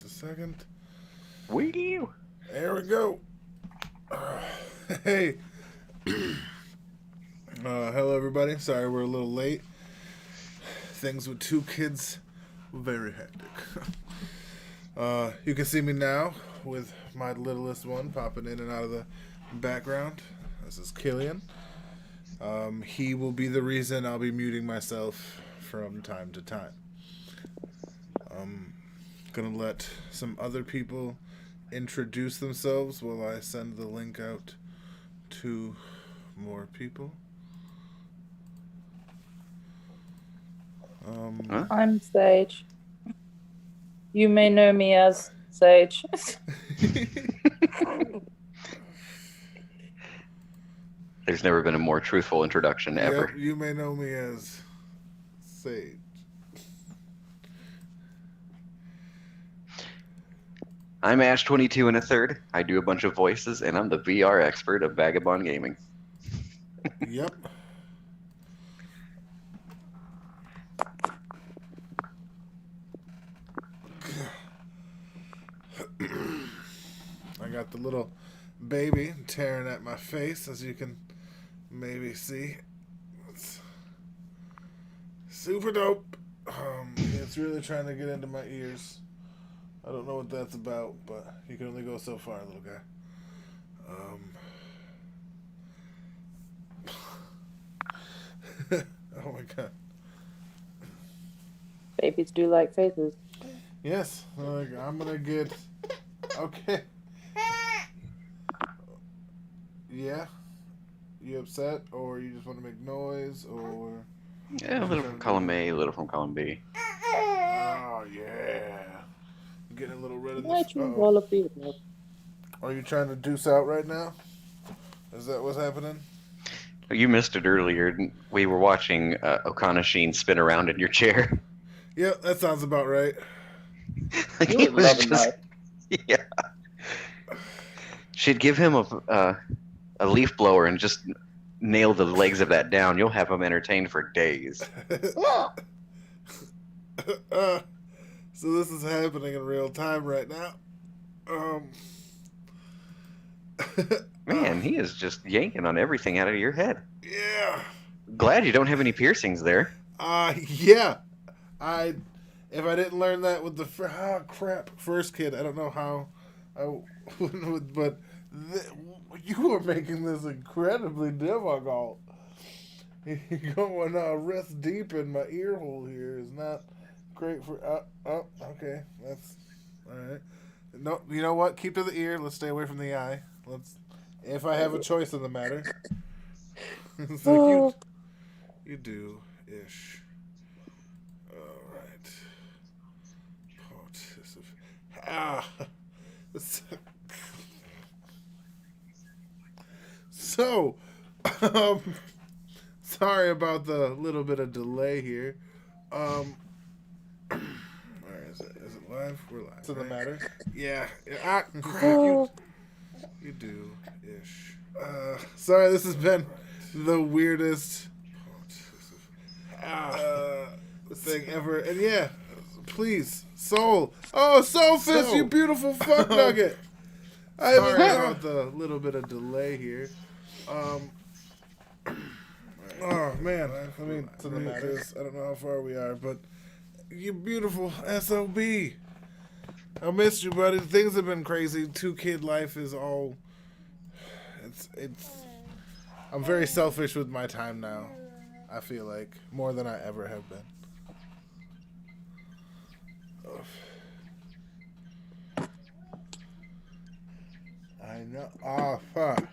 a second. Wee. There we go. Hey. Hello, everybody. Sorry we're a little late. Things with two kids, very hectic. You can see me now with my littlest one popping in and out of the background. This is Killian. He will be the reason I'll be muting myself from time to time. Gonna let some other people introduce themselves while I send the link out to more people. Huh? I'm Sage. You may know me as Sage. There's never been a more truthful introduction ever. Yep, you may know me as Sage. I'm Ash22 and a third. I do a bunch of voices, and I'm the VR expert of Vagabond Gaming. Yep. I got the little baby tearing at my face, as you can maybe see. It's super dope. It's really trying to get into my ears. I don't know what that's about, but you can only go so far, little guy. Oh my god. Babies do like faces. Yes, I'm gonna get. Okay. Yeah? You upset, or you just want to make noise, or. Yeah, a little from column A, a little from column B. Oh, yeah. I'm getting a little red in the. All of you. Are you trying to deuce out right now? Is that what's happening? You missed it earlier. We were watching Okanasheen spin around in your chair. Yeah, that sounds about right. Like You he would was love just, a yeah. She'd give him a leaf blower and just nail the legs of that down. You'll have him entertained for days. So this is happening in real time right now. Man, he is just yanking on everything out of your head. Yeah. Glad you don't have any piercings there. Yeah. If I didn't learn that with the first kid, I don't know how I would, but you are making this incredibly difficult. Going wrist deep in my ear hole here is not great for. Okay, that's all right. No, you know what? Keep to the ear. Let's stay away from the eye. If I have a choice in the matter. It's like you do ish. All right. So, sorry about the little bit of delay here. Where is it? Is it live? We're live. What's in the matter? Yeah. You do ish. Sorry, this has been the weirdest thing ever. And yeah, please, Soul. Oh, Soulfist, you beautiful fuck nugget. Sorry about the little bit of delay here. Oh man, I mean, to the matter. I don't know how far we are, but you beautiful SOB. I missed you, buddy. Things have been crazy. 2-kid life is all. It's. I'm very selfish with my time now. I feel like more than I ever have been. I know. Oh fuck.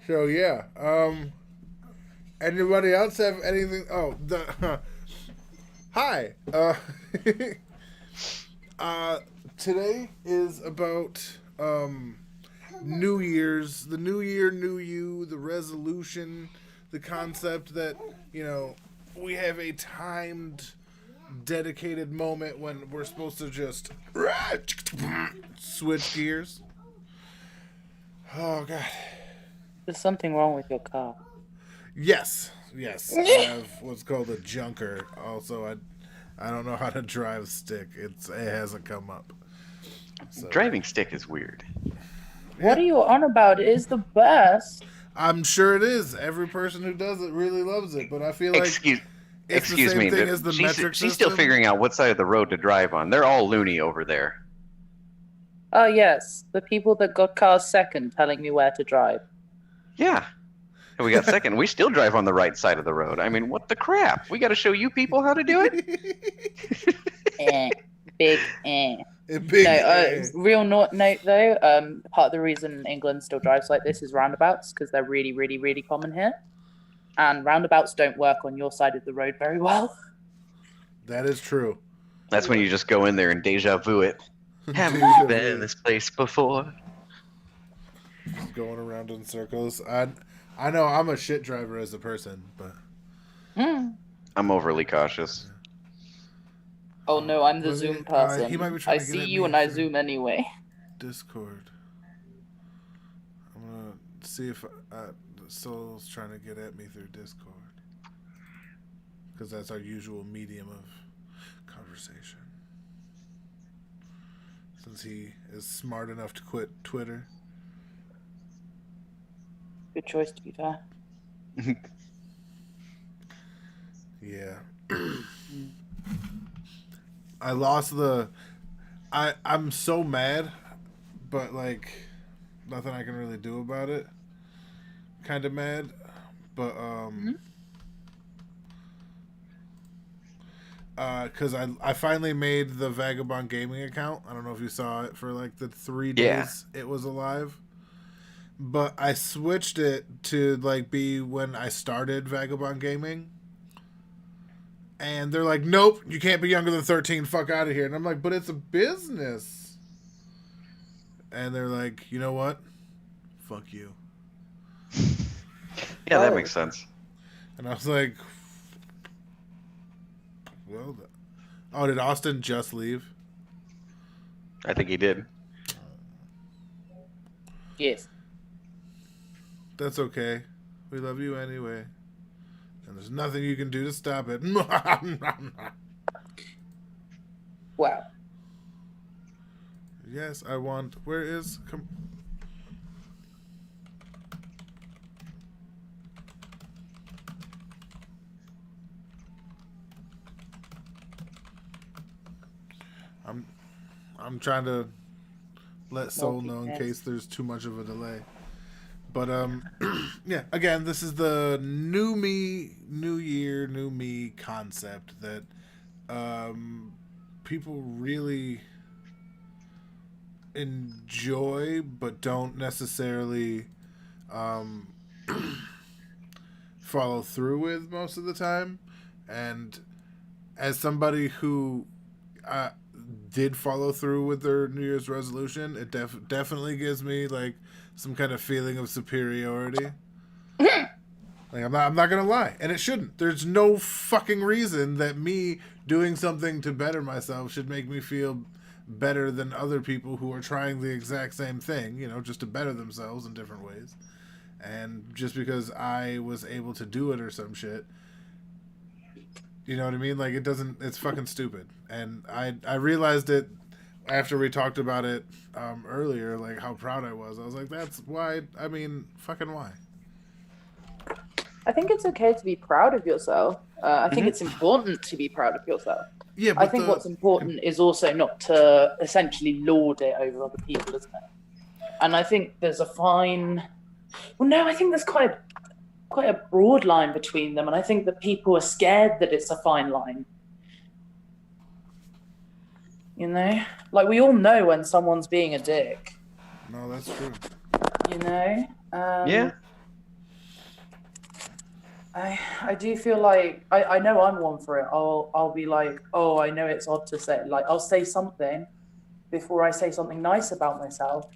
So yeah. Anybody else have anything? Oh, hi. Today is about New Year's, the new year, new you, the resolution, the concept that, we have a timed, dedicated moment when we're supposed to just switch gears. Oh, God. There's something wrong with your car. Yes. I have what's called a junker. Also, I don't know how to drive stick. It hasn't come up. So, Driving stick is weird. What are you on about? It is the best. I'm sure it is. Every person who does it really loves it, but I feel like it's the Excuse same me, thing but as the she's metric she's still system. figuring out what side of the road to drive on. They're all loony over there. Oh yes, the people that got cars second telling me where to drive. Yeah. And we got second. We still drive on the right side of the road. I mean, what the crap? We got to show you people how to do it? Big eh. A big No, real note though. Part of the reason England still drives like this is roundabouts because they're really, really, really common here, and roundabouts don't work on your side of the road very well. That is true. That's when you just go in there and deja vu it. Haven't Deja you been vu. in this place before? Just going around in circles. I know I'm a shit driver as a person, but I'm overly cautious. Oh no, I'm the Let me- zoom person. he might be trying I to get see at you me and I through- zoom anyway. Discord. I'm gonna see if Soul's trying to get at me through Discord, because that's our usual medium of conversation. Since he is smart enough to quit Twitter. Good choice, to be fair. Yeah. I lost the. I'm so mad, but like, nothing I can really do about it. Kind of mad, but because I finally made the Vagabond Gaming account. I don't know if you saw it for like the 3 days it was alive. But I switched it to like be when I started Vagabond Gaming. And they're like, nope, you can't be younger than 13, fuck out of here. And I'm like, but it's a business. And they're like, you know what? Fuck you. Yeah, that makes sense. And I was like, well, oh, did Austin just leave? I think he did. Yes. That's okay. We love you anyway. And there's nothing you can do to stop it. Wow. Yes, I want. Where is. I'm trying to let Soul know in case there's too much of a delay. But yeah, again, this is the new me, new year, new me concept that people really enjoy but don't necessarily follow through with most of the time. And as somebody who did follow through with their New Year's resolution, it definitely gives me like some kind of feeling of superiority. Like I'm not gonna lie, and it shouldn't. There's no fucking reason that me doing something to better myself should make me feel better than other people who are trying the exact same thing, you know, just to better themselves in different ways. And just because I was able to do it or some shit, you know what I mean? Like it doesn't. It's fucking stupid. And I realized it after we talked about it earlier, like how proud I was. I was like, that's why. I mean, fucking why? I think it's okay to be proud of yourself. I think it's important to be proud of yourself. Yeah, I think what's important is also not to essentially lord it over other people, isn't it? And I think there's a fine. Well, no, I think there's quite a broad line between them, and I think that people are scared that it's a fine line. You know, like we all know when someone's being a dick. No, that's true. You know. Yeah. I do feel like I know I'm one for it. I'll be like, oh, I know it's odd to say, like I'll say something before I say something nice about myself,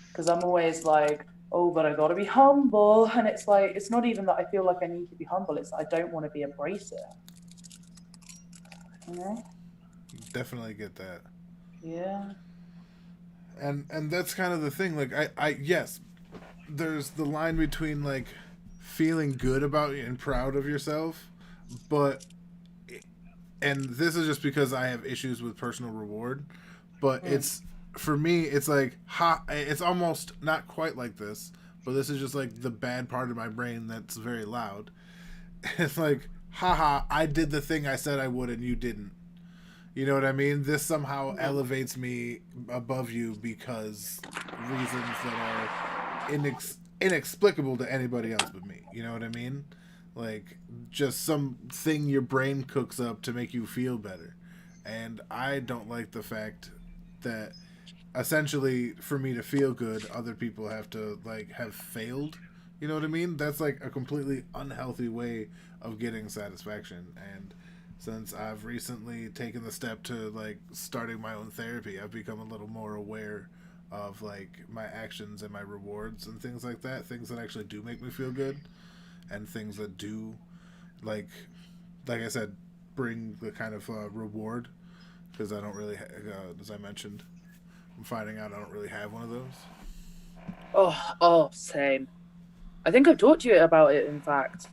because I'm always like, oh, but I gotta be humble, and it's like it's not even that I feel like I need to be humble. It's I don't want to be abrasive. You know? Definitely get that. Yeah. And that's kind of the thing. Like I yes, there's the line between like feeling good about you and proud of yourself, but and this is just because I have issues with personal reward, but for me, it's like it's almost not quite like this, but this is just like the bad part of my brain that's very loud. It's like, haha, I did the thing I said I would and you didn't. You know what I mean? This somehow elevates me above you because reasons that are inexplicable to anybody else but me. You know what I mean? Like, just something your brain cooks up to make you feel better. And I don't like the fact that essentially for me to feel good, other people have to, like, have failed. You know what I mean? That's like a completely unhealthy way of getting satisfaction. And since I've recently taken the step to, like, starting my own therapy, I've become a little more aware of, like, my actions and my rewards and things like that. Things that actually do make me feel good, and things that do, like I said, bring the kind of reward. Because I don't really, as I mentioned, I'm finding out I don't really have one of those. Same. I think I've talked to you about it, in fact.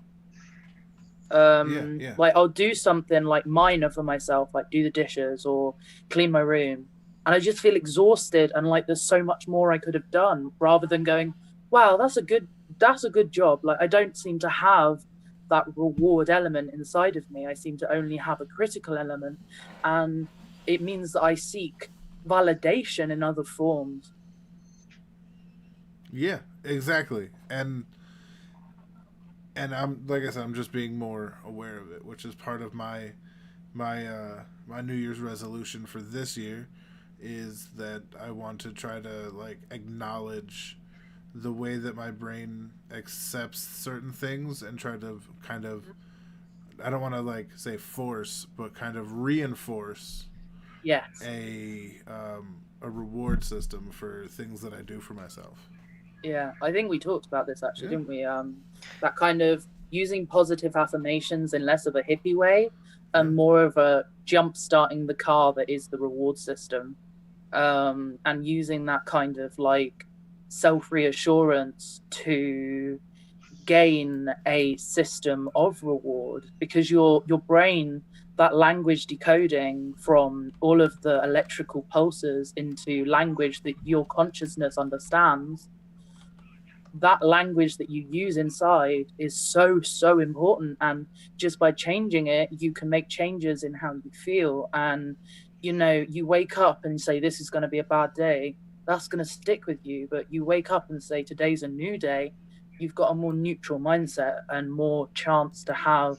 Yeah. Like, I'll do something like minor for myself, like do the dishes or clean my room, and I just feel exhausted and like there's so much more I could have done, rather than going, wow, that's a good job. Like, I don't seem to have that reward element inside of me. I seem to only have a critical element, and it means that I seek validation in other forms. Yeah, exactly. And I'm, like I said, I'm just being more aware of it, which is part of my New Year's resolution for this year, is that I want to try to, like, acknowledge the way that my brain accepts certain things and try to kind of, I don't want to, like, say force, but kind of reinforce Yes. a reward system for things that I do for myself. Yeah, I think we talked about this actually, Yeah. didn't we? That kind of using positive affirmations in less of a hippie way and more of a jump starting the car that is the reward system. And using that kind of like self-reassurance to gain a system of reward, because your brain, that language decoding from all of the electrical pulses into language that your consciousness understands, that language that you use inside is so important. And just by changing it, you can make changes in how you feel. And you wake up and say this is going to be a bad day, that's going to stick with you. But you wake up and say today's a new day, you've got a more neutral mindset and more chance to have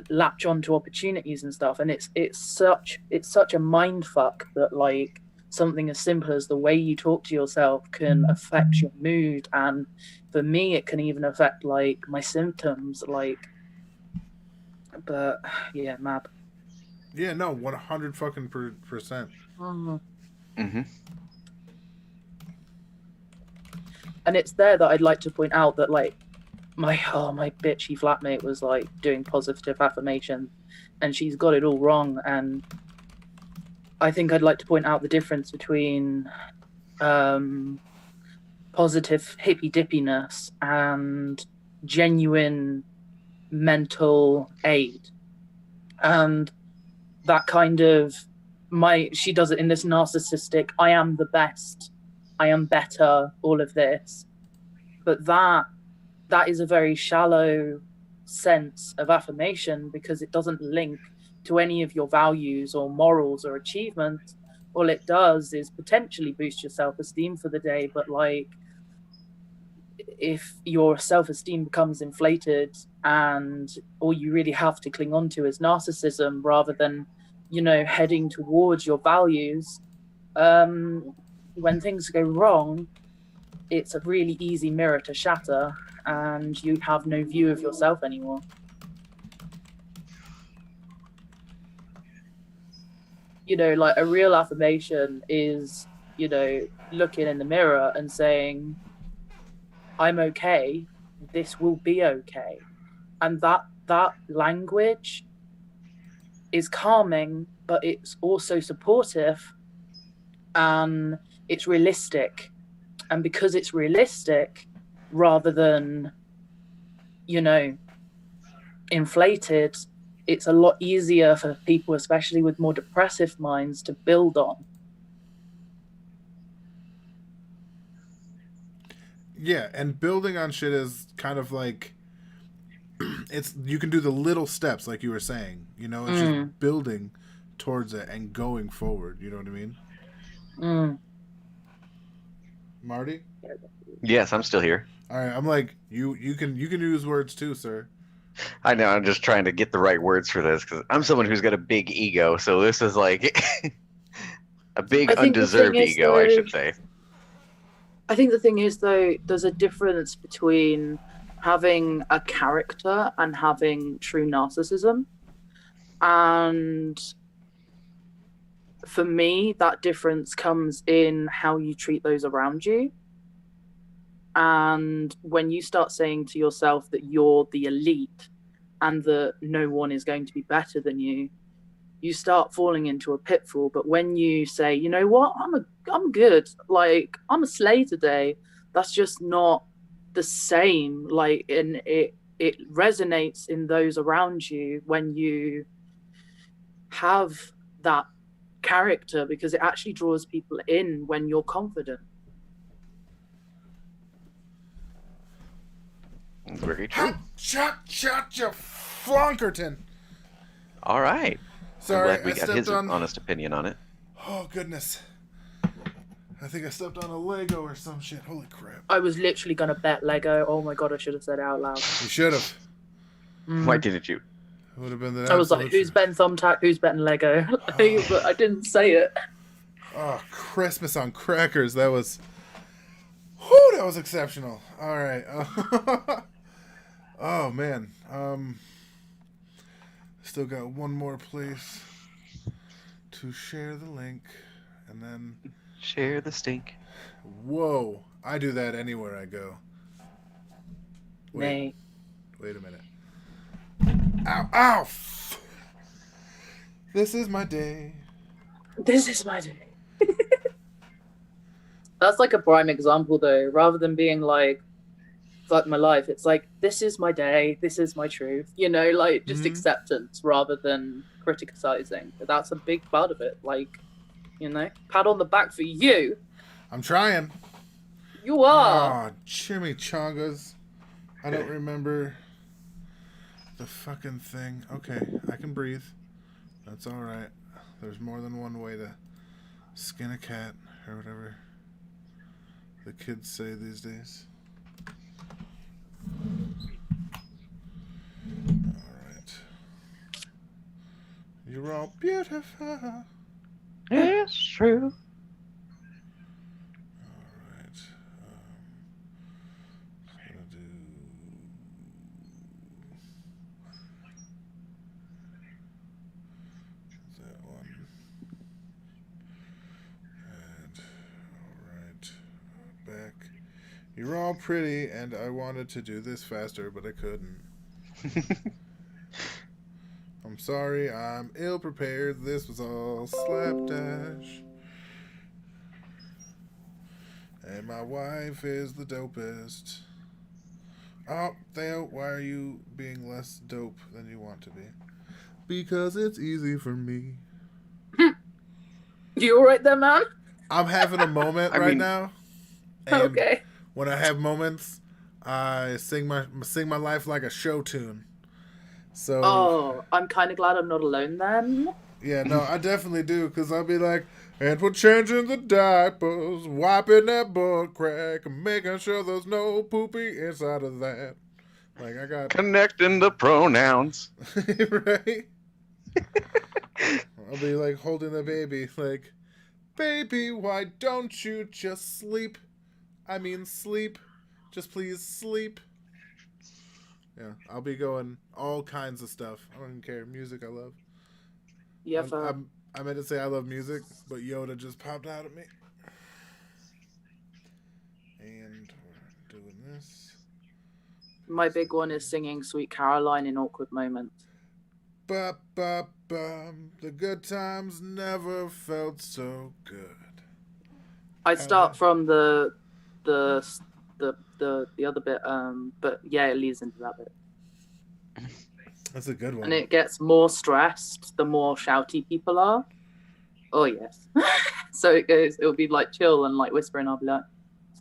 latch onto opportunities and stuff. And it's such a mind fuck that, like, something as simple as the way you talk to yourself can affect your mood. And for me, it can even affect, like, my symptoms, like, but yeah, mad. Yeah, no, 100% Mm-hmm. And it's there that I'd like to point out that, like, my bitchy flatmate was, like, doing positive affirmation, and she's got it all wrong. And I think I'd like to point out the difference between positive hippy dippiness and genuine mental aid. And that kind of she does it in this narcissistic, I am the best, I am better, all of this. But that is a very shallow sense of affirmation, because it doesn't link to any of your values or morals or achievements. All it does is potentially boost your self-esteem for the day, but, like, if your self-esteem becomes inflated and all you really have to cling on to is narcissism rather than heading towards your values, when things go wrong, it's a really easy mirror to shatter, and you have no view of yourself anymore. Like, a real affirmation is, looking in the mirror and saying, I'm okay, this will be okay. And that language is calming, but it's also supportive, and it's realistic. And because it's realistic rather than, inflated, it's a lot easier for people, especially with more depressive minds, to build on. Yeah, and building on shit is kind of like it's you can do the little steps like you were saying. You know, it's just building towards it and going forward. You know what I mean? Marty? Yes, I'm still here. All right, I'm like you can use words too, sir. I know. I'm just trying to get the right words for this because I'm someone who's got a big ego. So this is like a big I think the undeserved thing is, ego, I though- should say. I think the thing is, though, there's a difference between having a character and having true narcissism. And for me, that difference comes in how you treat those around you. And when you start saying to yourself that you're the elite and that no one is going to be better than you, you start falling into a pitfall. But when you say, you know what, I'm good, like I'm a slay today, that's just not the same. Like, and it resonates in those around you when you have that character, because it actually draws people in when you're confident. Very true. Shut, you flunkerton. All right. Sorry, I'm glad we I got stepped his on. honest opinion on it. Oh goodness. I think I stepped on a Lego or some shit. Holy crap. I was literally gonna bet Lego. Oh my god, I should have said it out loud. You should have. Why didn't you? It would have been the I was like, who's betting Thumbtack? Who's betting Lego? But I didn't say it. Oh, Christmas on crackers. That was. Whew, that was exceptional. All right. Oh man. Still got one more place to share the link, and then. Share the stink. Whoa! I do that anywhere I go. Wait a minute. Ow! Ow! This is my day. This is my day. That's like a prime example, though. Rather than being like, "Fuck my life," it's like, "This is my day. This is my truth." You know, like just acceptance rather than criticizing. But that's a big part of it. Like, you know, pat on the back for you. I'm trying. You are. Oh, chimichangas. I don't remember the fucking thing. Okay, I can breathe. That's all right. There's more than one way to skin a cat or whatever the kids say these days. All right. You're all beautiful. It's true. All right. Gonna do that one. And all right, back. You're all pretty, and I wanted to do this faster, but I couldn't. I'm sorry, I'm ill prepared. This was all slapdash. And my wife is the dopest. Oh, Theo, why are you being less dope than you want to be? Because it's easy for me. You all right there, man? I'm having a moment I right mean- now. And Okay. when I have moments, I sing my life like a show tune. So Oh, I'm kind of glad I'm not alone then. yeah, no, I definitely do, because I'll be like, and we're changing the diapers, wiping that butt crack, and making sure there's no poopy inside of that. Like, I got, Connecting the pronouns. right? I'll be like holding the baby, like, baby, why don't you just sleep? I mean, sleep. Just please sleep. Yeah, I'll be going all kinds of stuff. I don't even care. Music I love. Yeah, I meant to say I love music, but Yoda just popped out at me. And we're doing this. my big one is singing Sweet Caroline in awkward moments. Ba ba ba. The good times never felt so good. I start from the other bit, but yeah, it leads into that bit. That's a good one. And it gets more stressed the more shouty people are. Oh yes. So it goes. It'll be like chill and like whispering. I'll be like,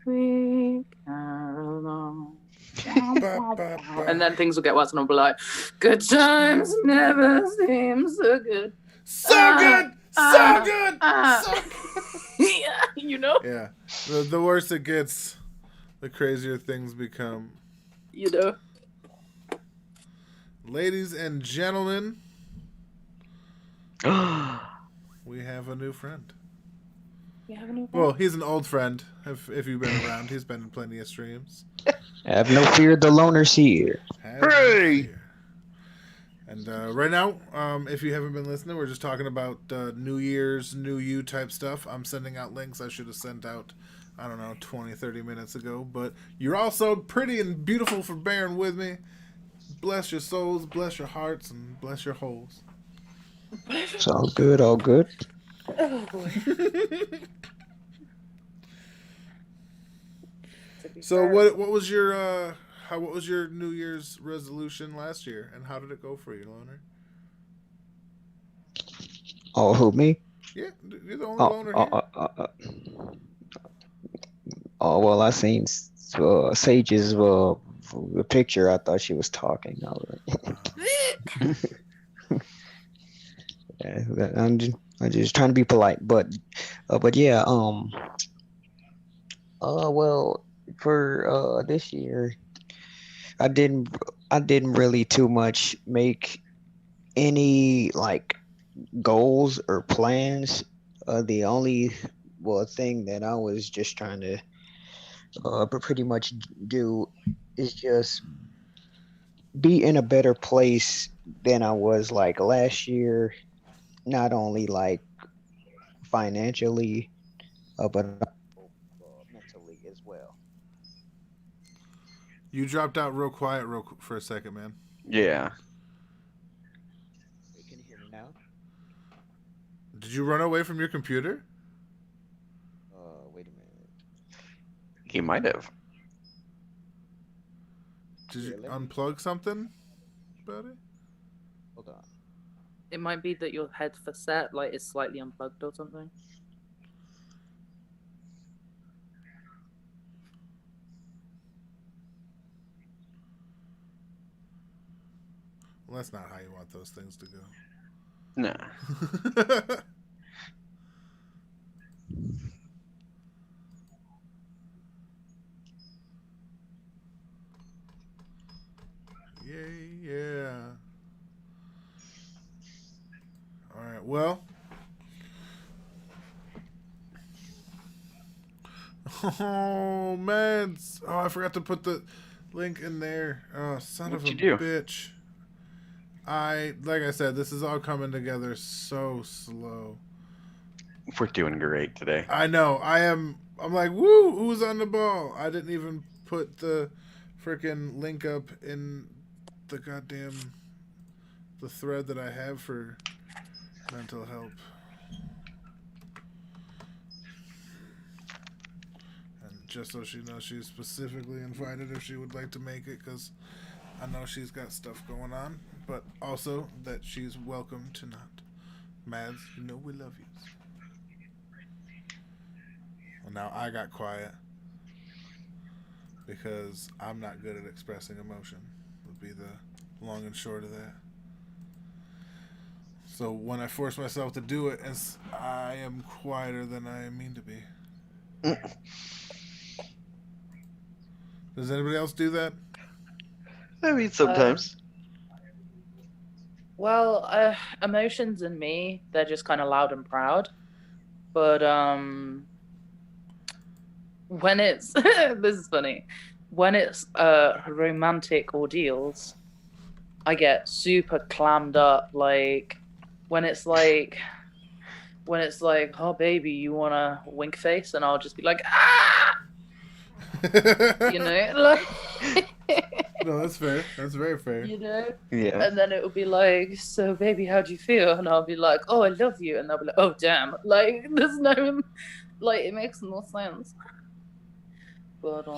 sweet Caroline. Ba, ba, ba. And then things will get worse, and I'll be like, "Good times never seem so good." So good! So good! So good! Yeah, you know. Yeah. The worse it gets, the crazier things become. You know. Ladies and gentlemen, we have a new friend. We have a new Well, he's an old friend. If you've been around, he's been in plenty of streams. Have no fear, the loner's here. Have no Hooray! fear. And right now, if you haven't been listening, we're just talking about New Year's, New You type stuff. I'm sending out links I should have sent out, I don't know, 20, 30 minutes ago. But you're all so pretty and beautiful for bearing with me. Bless your souls, bless your hearts, and bless your holes. It's all good, all good. Oh boy. So what was your what was your New Year's resolution last year, and how did it go for you, Loner? Oh, who, me? Yeah, you're the only loner here. Oh, well, I seen Sage's picture. I thought she was talking. I was like, yeah, I'm just trying to be polite, but yeah, well, for this year, I didn't really too much make any like goals or plans. The only thing that I was just trying to pretty much do is just be in a better place than I was like last year, not only like financially, but mentally as well. You dropped out real quiet for a second, man. Yeah. Wait, can you hear me now? Did you run away from your computer? Wait a minute. He might have. Did you Yeah, let me- unplug something, buddy? Hold on. It might be that your headset like is slightly unplugged or something. Well, that's not how you want those things to Nah. go. Yeah. All right. Well. Oh man! Oh, I forgot to put the link in there. Oh, son What'd of a you do? bitch! Like I said, this is all coming together so slow. We're doing great today. I know. I'm like, woo! Who's on the ball? I didn't even put the freaking link up in the thread that I have for mental help. And just so she knows, she's specifically invited if she would like to make it, because I know she's got stuff going on, but also that she's welcome to not. Mads, you know we love you. Well, now I got quiet because I'm not good at expressing emotion, would be the long and short of that. So when I force myself to do it, I am quieter than I mean to be. Does anybody else do that? I mean, sometimes. Well, emotions in me, they're just kind of loud and proud. But when it's this is funny. When it's romantic ordeals, I get super clammed up. Like when it's like, oh baby, you wanna wink face, and I'll just be like, ah, you know, like. No, that's fair. That's very fair. You know. Yeah. And then it would be like, so baby, how do you feel? And I'll be like, oh, I love you. And they'll be like, oh, damn. Like, there's no, like, it makes no sense. But,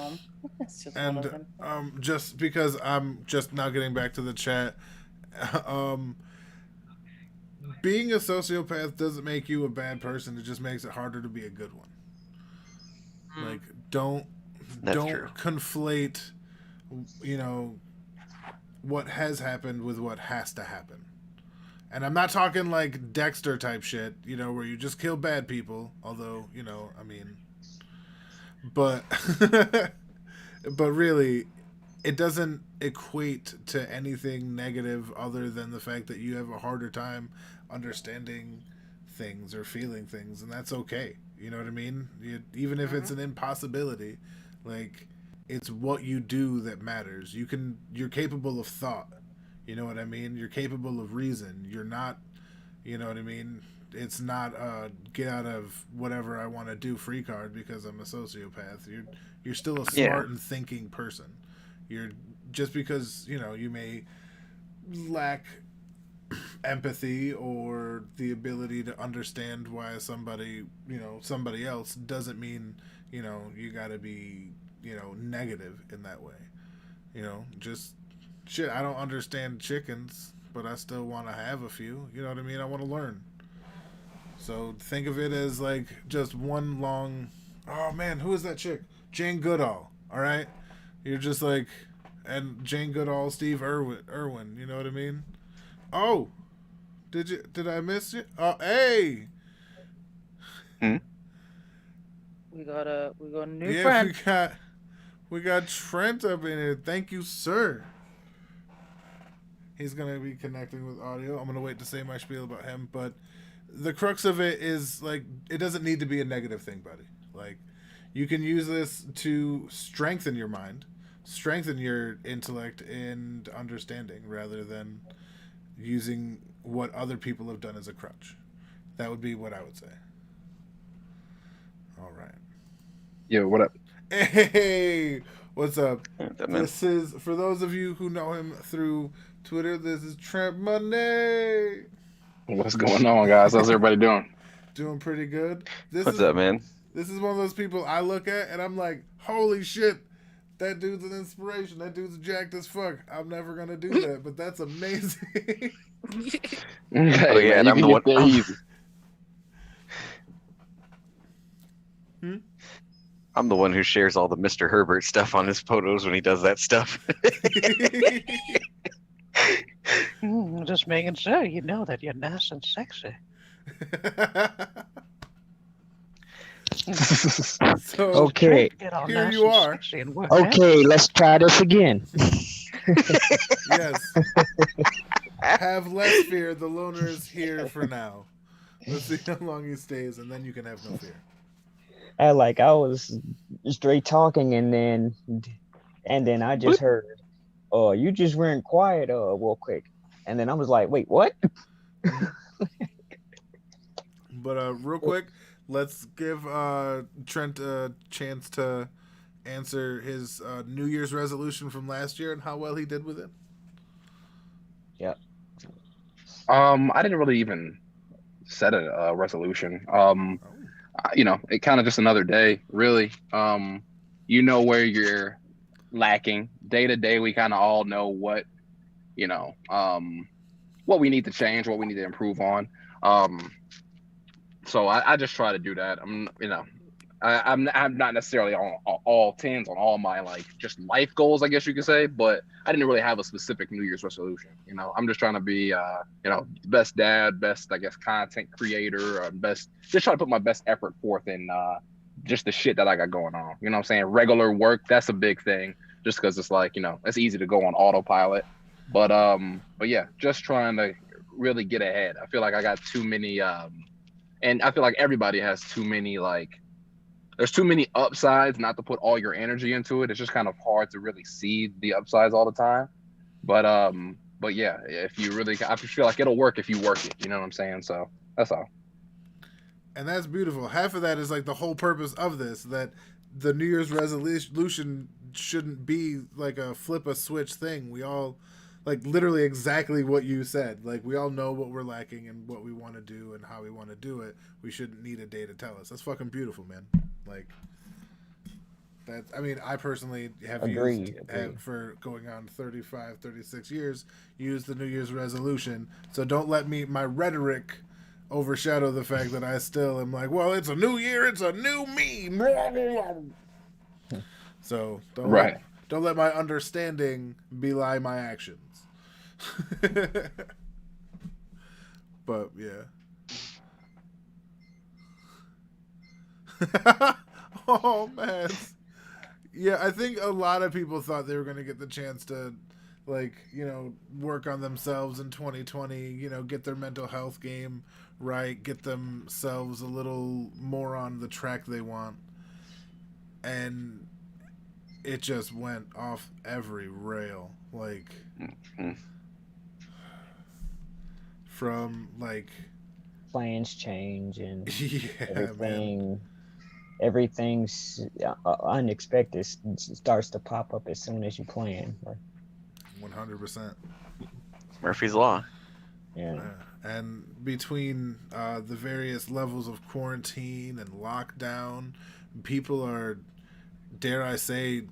it's just one of And them. just because I'm just now getting back to the chat, being a sociopath doesn't make you a bad person. It just makes it harder to be a good one. Like, don't That's don't true. conflate, what has happened with what has to happen. And I'm not talking like Dexter type shit, where you just kill bad people. Although, but but really, it doesn't equate to anything negative other than the fact that you have a harder time understanding things or feeling things, and that's okay. You know what I mean? Even if it's an impossibility, like, it's what you do that matters. You're capable of thought. You know what I mean? You're capable of reason. You're not, you know what I mean? It's not get out of whatever I want to do free card because I'm a sociopath. You're still a smart and thinking person. You're just because, you may lack empathy or the ability to understand why somebody else doesn't mean, you got to be, negative in that way. Just shit, I don't understand chickens, but I still want to have a few. You know what I mean? I want to learn. So think of it as like just one long. Oh man, who is that chick? Jane Goodall. All right, you're just like, and Jane Goodall, Steve Irwin. You know what I mean? Oh, did I miss you? Oh, hey. We got a new friend. we got Trent up in here. Thank you, sir. He's going to be connecting with audio. I'm going to wait to say my spiel about him. But the crux of it is, like, it doesn't need to be a negative thing, buddy. Like, you can use this to strengthen your mind, strengthen your intellect and understanding, rather than using what other people have done as a crutch. That would be what I would say. All right. Yo, what up? Hey, what's up? That man. This is, for those of you who know him through Twitter, this is Trent Money. What's going on, guys? How's everybody doing? Doing pretty good. What's up, man? This is one of those people I look at and I'm like, holy shit, that dude's an inspiration. That dude's jacked as fuck. I'm never gonna do that, but that's amazing. Hey, Oh, yeah, man, and you I'm can the get one- there easy. I'm the one who shares all the Mr. Herbert stuff on his photos when he does that stuff. Just making sure you know that you're nice and sexy. So Okay. Get all Here nice you and are. sexy and work out. Okay, let's try this again. yes. Have less fear. The loner is here for now. Let's see how long he stays, and then you can have no fear. I was straight talking, and then I just heard, "Oh, you just went quiet, real quick," and then I was like, "Wait, what?" But real quick, let's give Trent a chance to answer his New Year's resolution from last year and how well he did with it. I didn't really even set a resolution. It kind of just another day, really. Where you're lacking. Day to day, we kind of all know what we need to change, what we need to improve on. So I just try to do that. I'm not necessarily on all tens on all my just life goals, I guess you could say, but I didn't really have a specific New Year's resolution. I'm just trying to be best dad, best content creator, just try to put my best effort forth in just the shit that I got going on. You know what I'm saying? Regular work, that's a big thing, just because it's it's easy to go on autopilot. But yeah, just trying to really get ahead. I feel like I got too many and I feel like everybody has too many there's too many upsides not to put all your energy into it. It's just kind of hard to really see the upsides all the time. But yeah, if you really, I feel like it'll work if you work it. You know what I'm saying? So that's all. And that's beautiful. Half of that is the whole purpose of this, that the New Year's resolution shouldn't be a flip a switch thing. We all, literally exactly what you said. We all know what we're lacking and what we want to do and how we want to do it. We shouldn't need a day to tell us. That's fucking beautiful, man. I personally have Agreed. for going on 35, 36 years, used the New Year's resolution. So don't let my rhetoric overshadow the fact that I still am well, it's a new year, it's a new me. So Right. don't let my understanding belie my actions. But yeah. Oh man. Yeah, I think a lot of people thought they were going to get the chance to, like, you know, work on themselves in 2020, you know, get their mental health game right, get themselves a little more on the track they want. And it just went off every rail. Like, Mhm. from, like, Plans change and yeah, man. everything's unexpected starts to pop up as soon as you plan. 100%. Murphy's Law. Yeah. And between the various levels of quarantine and lockdown, people are, dare I say,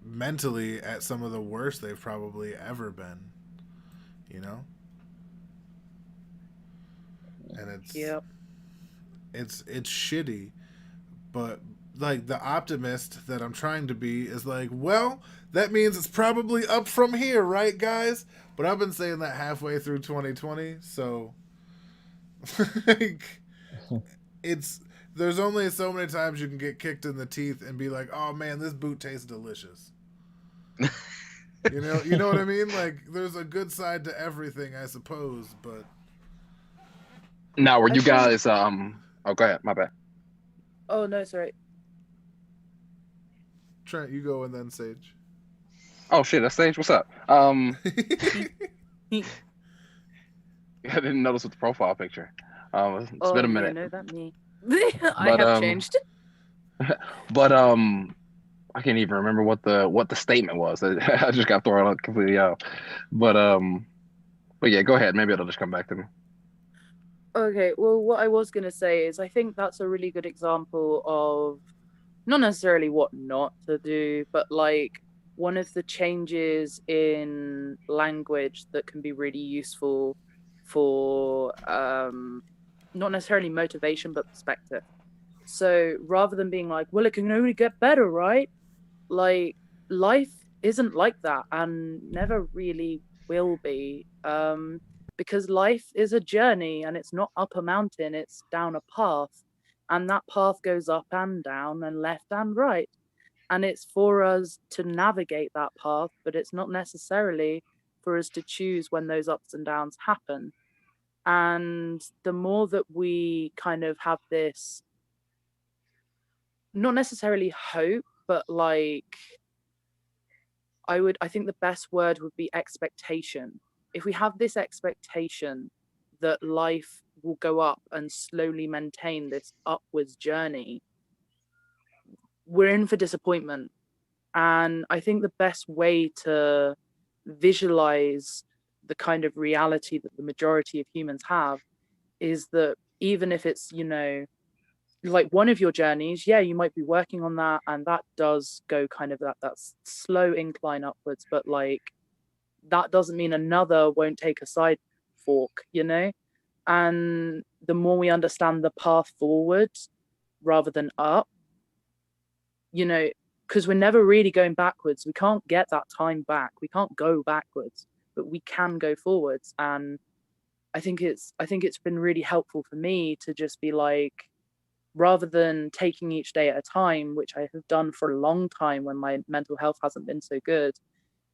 mentally at some of the worst they've probably ever been. You know? And Yep. it's shitty, but like the optimist that I'm trying to be is like, well, that means it's probably up from here, right, guys? But I've been saying that halfway through 2020, so like, it's there's only so many times you can get kicked in the teeth and be like, oh man, this boot tastes delicious. You know what I mean? Like, there's a good side to everything, I suppose, but Now, were I you think- guys oh, go ahead, my bad. Oh no, sorry. Trent, you go and then Sage. Oh shit, that's Sage. What's up? I didn't notice with the profile picture. It's been a minute. You know that me. I But, have changed. But I can't even remember what the statement was. I just got thrown out completely out. But yeah, go ahead. Maybe it'll just come back to me. Okay, well, what I was going to say is I think that's a really good example of not necessarily what not to do, but like one of the changes in language that can be really useful for not necessarily motivation, but perspective. So rather than being like, well, it can only get better, right? Like, life isn't like that and never really will be. Because life is a journey and it's not up a mountain, it's down a path. And that path goes up and down and left and right. And it's for us to navigate that path, but it's not necessarily for us to choose when those ups and downs happen. And the more that we kind of have this, not necessarily hope, but like, I think the best word would be expectation. If we have this expectation that life will go up and slowly maintain this upwards journey, we're in for disappointment. And I think the best way to visualize the kind of reality that the majority of humans have is that even if it's, you know, like one of your journeys, yeah, you might be working on that and that does go kind of that slow incline upwards, but like that doesn't mean another won't take a side fork, you know? And the more we understand the path forward rather than up, you know, because we're never really going backwards. We can't get that time back. We can't go backwards, but we can go forwards. And I think it's been really helpful for me to just be like, rather than taking each day at a time, which I have done for a long time when my mental health hasn't been so good,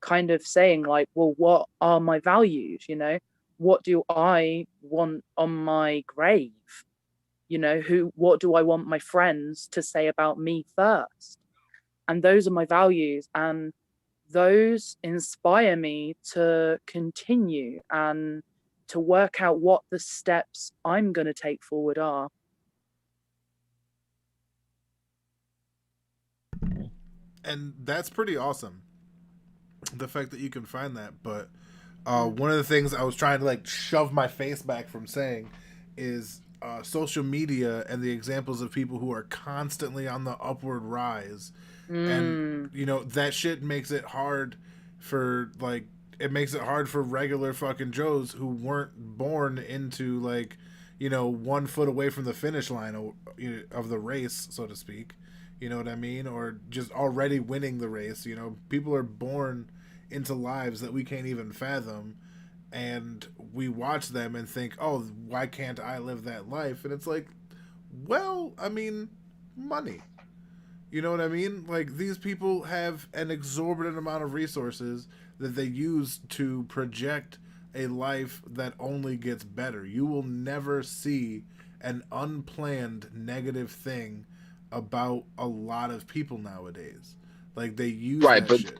kind of saying like, well, what are my values? You know, what do I want on my grave? You know, what do I want my friends to say about me first? And those are my values, and those inspire me to continue and to work out what the steps I'm going to take forward are. And that's pretty awesome, the fact that you can find that. But one of the things I was trying to like shove my face back from saying is social media and the examples of people who are constantly on the upward rise. And you know, that shit makes it hard for like, it makes it hard for regular fucking Joes who weren't born into like, you know, 1 foot away from the finish line of the race, so to speak. You know what I mean? Or just already winning the race. You know, people are born into lives that we can't even fathom, and we watch them and think, oh, why can't I live that life? And it's like, well, I mean, money. You know what I mean? Like, these people have an exorbitant amount of resources that they use to project a life that only gets better. You will never see an unplanned negative thing about a lot of people nowadays. Like, they use Right, that but shit.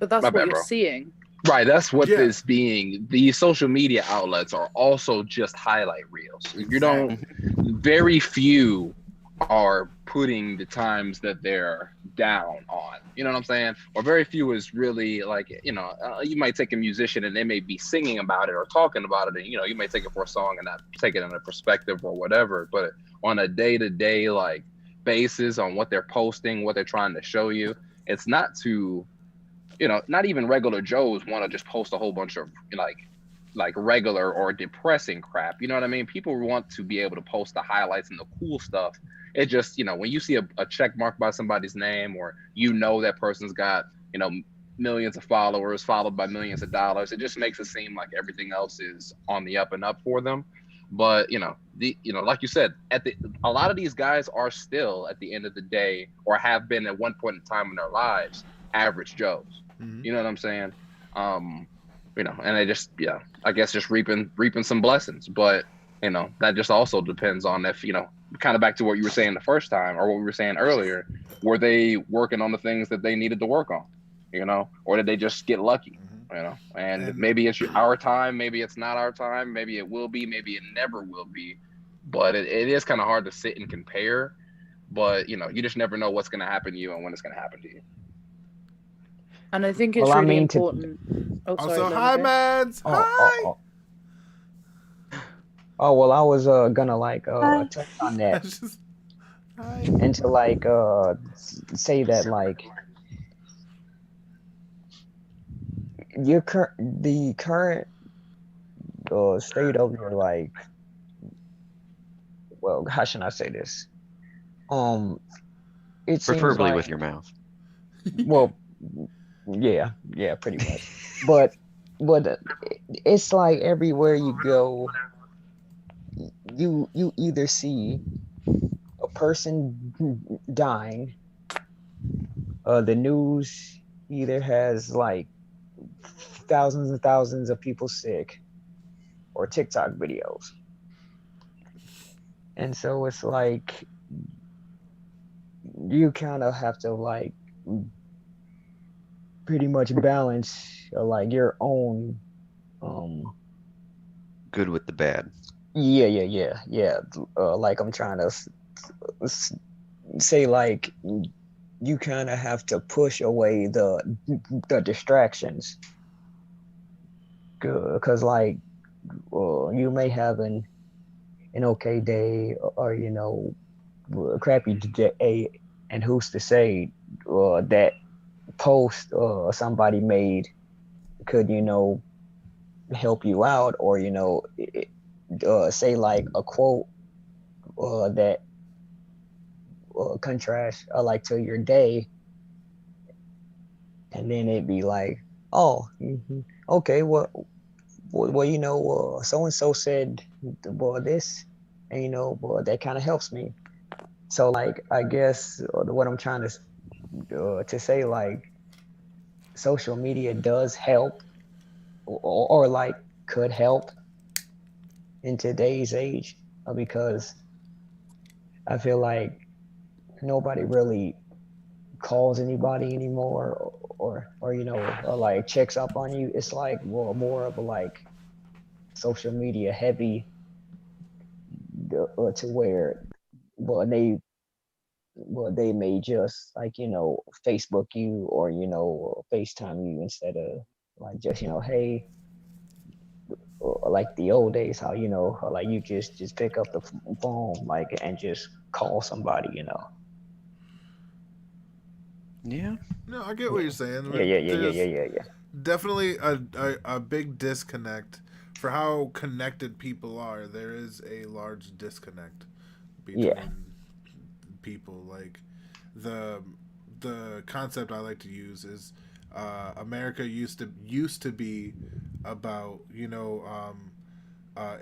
But that's my what bad, you're bro. seeing. Right, that's what Yeah. this being. These social media outlets are also just highlight reels. You don't. Exactly. Very few are putting the times that they're down on. You know what I'm saying? Or very few is really like, you might take a musician and they may be singing about it or talking about it, and you may take it for a song and not take it in a perspective or whatever. But on a day-to-day like basis, on what they're posting, what they're trying to show you, it's not to, not even regular Joes want to just post a whole bunch of like regular or depressing crap. You know what I mean? People want to be able to post the highlights and the cool stuff. It just, when you see a check mark by somebody's name, or that person's got, millions of followers followed by millions of dollars, it just makes it seem like everything else is on the up and up for them. But like you said, a lot of these guys are still, at the end of the day, or have been at one point in time in their lives, average Joes. Mhm. You know what I'm saying? And they just, I guess just reaping some blessings. But that just also depends on if, kind of back to what you were saying the first time, or what we were saying earlier, were they working on the things that they needed to work on, or did they just get lucky? And maybe it's our time, maybe it's not our time, maybe it will be, maybe it never will be. But it is kind of hard to sit and compare. But you just never know what's going to happen to you and when it's going to happen to you. And I think it's Well, I really mean, important. Oh, sorry, Also, hi, Leonardo. Mads. Oh, Hi. well, I was gonna like touch on that Just, hi. and to like say that like the current state of your like, well, how should I say this? It seems Preferably like, with your mouth. well, yeah, pretty much. But it's like everywhere you go, you either see a person dying, the news either has like thousands and thousands of people sick, or TikTok videos. And so it's like you kind of have to like pretty much balance like your own Good with the bad. yeah, like I'm trying to say, like, you kind of have to push away the distractions, because like you may have an okay day, or a crappy day, and who's to say that post somebody made could help you out, or say like a quote that contrast like to your day, and then it'd be like, oh, okay, well, so and so said, well, this, and well, that kind of helps me. So like, I guess what I'm trying to say, like, social media does help, or like could help in today's age, because I feel like nobody really calls anybody anymore, or like checks up on you. It's like, well, more of a like social media heavy, to where, well, they may just like Facebook you, or FaceTime you, instead of like just hey, like the old days, how like you just pick up the phone, like, and just call somebody. Yeah. No, I get what you're saying. Yeah. Definitely a big disconnect for how connected people are. There is a large disconnect between people. Like, the concept I like to use is America used to be about,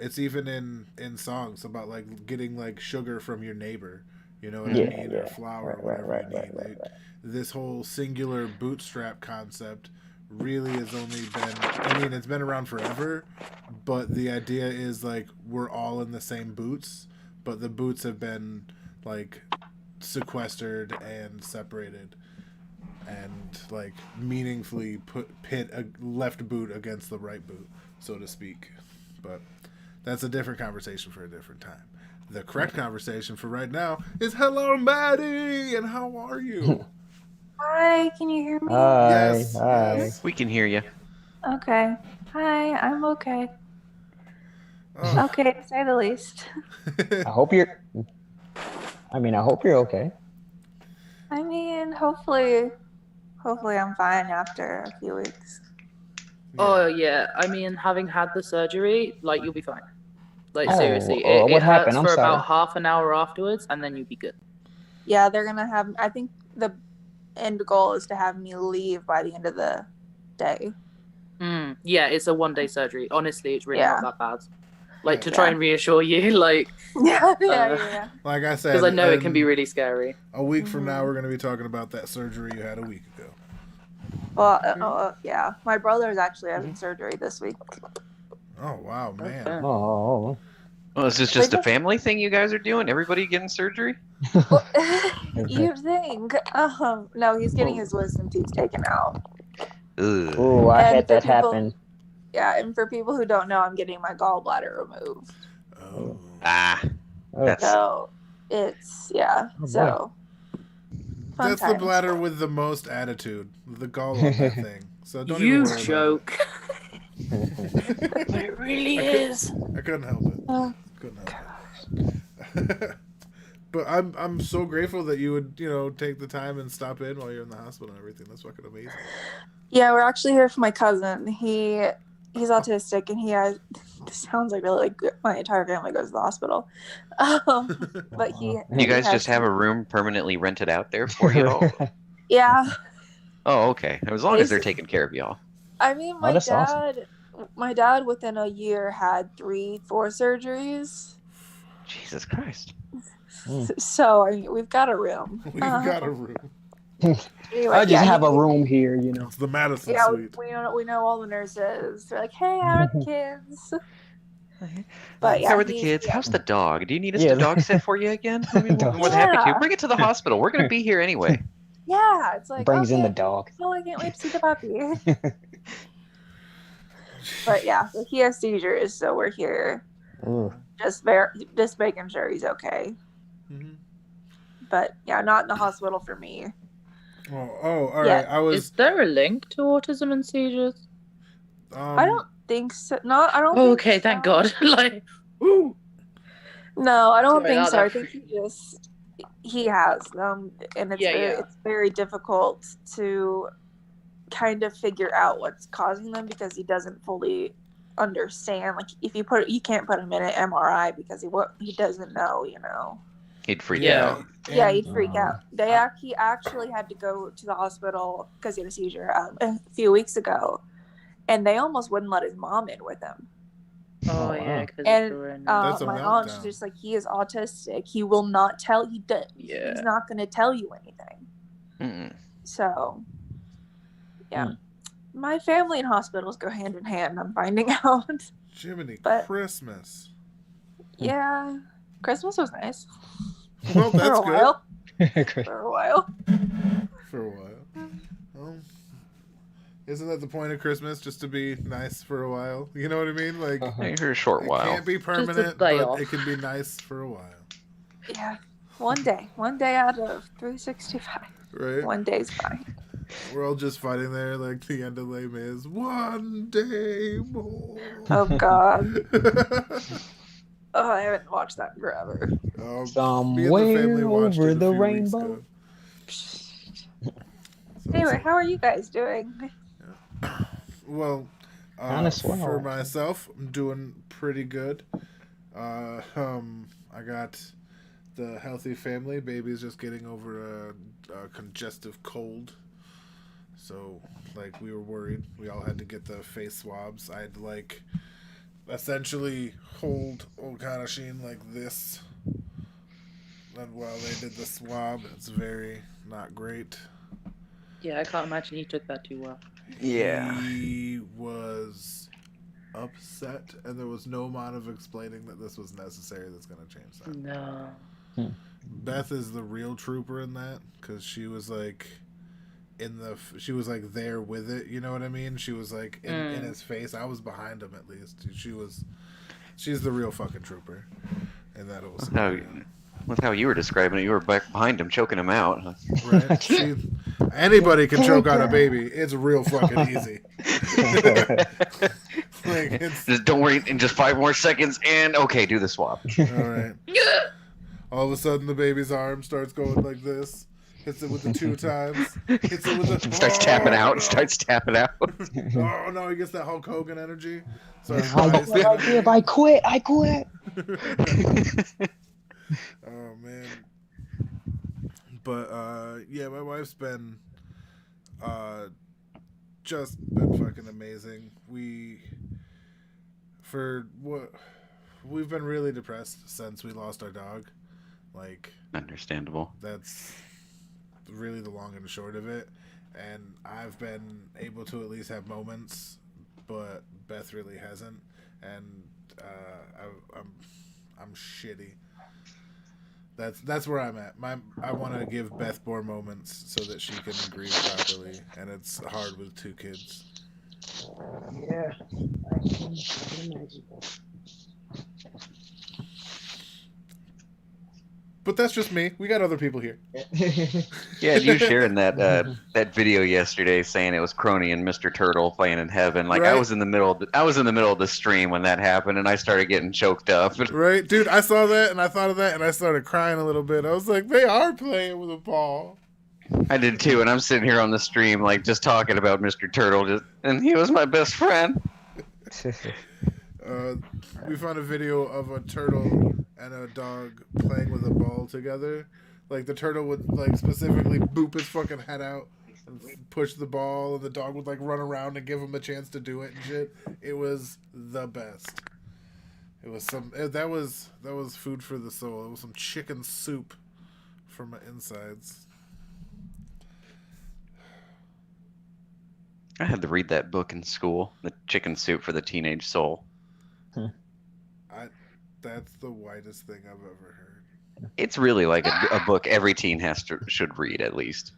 it's even in songs about like getting like sugar from your neighbor, you know what I Yeah, mean, yeah. or flour, Right, or whatever right, you right, need. right, right. This whole singular bootstrap concept really has only been, I mean, it's been around forever, but the idea is like we're all in the same boots, but the boots have been like sequestered and separated and like meaningfully pit a left boot against the right boot, so to speak. But that's a different conversation for a different time. The correct conversation for right now is hello, Maddie, and how are you? Hi, can you hear me? Hi, Yes, hi. yes. We can hear you. Okay. Hi, I'm okay. Oh. Okay, to say the least. I hope you're okay. I mean, hopefully I'm fine after a few weeks. Oh yeah, I mean, having had the surgery, like you'll be fine. Like Oh, seriously, what it happened? hurts I'm for sorry. about half an hour afterwards, and then you'll be good. Yeah, they're gonna have, I think the end goal is to have me leave by the end of the day. Yeah, it's a 1-day surgery. Honestly, it's really Yeah. not that bad. Like to try Yeah. and reassure you, like Yeah. Like I said, because I know it can be really scary. a week from now we're going to be talking about that surgery you had a week ago. Well, yeah. My brother is actually having surgery this week. Oh wow, man. Okay. Oh. Well, is this just a family thing you guys are doing? Everybody getting surgery? You think? No, he's getting his wisdom teeth taken out. Ugh. Oh, I And had for that people- happen. Yeah, and for people who don't know, I'm getting my gallbladder removed. Oh. Ah, Oh, that's So it's boy. so fun That's times. the bladder with the most attitude, the gall on that thing. So don't even You worry joke. But it really I could- is. I couldn't help it. Oh, Couldn't help it. But I'm so grateful that you would, take the time and stop in while you're in the hospital and everything. That's fucking amazing. Yeah, we're actually here for my cousin. He's autistic, and he has. This sounds like really like my entire family goes to the hospital. But he. you guys has just have a room permanently rented out there for you all? Yeah, Oh, okay. As long as they're taking care of y'all. I mean, my that's dad. awesome. My dad, within a year, had 3-4 surgeries. Jesus Christ. So I mean, we've got a room. We've got a room. Anyway, I just yeah, have a he- room here, you know. It's the Madison Yeah, Suite. we know all the nurses. They're like, hey, how are the kids? But yeah, How are the he- kids? yeah. How's the dog? Do you need us Yeah. to dog sit for you again? I mean, we're more than happy to. Bring it to the hospital. We're going to be here anyway. Yeah, it's like Brings in okay, the dog. Oh, I can't wait to see the puppy. But yeah, so he has seizures, so we're here Ooh. just making sure he's okay. Mhm. But yeah, not in the hospital for me. Oh, all Yeah. right. I Is was. there a link to autism and seizures? I don't think so. No, I don't. Oh, think okay, so. thank God. Like, ooh. No, I don't Sorry, think that- so. I that think he has them, and Yeah, yeah. it's very difficult to kind of figure out what's causing them because he doesn't fully understand. Like if you can't put him in an MRI because he doesn't know. He'd freak Yeah. out. Yeah, And- he'd freak out. He actually had to go to the hospital because he had a seizure a few weeks ago, and they almost wouldn't let his mom in with him. Oh, Oh, yeah, wow. because And That's a my aunt's meltdown. just like, he is autistic. He will not tell. Yeah. He's not going to tell you anything. Mm-mm. So, yeah, my family and hospitals go hand in hand. I'm finding out. Jiminy But- Christmas. Yeah, Christmas was nice Well, for that's a good. while. For a while. For a while. Well, isn't that the point of Christmas? Just to be nice for a while? You know what I mean? Like, Maybe for a short it while. can't be permanent, play but off. it can be nice for a while. Yeah, one day out of 365. Right? One day's fine. We're all just fighting there like the end of Les Mis. One day more. Oh God. Oh, I haven't watched that in forever. Me and the Somewhere family watched over it a the few weeks rainbow. ago. So Anyway, it's- how are you guys doing? Well, Kinda swell. for myself, I'm doing pretty good. I got the healthy family. Baby's just getting over a congestive cold. So, like, we were worried. We all had to get the face swabs. I had to, like, essentially hold Okanashin like this. And while they did the swab, it's very not great. Yeah, I can't imagine you took that too well. Yeah. He was upset, and there was no amount of explaining that this was necessary that's going to change that. No. Beth is the real trooper in that, because she was like she was like there with it, you know what I mean? She was like in his face. I was behind him at least. She's the real fucking trooper. And that was With how you were describing it, you were back behind him, choking him out. right. Anybody can choke out a baby. It's real fucking easy. Like, Just don't worry, in just 5 more seconds, and okay, do the swap. all right. All of a sudden, the baby's arm starts going like this. Hits it with the 2 times. Hits it with the. Starts tapping out. Starts tapping out. Oh no, he gets that Hulk Hogan energy. Starts I quit. Oh man. But yeah, my wife's been just been fucking amazing. We've been really depressed since we lost our dog. Like, Understandable. that's really the long and short of it. And I've been able to at least have moments, but Beth really hasn't. And I'm shitty. That's where I'm at. I want to give Beth more moments so that she can grieve properly, and it's hard with 2 kids. Yeah. But that's just me. We got other people here. Yeah, you sharing that that video yesterday saying it was Crony and Mr. Turtle playing in heaven. Like, I Right. was in the middle of the stream when that happened, and I started getting choked up. Right, dude, I saw that and I thought of that and I started crying a little bit. I was like, they are playing with a ball. I did too, and I'm sitting here on the stream like just talking about Mr. Turtle, and he was my best friend. We found a video of a turtle and a dog playing with a ball together. Like, the turtle would like specifically boop his fucking head out and push the ball, and the dog would like run around and give him a chance to do it and shit. It was the best. It was that was food for the soul. It was some chicken soup for my insides. I had to read that book in school, The Chicken Soup for the Teenage Soul. That's the whitest thing I've ever heard. It's really like a book every teen should read at least.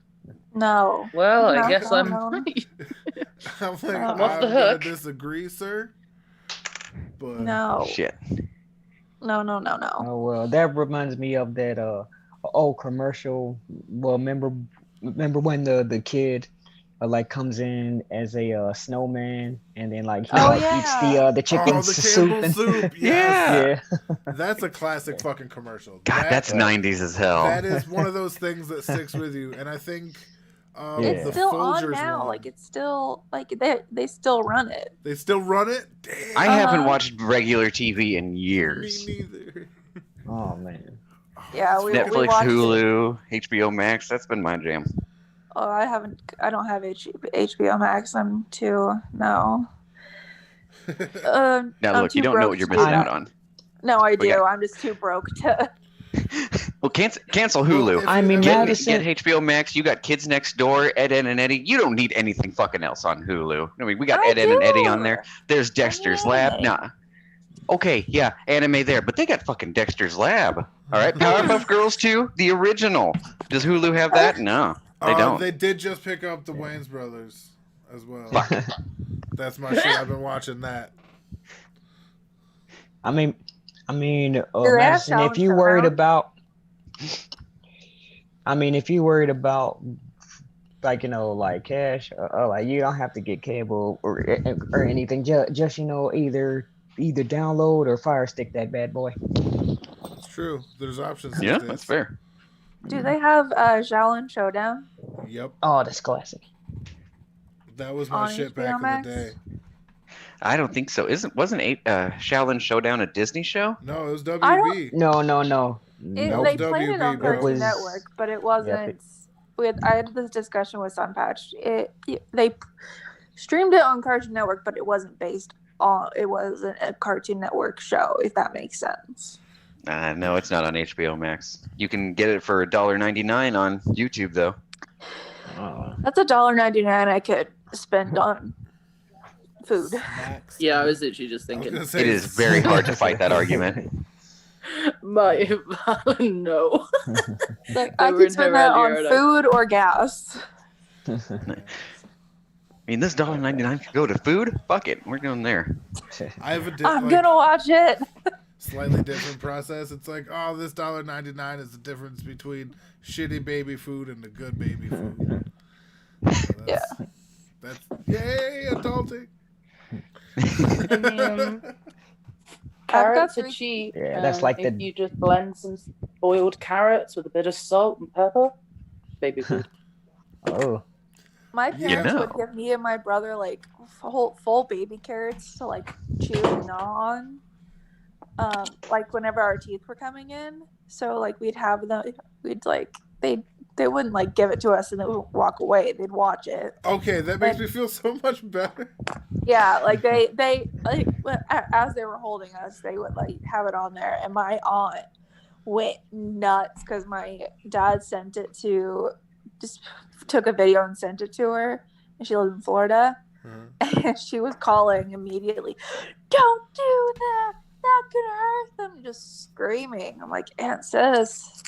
No. Well, I No, guess no, I'm no. right. I'm like, I'm off I'm the gonna hook. disagree, sir. But No. Shit. No. Oh well, that reminds me of that old commercial. Well, remember when the kid like comes in as a snowman, and then like he Oh, like yeah. eats the chicken oh, the soup. Campbell And, soup. Yes. yeah. That's a classic fucking commercial. God, that's 90s as hell. That is one of those things that sticks with you, and I think Yeah. It's the still on Folgers now. one, Like, it's still like they still run it. they still run it. Damn. I haven't Uh-huh. watched regular TV in Me years. neither. Oh man. Yeah, we Netflix, watched it. Hulu, HBO Max, that's been my jam. Oh, I don't have HBO Max. I'm too no. Now I'm look, you too don't know broke what you're to do missing that. out on. No, I do. got- I'm just too broke to. Well, cancel Hulu. Well, I mean, Get- Madison. Get HBO Max. You got Kids Next Door, Ed, Ed and Eddie. You don't need anything fucking else on Hulu. I mean, we got I Ed, Ed and Eddie do. on there. There's Dexter's Lab. Nah. Okay, yeah, anime there, but they got fucking Dexter's Lab. All right, Powerpuff Girls 2, the original. Does Hulu have that? No, they don't. They did just pick up the Wayans Brothers as well. Fuck. That's my shit. I've been watching that. I mean, Your Madison, ass if you shall worried come about, if you worried about, like, like cash, like, you don't have to get cable or anything. Just either download or Fire Stick that bad boy. It's true. There's options. Yeah, these days. that's fair. Do they have Shaolin Showdown? Yep. Oh, that's classic. That was my On shit HBO back Max? in the day. I don't think so. Wasn't Shaolin Showdown a Disney show? No, it was I don't- WB. No. Nope. They played it on WB, bro. Cartoon was- Network, but it wasn't. I had this discussion with Sunpatch. They streamed it on Cartoon Network, but it wasn't based on. It wasn't a Cartoon Network show, if that makes sense. No, it's not on HBO Max. You can get it for $1.99 on YouTube though. Oh. That's $1.99 I could spend on food. Snacks. Yeah, I was literally just I was thinking. gonna say It is very hard to fight that argument. My no. Like They I were could in spend that on Heredia, food or gas. I mean, this $1.99 could go to food. Fuck it, we're going there. I have a I'm gonna watch it. slightly different process. It's like, oh, this $1.99 is the difference between shitty baby food and the good baby food. So that's yay, adulting. I mean, I've got carrots are 3 cheap. Yeah, that's like if the- you just blend some boiled carrots with a bit of salt and pepper, baby food. Oh. My Yeah. parents would No. give me and my brother like full baby carrots to like chew and gnaw on. Like whenever our teeth were coming in. So like we'd have them we'd like they wouldn't like give it to us and then walk away. They'd watch it. Okay, that makes me feel so much better. Yeah, like they like as they were holding us, they would like have it on there, and my aunt went nuts because my dad sent it to, just took a video and sent it to her, and she lives in Florida, and she was calling immediately, "Don't do that! That could hurt them!" Just screaming. I'm like, "Aunt Sis,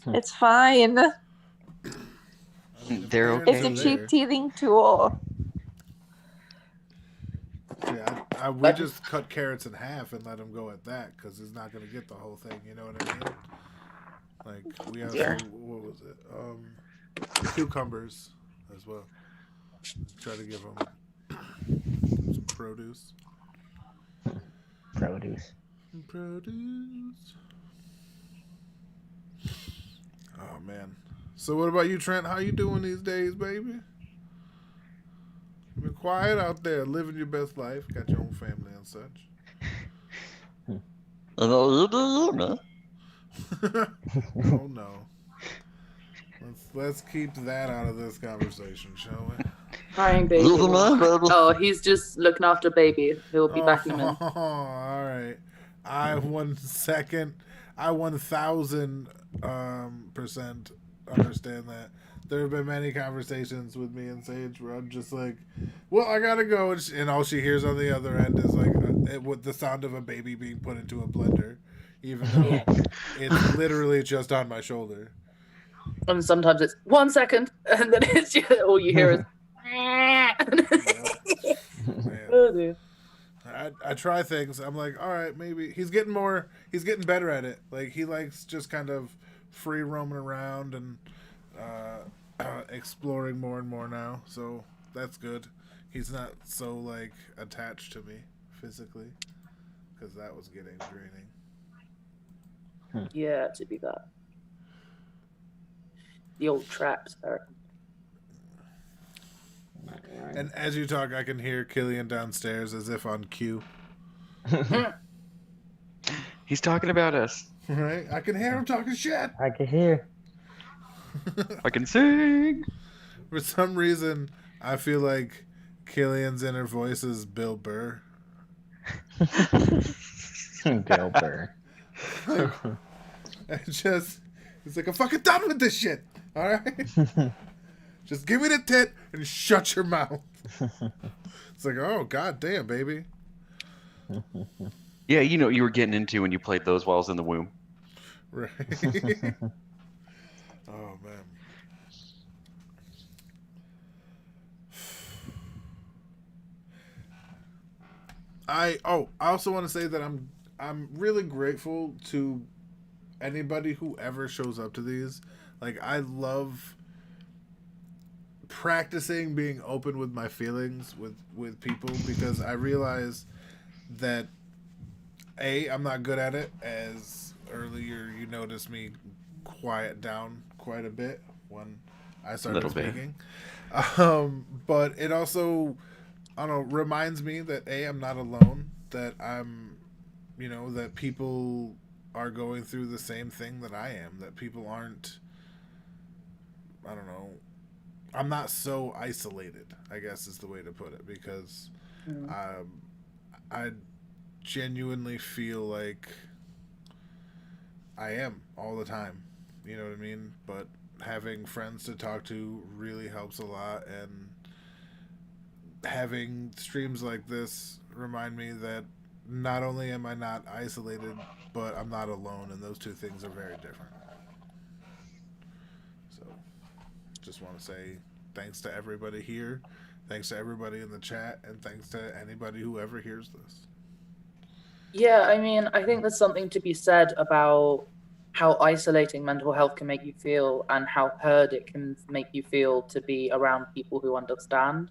it's fine. They're Apparently It's a there. cheap teething tool." Yeah, we just cut carrots in half and let him go at that because he's not gonna get the whole thing. You know what I mean? Like we have what was it? Cucumbers as well. Try to give him some produce. Produce. Produce. Oh man. So what about you, Trent? How you doing these days, baby? You've been quiet out there, living your best life, got your own family and such. Oh no. Let's keep that out of this conversation, shall we? Crying baby. Oh, he's just looking after baby. He'll be back in a minute. All right. I 1000% understand that. There have been many conversations with me and Sage where I'm just like, well, I gotta go. And all she hears on the other end is like with the sound of a baby being put into a blender, even though it's literally just on my shoulder. And sometimes it's 1 second, and then it's all you hear is. Oh, dear. I try things. I'm like, all right, maybe he's getting better at it. Like he likes just kind of free roaming around and exploring more and more now. So that's good. He's not so like attached to me physically because that was getting draining. Yeah, to be that. The old traps, Eric. And as you talk, I can hear Killian downstairs as if on cue. He's talking about us. Right? I can hear him talking shit. I can hear. I can sing. For some reason, I feel like Killian's inner voice is Bill Burr. Bill Burr. He's like, I'm fucking done with this shit. All right? Just give me the tit and shut your mouth. It's like, oh, god damn, baby. Yeah, you know what you were getting into when you played those while I was in the womb. Right. Oh, man. I also want to say that I'm really grateful to anybody who ever shows up to these. Like, I love practicing being open with my feelings with people because I realize that I'm not good at it, as earlier you noticed me quiet down quite a bit when I started Little bit. speaking. But it also, I don't know, reminds me that I'm not alone, that I'm, that people are going through the same thing that I am. That people aren't. I don't know. I'm not so isolated, I guess is the way to put it, because Mm. I genuinely feel like I am all the time. You know what I mean? But having friends to talk to really helps a lot, and having streams like this remind me that not only am I not isolated, but I'm not alone, and those two things are very different. So, just want to say thanks to everybody here, thanks to everybody in the chat, and thanks to anybody who ever hears this. Yeah, I mean, I think there's something to be said about how isolating mental health can make you feel and how heard it can make you feel to be around people who understand.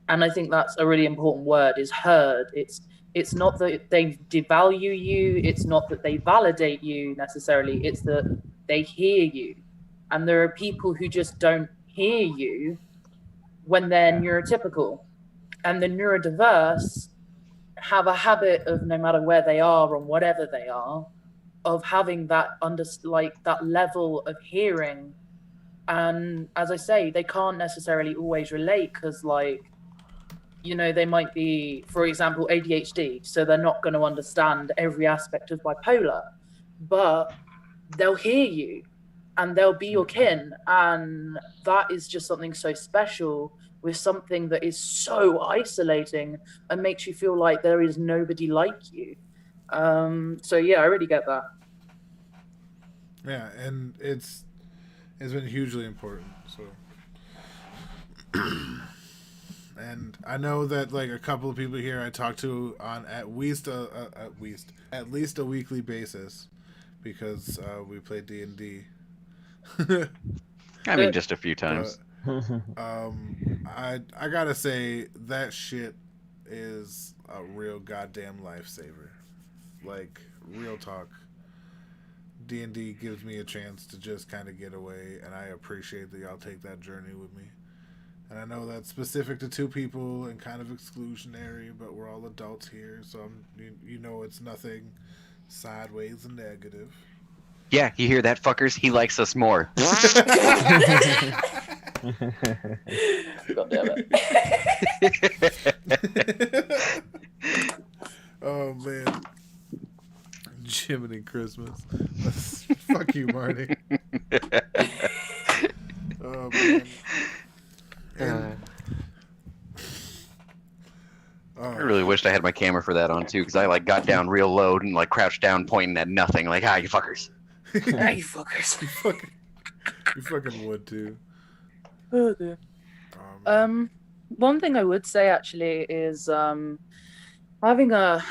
And I think that's a really important word, is heard. It's not that they devalue you, it's not that they validate you necessarily, it's that they hear you. And there are people who just don't hear you when they're neurotypical. And the neurodiverse have a habit of, no matter where they are and whatever they are, of having that that level of hearing. And as I say, they can't necessarily always relate because, like, you know, they might be, for example, ADHD, so they're not going to understand every aspect of bipolar, but they'll hear you and they'll be your kin. And that is just something so special with something that is so isolating and makes you feel like there is nobody like you. So yeah, I really get that. Yeah, and it's been hugely important. So, and I know that like a couple of people here I talk to on at least a weekly basis, because we play D&D. I mean, just a few times. I gotta say that shit is a real goddamn lifesaver. Like, real talk. D&D gives me a chance to just kind of get away, and I appreciate that y'all take that journey with me. And I know that's specific to two people and kind of exclusionary, but we're all adults here, so you know it's nothing sideways and negative. Yeah, you hear that, fuckers? He likes us more. God damn it. Oh man, Jiminy Christmas. Fuck you, Marty. Oh man. I really wished I had my camera for that on too, because I like got down real low and like crouched down, pointing at nothing, like, "Ah, you fuckers." Ah, you fuckers. You fucking would too. Oh, dear. One thing I would say actually is having a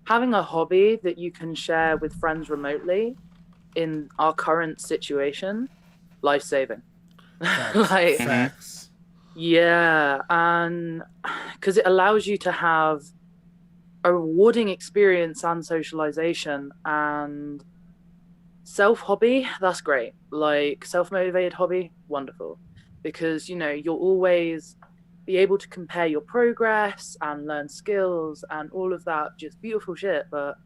hobby that you can share with friends remotely in our current situation, life-saving. Like, Facts. yeah, and because it allows you to have a rewarding experience and socialization, and self-hobby, that's great. Like, self-motivated hobby, wonderful, because, you know, you'll always be able to compare your progress and learn skills and all of that, just beautiful shit. But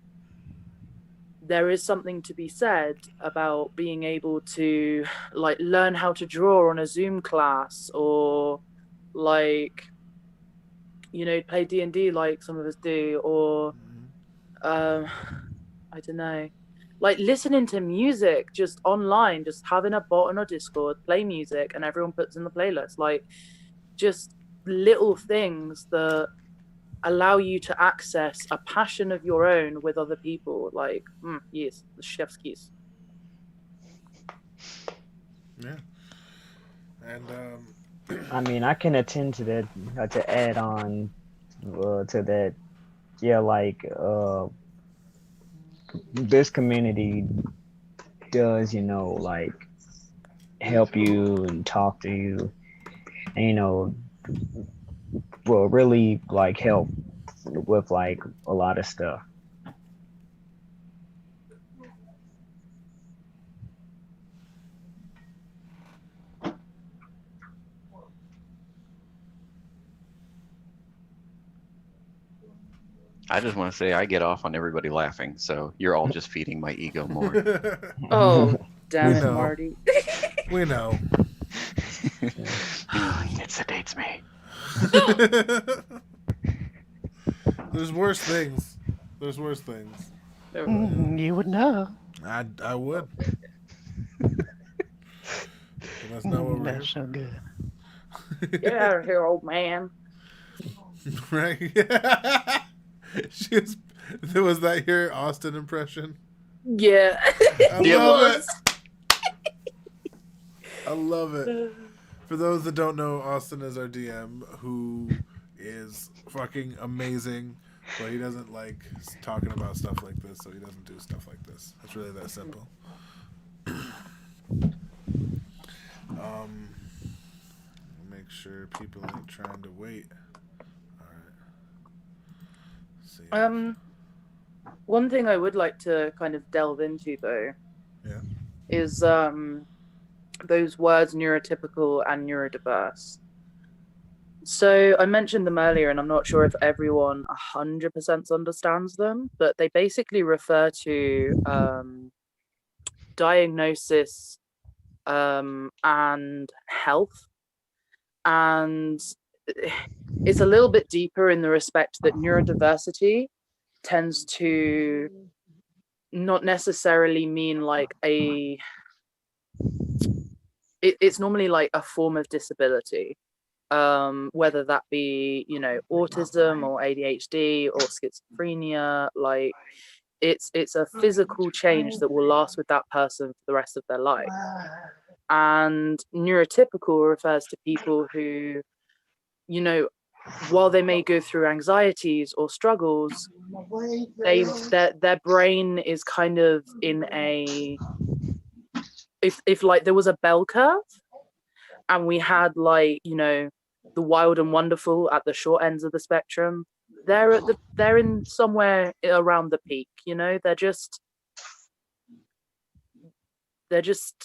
there is something to be said about being able to, like, learn how to draw on a Zoom class, or, like, you know, play D&D like some of us do, or I don't know, like listening to music just online, just having a bot on a Discord, play music, and everyone puts in the playlist. Like, just little things that allow you to access a passion of your own with other people. Like, yes, the chef's kiss. Yeah. And I mean, I can attend to that. To add on to that, yeah, like this community does, you know, like help you and talk to you, and, you know, will really like help with like a lot of stuff. I just want to say I get off on everybody laughing, so you're all just feeding my ego more. Oh, damn We it, know. Marty. We know. It sedates me. There's worse things. There's worse things. You would know. I would. But that's not what we're here That's so good. Get out of here, old man. for. Right? Was that your Austin impression? Yeah. I It love was. it. I love it. For those that don't know, Austin is our DM who is fucking amazing, but he doesn't like talking about stuff like this, so he doesn't do stuff like this. It's really that simple. Make sure people ain't trying to wait. All right. See. One thing I would like to kind of delve into though, Yeah. is those words neurotypical and neurodiverse. So I mentioned them earlier, and I'm not sure if everyone 100% understands them, but they basically refer to diagnosis and health. And it's a little bit deeper in the respect that neurodiversity tends to not necessarily mean like it's normally like a form of disability, whether that be, you know, autism or ADHD or schizophrenia. Like it's a physical change that will last with that person for the rest of their life. And neurotypical refers to people who, you know, while they may go through anxieties or struggles, their brain is kind of in a, if like there was a bell curve and we had like, you know, the wild and wonderful at the short ends of the spectrum, they're in somewhere around the peak, you know. They're just,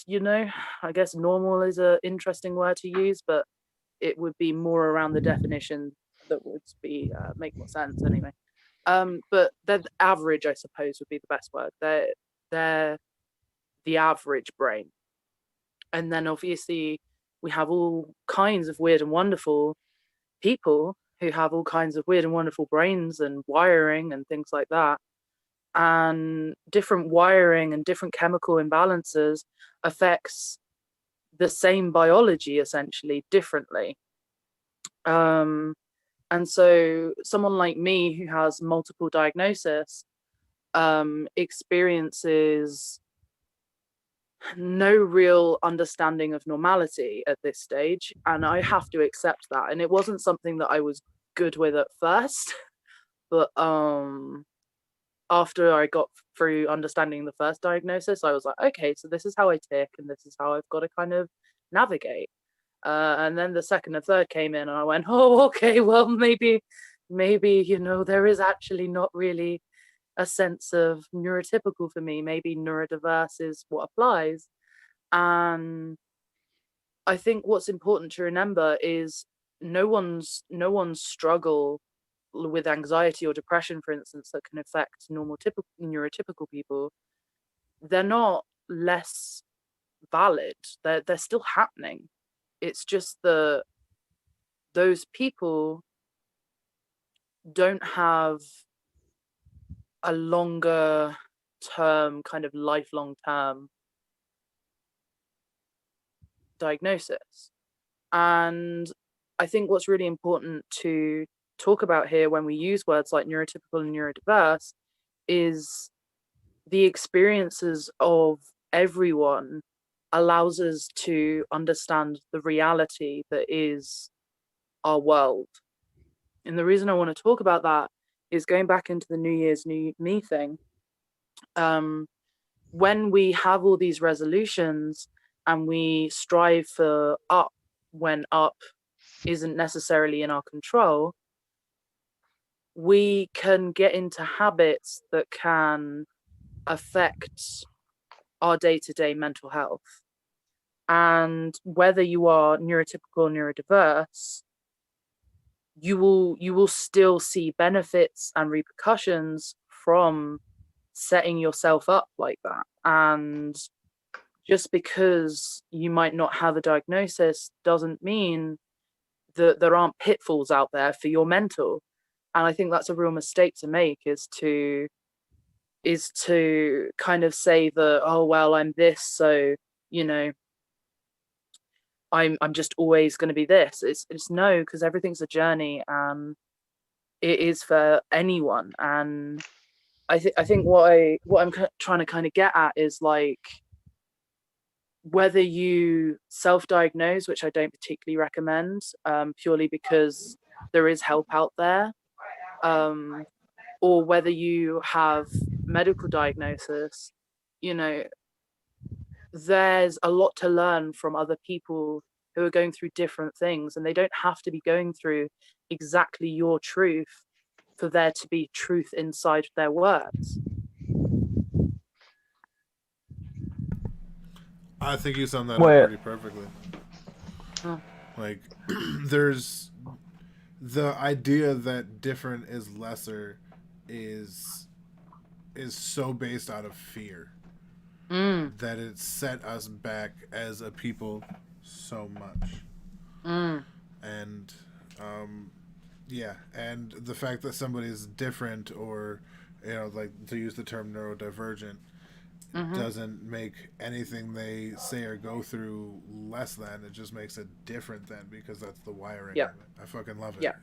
you know, I guess normal is a interesting word to use, but it would be more around the definition that would be make more sense anyway. But they're the average, I suppose, would be the best word. They're the average brain. And then obviously we have all kinds of weird and wonderful people who have all kinds of weird and wonderful brains and wiring and things like that. And different wiring and different chemical imbalances affects the same biology essentially differently. And so someone like me who has multiple diagnosis experiences no real understanding of normality at this stage, and I have to accept that. And it wasn't something that I was good with at first, but after I got through understanding the first diagnosis, I was like, okay, so this is how I tick and this is how I've got to kind of navigate. And then the second and third came in and I went, oh, okay, well, maybe, you know, there is actually not really a sense of neurotypical for me. Maybe neurodiverse is what applies. And I think what's important to remember is no one's struggle with anxiety or depression, for instance, that can affect normal neurotypical people, they're not less valid. They're still happening. It's just that those people don't have a longer term, kind of lifelong term diagnosis. And I think what's really important to talk about here when we use words like neurotypical and neurodiverse is the experiences of everyone allows us to understand the reality that is our world. And the reason I want to talk about that is going back into the New Year's New Me thing. When we have all these resolutions and we strive for up when up isn't necessarily in our control, we can get into habits that can affect our day-to-day mental health. And whether you are neurotypical or neurodiverse, you will still see benefits and repercussions from setting yourself up like that. And just because you might not have a diagnosis doesn't mean that there aren't pitfalls out there for your mental. And I think that's a real mistake to make, is to kind of say that, oh well, I'm this, so I'm just always going to be this. It's no, because everything's a journey, and it is for anyone. And I think what I'm trying to kind of get at is, like, whether you self-diagnose, which I don't particularly recommend, purely because there is help out there, or whether you have medical diagnosis, there's a lot to learn from other people who are going through different things, and they don't have to be going through exactly your truth for there to be truth inside their words. I think you summed that Well- up pretty perfectly. Oh. Like, there's the idea that different is lesser is so based out of fear that it set us back as a people so much. And and the fact that somebody is different, or like, to use the term neurodivergent, doesn't make anything they say or go through less than. It just makes it different then, because that's the wiring of it. I fucking love it.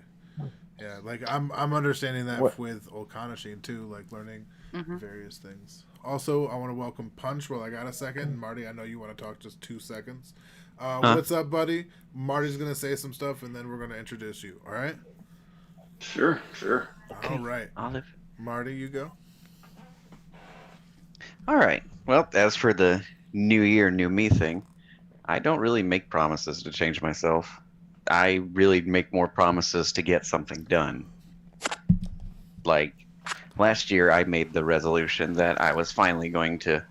Yeah, like I'm understanding that with Okanashin too, like learning various things. Also, I want to welcome Punch while I got a second. Marty, I know you want to talk just 2 seconds. What's up, buddy? Marty's gonna say some stuff, and then we're gonna introduce you. All right? Sure. All right. Olive. Marty, you go. All right. Well, as for the new year, new me thing, I don't really make promises to change myself. I really make more promises to get something done. Like, last year I made the resolution that I was finally going to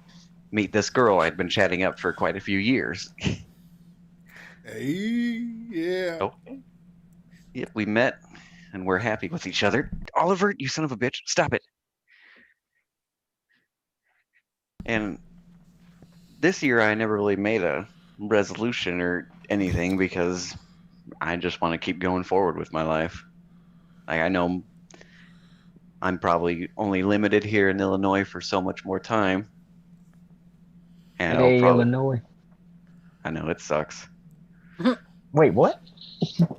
meet this girl I'd been chatting up for quite a few years. Hey, yeah. Okay. Yep, we met, and we're happy with each other. Oliver, you son of a bitch, stop it. And this year I never really made a resolution or anything, because I just want to keep going forward with my life. Like, I know I'm probably only limited here in Illinois for so much more time. And Hey, I'll probably, Illinois. I know it sucks. Wait, what?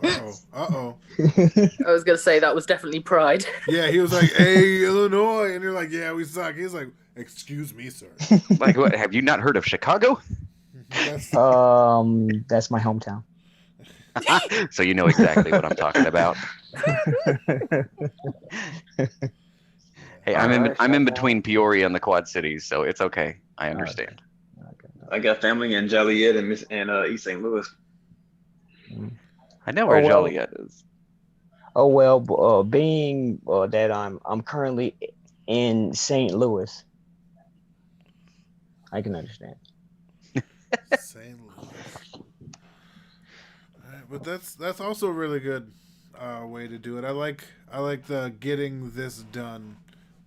Uh-oh. I was going to say that was definitely pride. Yeah, he was like, hey, Illinois. And you're like, yeah, we suck. He's like, excuse me, sir. Like, what? Have you not heard of Chicago? That's, That's my hometown. So you know exactly what I'm talking about. Hey, I'm in between Peoria and the Quad Cities, so it's okay. I understand. I got family in Joliet and East St. Louis. I know where Joliet is. Oh well, being that I'm currently in St. Louis, I can understand. St. Louis. Alright, but that's also a really good way to do it. I like the getting this done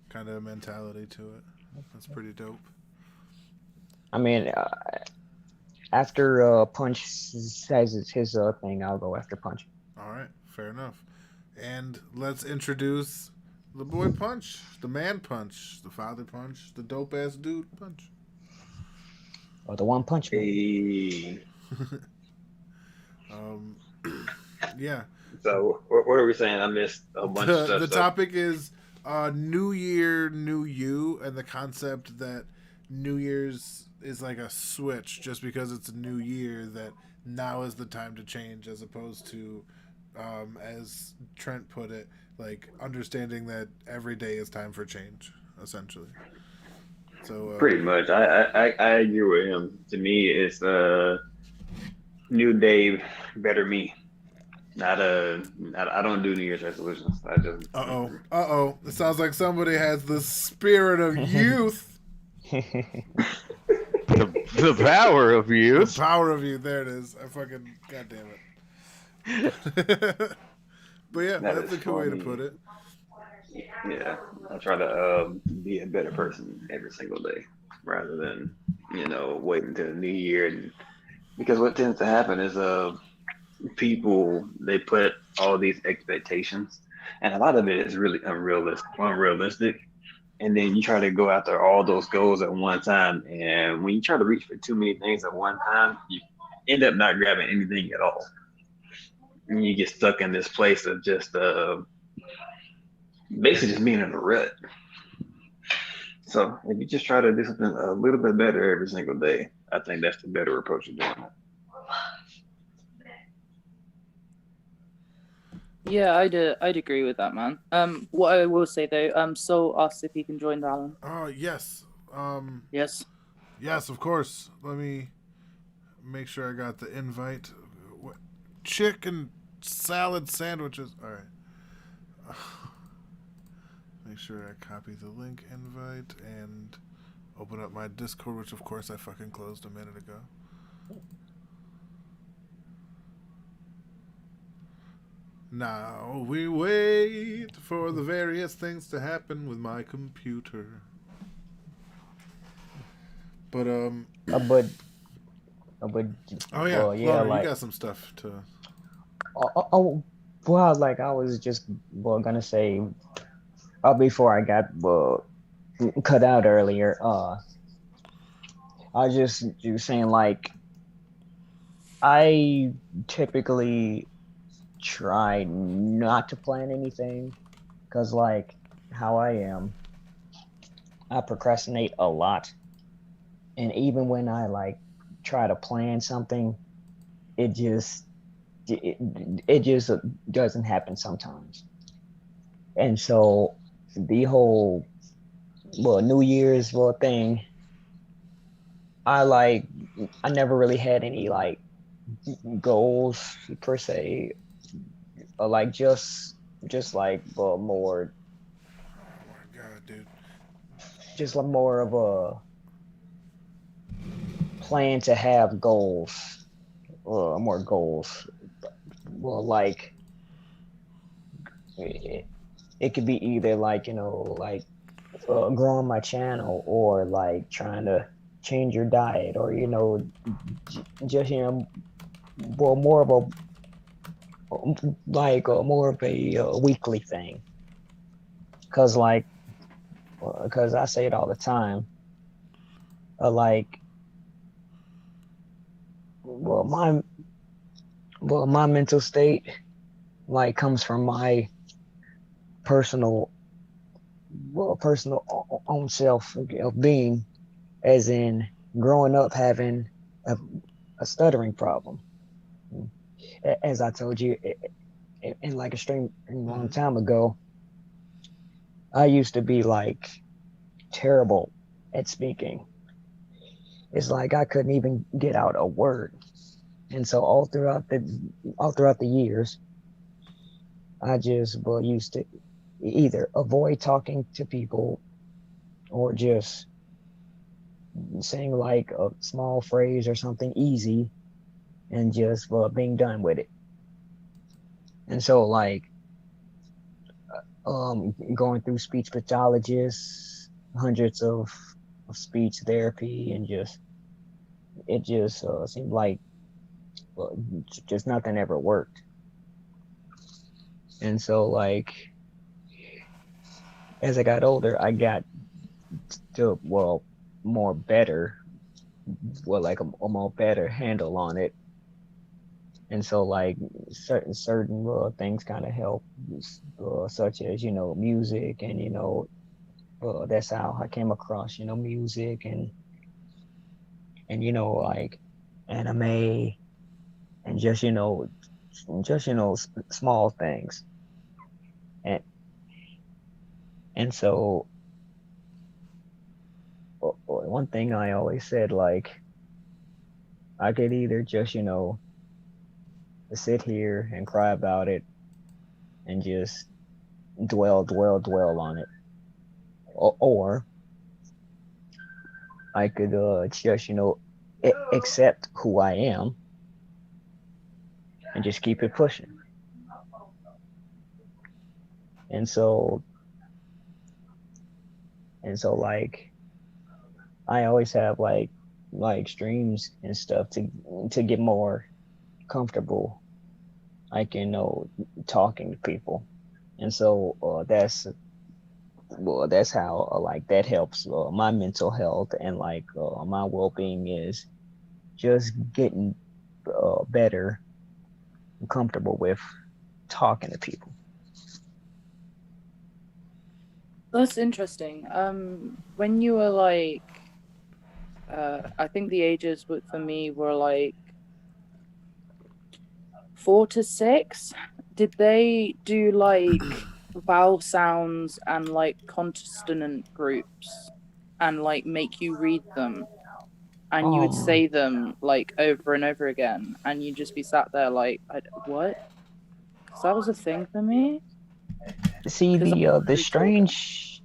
kind of mentality to it. That's pretty dope. I mean, after Punch says it's his thing, I'll go after Punch. All right, fair enough. And let's introduce the boy Punch, the man Punch, the father Punch, the dope ass dude Punch. Or the One Punch Man. Hey. Yeah. So what are we saying? I missed a bunch of stuff. The topic is New Year, New You, and the concept that New Year's is like a switch, just because it's a new year, that now is the time to change, as opposed to, as Trent put it, like understanding that every day is time for change, essentially. So Pretty much, I agree with him. To me, it's new day, better me. I don't do New Year's resolutions. I just. It sounds like somebody has the spirit of youth. The power of youth. The power of youth. There it is. I fucking goddamn it. But yeah, That that's is a good way to funny. put it. Yeah, I try to be a better person every single day rather than waiting until the new year. And because what tends to happen is people they put all these expectations, and a lot of it is really unrealistic. And then you try to go after all those goals at one time, and when you try to reach for too many things at one time, you end up not grabbing anything at all. And you get stuck in this place of just basically just being in a rut. So if you just try to do something a little bit better every single day, I think that's the better approach to doing it. Yeah, I'd agree with that, man. What I will say though, Soul asked if he can join Alan. Oh yes. Yes. Yes, of course. Let me make sure I got the invite. Chicken salad sandwiches. All right. Make sure I copy the link invite and open up my Discord, which of course I fucking closed a minute ago. Now we wait for the various things to happen with my computer. But But oh yeah, well, yeah, Loner, you like got some stuff to. well, like I was just gonna say before I got cut out earlier. I was just saying like I typically try not to plan anything because like how I am, I procrastinate a lot, and even when I like try to plan something, it just it just doesn't happen sometimes. And so the whole New Year's thing, I never really had any like goals per se, like just like more Oh my god, dude. just like more of a plan to have goals, more goals. Well, like it could be either like like growing my channel or like trying to change your diet or just more of a like more of a weekly thing because I say it all the time, like my mental state like comes from my personal own self of being, as in growing up having a stuttering problem. As I told you in like a long time ago, I used to be like terrible at speaking. It's like I couldn't even get out a word. And so all throughout the years, I just used to either avoid talking to people or just saying like a small phrase or something easy and just being done with it. And so like going through speech pathologists, hundreds of speech therapy, and it just seemed like just nothing ever worked. And so like as I got older, I got to more better, like a more better handle on it. And so like certain things kind of help, such as music, and that's how I came across music and like anime and just small things. And so one thing I always said, like I could either just sit here and cry about it and just dwell on it, or I could just accept who I am and just keep it pushing. and so like I always have like streams and stuff to get more comfortable, like talking to people, and so that's how like that helps my mental health and like my well-being is just getting better, comfortable with talking to people. That's interesting. When you were like, I think the ages for me were like 4 to 6. Did they do like vowel sounds and like consonant groups and like make you read them? And you would say them like over and over again, and you'd just be sat there like, what? Because that was a thing for me. See the strange.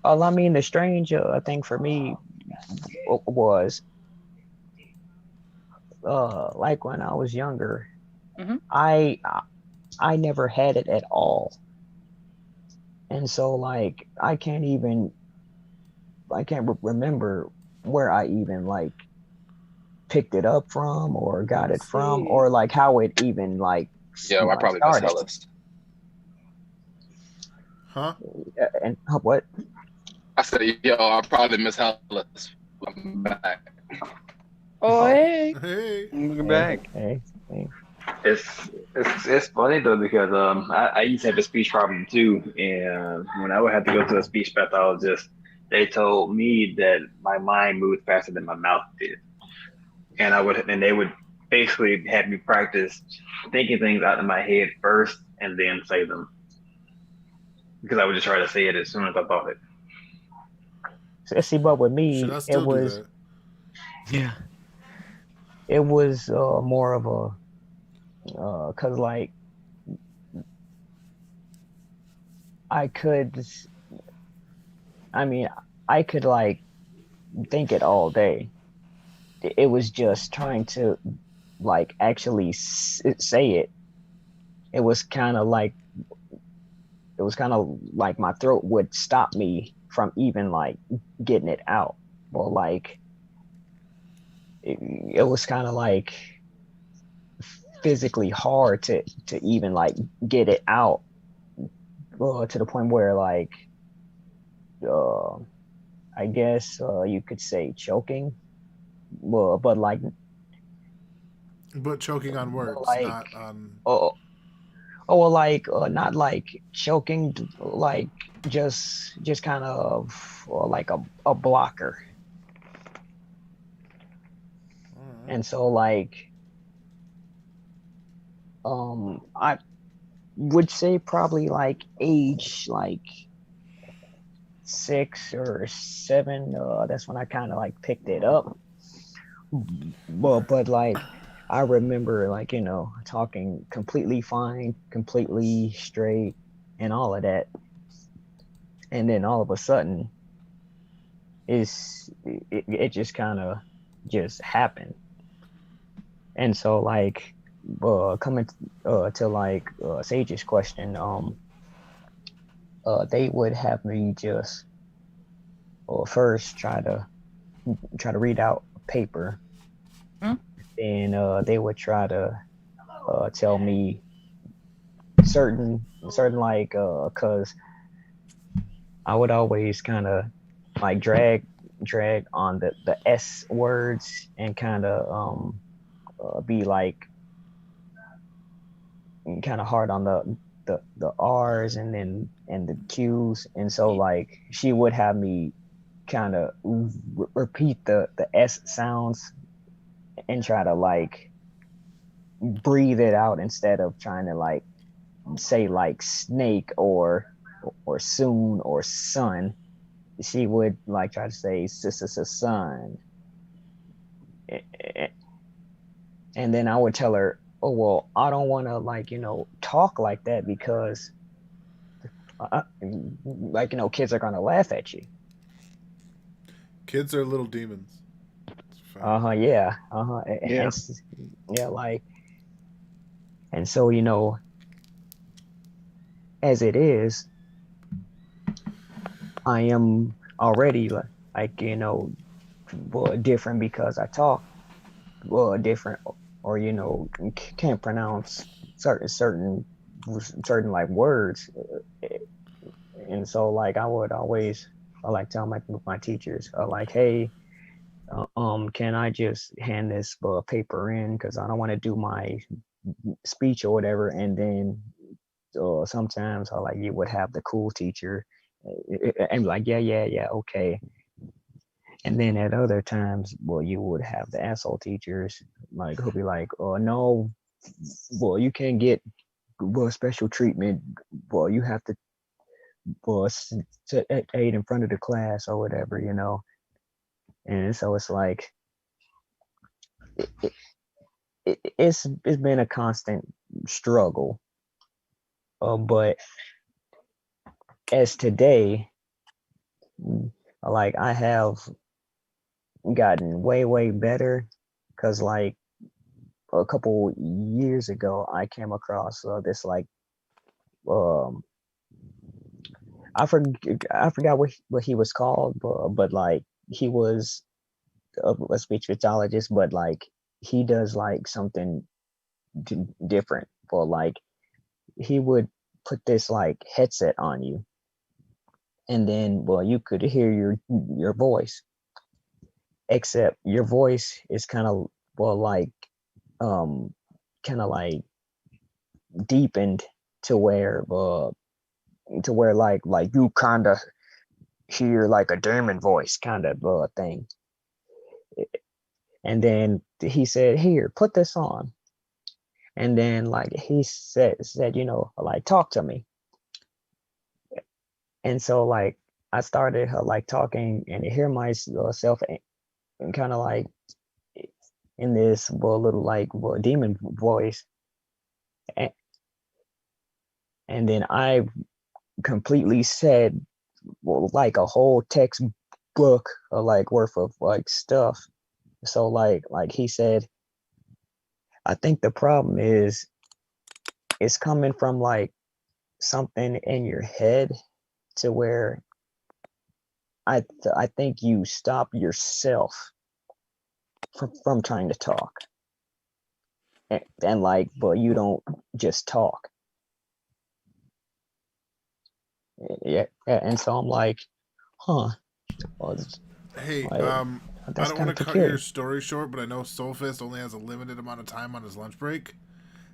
I mean, the strange thing for me was like when I was younger, mm-hmm. I never had it at all, and so like I can't remember where I even like picked it up from or got it from or like how it even like I probably missed Hellas. Huh? And what? I said, I probably miss Hellas. I'm back. Oh, hey. Welcome back. Hey. It's funny though because I used to have a speech problem too, and when I would have to go to a speech pathologist, they told me that my mind moved faster than my mouth did, and they would basically have me practice thinking things out in my head first and then say them, because I would just try to say it as soon as I thought it. See, but with me, it was it was more of a cause like I could like think it all day. It was just trying to like actually say it. It was kind of like my throat would stop me from even like getting it out. Well, like it was kind of like physically hard to even like get it out, to the point where like I guess you could say choking, but choking on words, like, not on not like choking, like just kind of like a blocker. And so like I would say probably like age like 6 or 7, that's when I kind of like picked it up. But like I remember like talking completely fine, completely straight and all of that, and then all of a sudden it just kind of just happened. And so like coming to like Sage's question, they would have me just first try to read out a paper, and they would try to tell me certain like cause I would always kind of like drag on the S words and kind of be like kind of hard on the R's and the Q's, and so like she would have me kind of repeat the S sounds and try to like breathe it out instead of trying to like say like snake or soon or sun. She would like try to say sun, and then I would tell her, oh well, I don't want to like talk like that because like kids are gonna laugh at you. Kids are little demons. Yeah. Yeah, like, and so as it is, I am already like different because I talk different, or can't pronounce certain like words, and so like I would always like tell my teachers like, hey, can I just hand this paper in because I don't want to do my speech or whatever, and then sometimes like you would have the cool teacher and like yeah okay, and then at other times you would have the asshole teachers like who'll be like, oh no, you can't get special treatment, you have to sit at 8 in front of the class or whatever, and so it's like it's been a constant struggle, but as today, like I have gotten way better because like a couple years ago I came across this like I forgot what he was called, but like he was a speech pathologist, but like he does like something different, for like he would put this like headset on you, and then you could hear your voice, except your voice is kind of like kind of like deepened to where like you kind of hear like a demon voice kind of thing. And then he said, here, put this on. And then like he said like talk to me. And so like I started like talking and hear myself and kind of like in this little like demon voice, and then I completely said like a whole textbook like worth of like stuff. So like he said, I think the problem is it's coming from like something in your head to where I think you stop yourself from trying to talk, and like but you don't just talk. Yeah, and so I'm like, huh. Well, Hey, like, I that's don't kind want of to cut your peculiar. story short, but I know Soulfist only has a limited amount of time on his lunch break,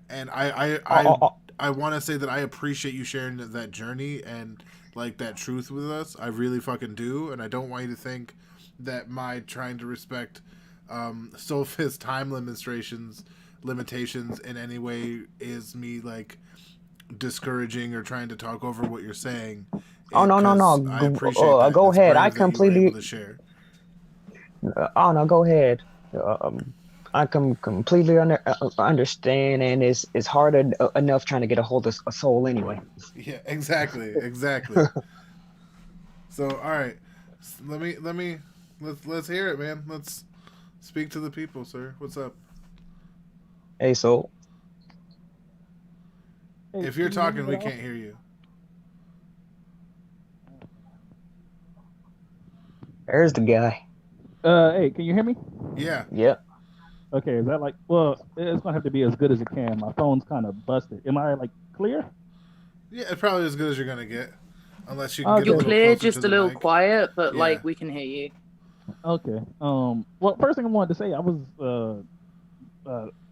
and Oh, oh, oh, I want to say that I appreciate you sharing that journey and like that truth with us. I really fucking do, and I don't want you to think that my trying to respect Soulfist time limitations in any way is me like discouraging or trying to talk over what you're saying. oh no, no, no. Because I appreciate that, and Go it's ahead. I brave that you were able completely. to share. Oh no, go ahead. I can completely understand, and it's hard enough trying to get a hold of a soul anyway. Yeah, exactly. So, all right, let's hear it, man. Let's speak to the people, sir. What's up? Hey, soul. Hey, If you're can you hear me talking, at we all? can't hear you. There's the guy. Hey, can you hear me? Yeah, Yep. Okay, is that like, well, it's gonna have to be as good as it can. My phone's kind of busted. Am I like clear? yeah, it's probably as good as you're gonna get, unless you can get a Okay, You're little clear, closer to just a the little mic. quiet, but Yeah, like we can hear you. okay. Well, first thing I wanted to say, I was,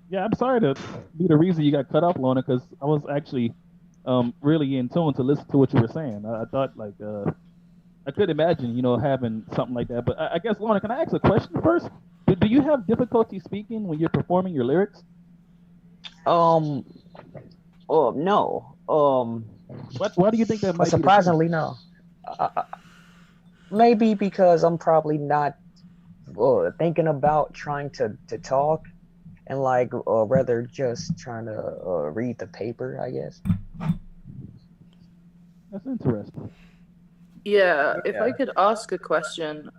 yeah, I'm sorry to be the reason you got cut off, Lorna, because I was actually, really in tune to listen to what you were saying. I thought like, I could imagine, having something like that. But I guess, Lorna, can I ask a question first? Do you have difficulty speaking when you're performing your lyrics? Um. Oh no. Why do you think that might be the case? Surprisingly, no. Maybe because I'm probably not thinking about trying to talk, and like rather just trying to read the paper, I guess. That's interesting. Yeah, if I Yeah. could ask a question,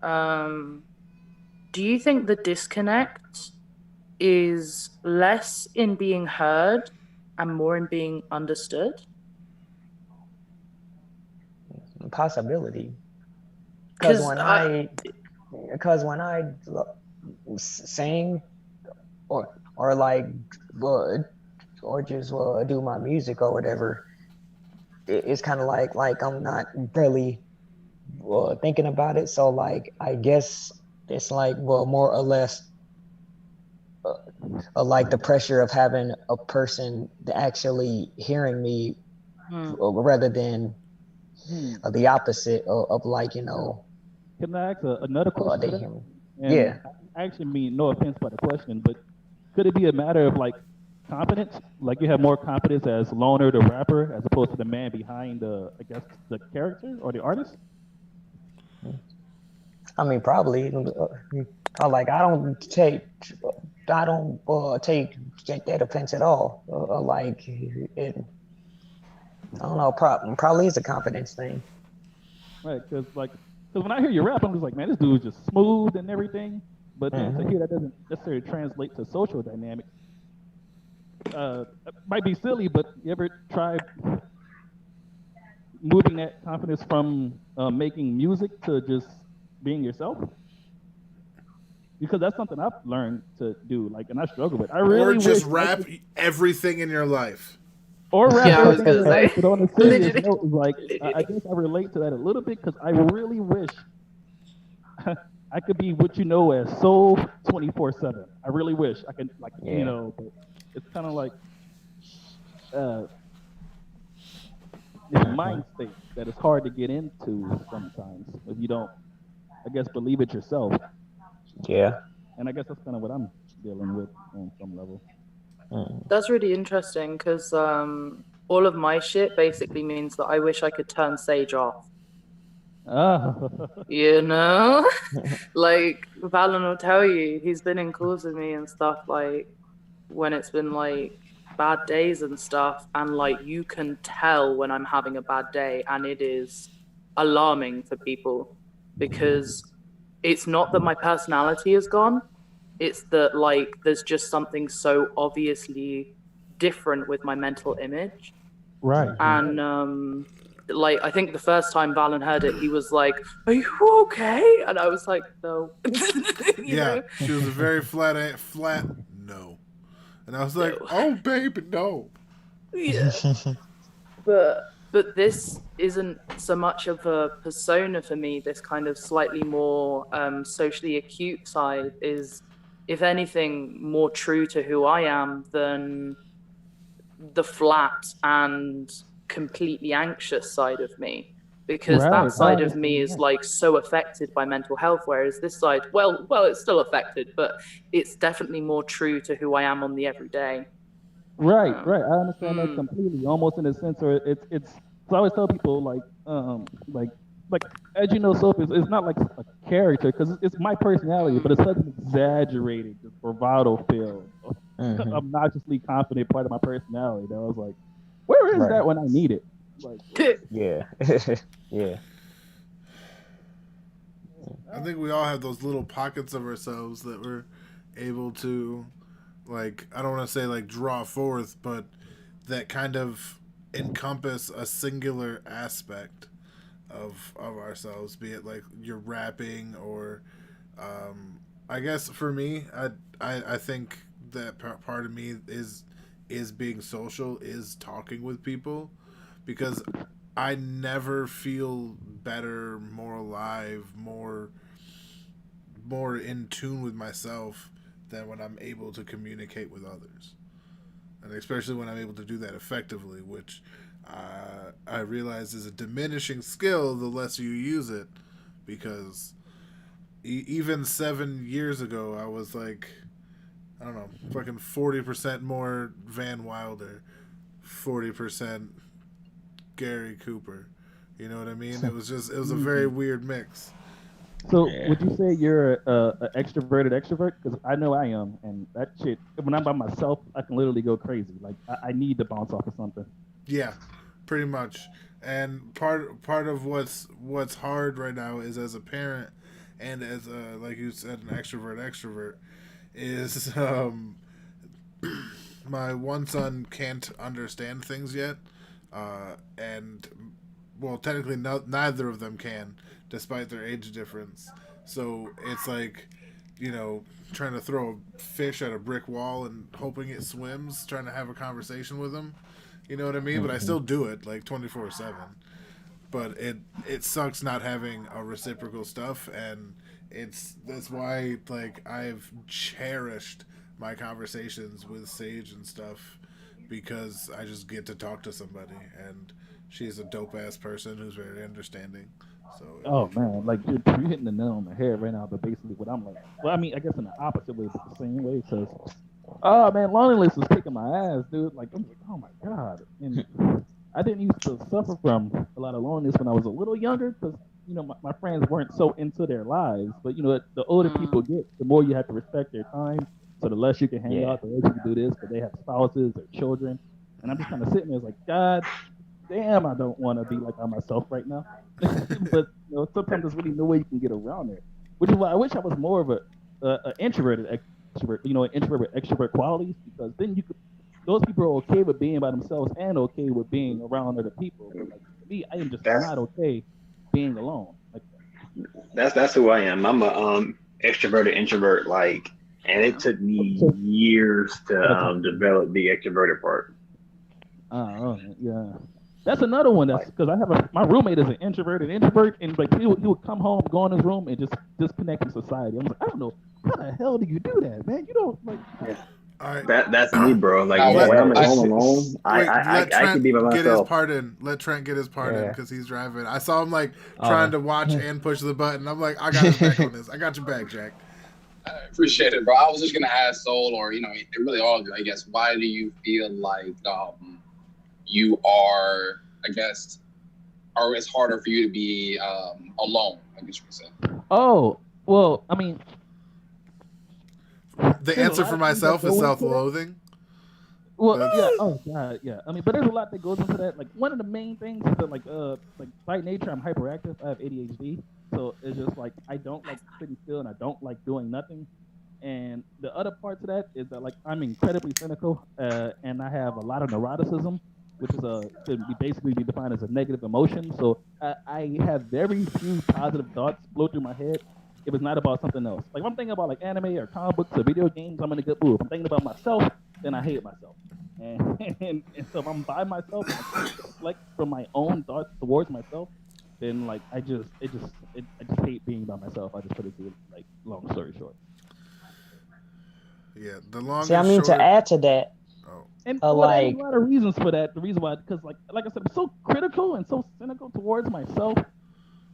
do you think the disconnect is less in being heard and more in being understood? possibility. Because Because when I sing or like uh, or just do my music or whatever, it's kind of like I'm not really thinking about it. So like I guess it's like more or less like the pressure of having a person actually hearing me rather than the opposite of like Can I ask another question they to hear that? me. And Yeah. I actually mean no offense by the question, but could it be a matter of like confidence? Like you have more confidence as Loner the rapper as opposed to the man behind the, I guess, the character or the artist? I mean, probably. Like I don't take that offense at all. Like it, I don't know. Probably is a confidence thing. Right, because when I hear you rap, I'm just like, man, this dude's just smooth and everything. But then to Mhm. hear that doesn't necessarily translate to social dynamics. It might be silly, but you ever try moving that confidence from making music to just being yourself? Because that's something I've learned to do, like, and I struggle with. I Or really wish just I rap could, everything in your life. or rap Yeah, I was everything in gonna your life, say. but on a serious Literally. note, is like I guess I relate to that a little bit because I really wish I could be what you know as soul 24/7. I really wish I could, like, Yeah. but it's kind of like uh, this mind state that is hard to get into sometimes if you don't, I guess, believe it yourself. Yeah. And I guess that's kind of what I'm dealing with on some level. That's really interesting because all of my shit basically means that I wish I could turn Sage off. Ah. You know? Like, Valen will tell you, he's been in calls with me and stuff, like, when it's been, like, bad days and stuff, and, like, you can tell when I'm having a bad day, and it is alarming for people because it's not that my personality is gone, it's that, like, there's just something so obviously different with my mental image. Right. And like I think the first time Valen heard it, he was like, "Are you okay?" And I was like, "No." You Yeah, know? she was a very flat no. And I was like, oh, baby, no. Yeah. But this isn't so much of a persona for me. This kind of slightly more socially acute side is, if anything, more true to who I am than the flat and completely anxious side of me, because Right. that I side of me understand is that. like so affected by mental health, whereas this side, well, it's still affected, but it's definitely more true to who I am on the everyday. Right. I understand that completely. Almost in a sense, or it's. So I always tell people like as you know, Soap is it's not like a character because it's my personality, but it's such an exaggerated, just bravado filled, obnoxiously confident part of my personality. That I was like, where is Right. that when I need it? Like, Yeah. Yeah. I think we all have those little pockets of ourselves that we're able to, like, I don't want to say like draw forth, but that kind of encompass a singular aspect of ourselves, be it like you're rapping or I guess for me, I think that part of me is being social, is talking with people, because I never feel better, more alive, more in tune with myself than when I'm able to communicate with others, and especially when I'm able to do that effectively, which I realize is a diminishing skill the less you use it, because even 7 years ago I was like, I don't know, fucking 40% more Van Wilder, 40% Gary Cooper. You know what I mean? It was a very weird mix. so would you say you're an extroverted extrovert? Because I know I am, and that shit. When I'm by myself, I can literally go crazy. Like I need to bounce off of something. Yeah, pretty much. And part of what's hard right now is, as a parent and as a, like you said, an extrovert is my one son can't understand things yet, and well, technically, neither of them can, despite their age difference. So it's like, trying to throw a fish at a brick wall and hoping it swims, trying to have a conversation with them. You know what I mean? But I still do it like 24/7. But it sucks not having a reciprocal stuff, and that's why like I've cherished my conversations with Sage and stuff, because I just get to talk to somebody, and she's a dope ass person who's very understanding. So Oh man, like you're hitting the nail on the head right now. But basically, what I'm like, well, I mean, I guess in the opposite way, but the same way. Because, oh man, loneliness is kicking my ass, dude. Like I'm like, oh my god. And I didn't used to suffer from a lot of loneliness when I was a little younger, because my friends weren't so into their lives. But the older people get, the more you have to respect their time. So the less you can hang out, the less you can do this. Because they have spouses or children, and I'm just kind of sitting there, like, God damn, I don't want to be like by myself right now. But sometimes there's really no way you can get around it. Which is why I wish I was more of a introverted extrovert. An introvert with extrovert qualities, because then those people are okay with being by themselves and okay with being around other people. But like for me, I am just not okay being alone. Like that's who I am. I'm a extroverted introvert, like, and it took me years to develop the extroverted part. Yeah. That's another one. That's because I have my roommate is an introverted introvert, and like he would come home, go in his room, and just disconnect from society. I'm like, I don't know, how the hell do you do that, man? You don't like. Yeah. All right. That's me, bro. Like when I'm at home alone, I can be by myself. Get his part in. Let Trent get his part in because he's driving. I saw him like trying to watch and push the button. I'm like, I got his back on this. I got your back, Jack. I appreciate it, bro. I was just gonna ask Soul, or really all of you, I guess. Why do you feel like you are, I guess, or it's harder for you to be alone? I guess you could say. Oh well, I mean, the answer for myself is self-loathing. Well, yeah. Oh God, yeah. I mean, but there's a lot that goes into that. Like one of the main things is that, like by nature, I'm hyperactive. I have ADHD, so it's just like I don't like sitting still, and I don't like doing nothing. And the other part to that is that like I'm incredibly cynical, and I have a lot of neuroticism, which is could basically be defined as a negative emotion. So I have very few positive thoughts flow through my head if it's not about something else. Like if I'm thinking about like anime or comic books or video games, I'm in a good mood. If I'm thinking about myself, then I hate myself. And so if I'm by myself and I can't reflect from my own thoughts towards myself, then like I just hate being by myself. I just put it to like long story short. Yeah, the long. See, I mean to add to that. And there's a lot of reasons for that. The reason why, because like I said, I'm so critical and so cynical towards myself,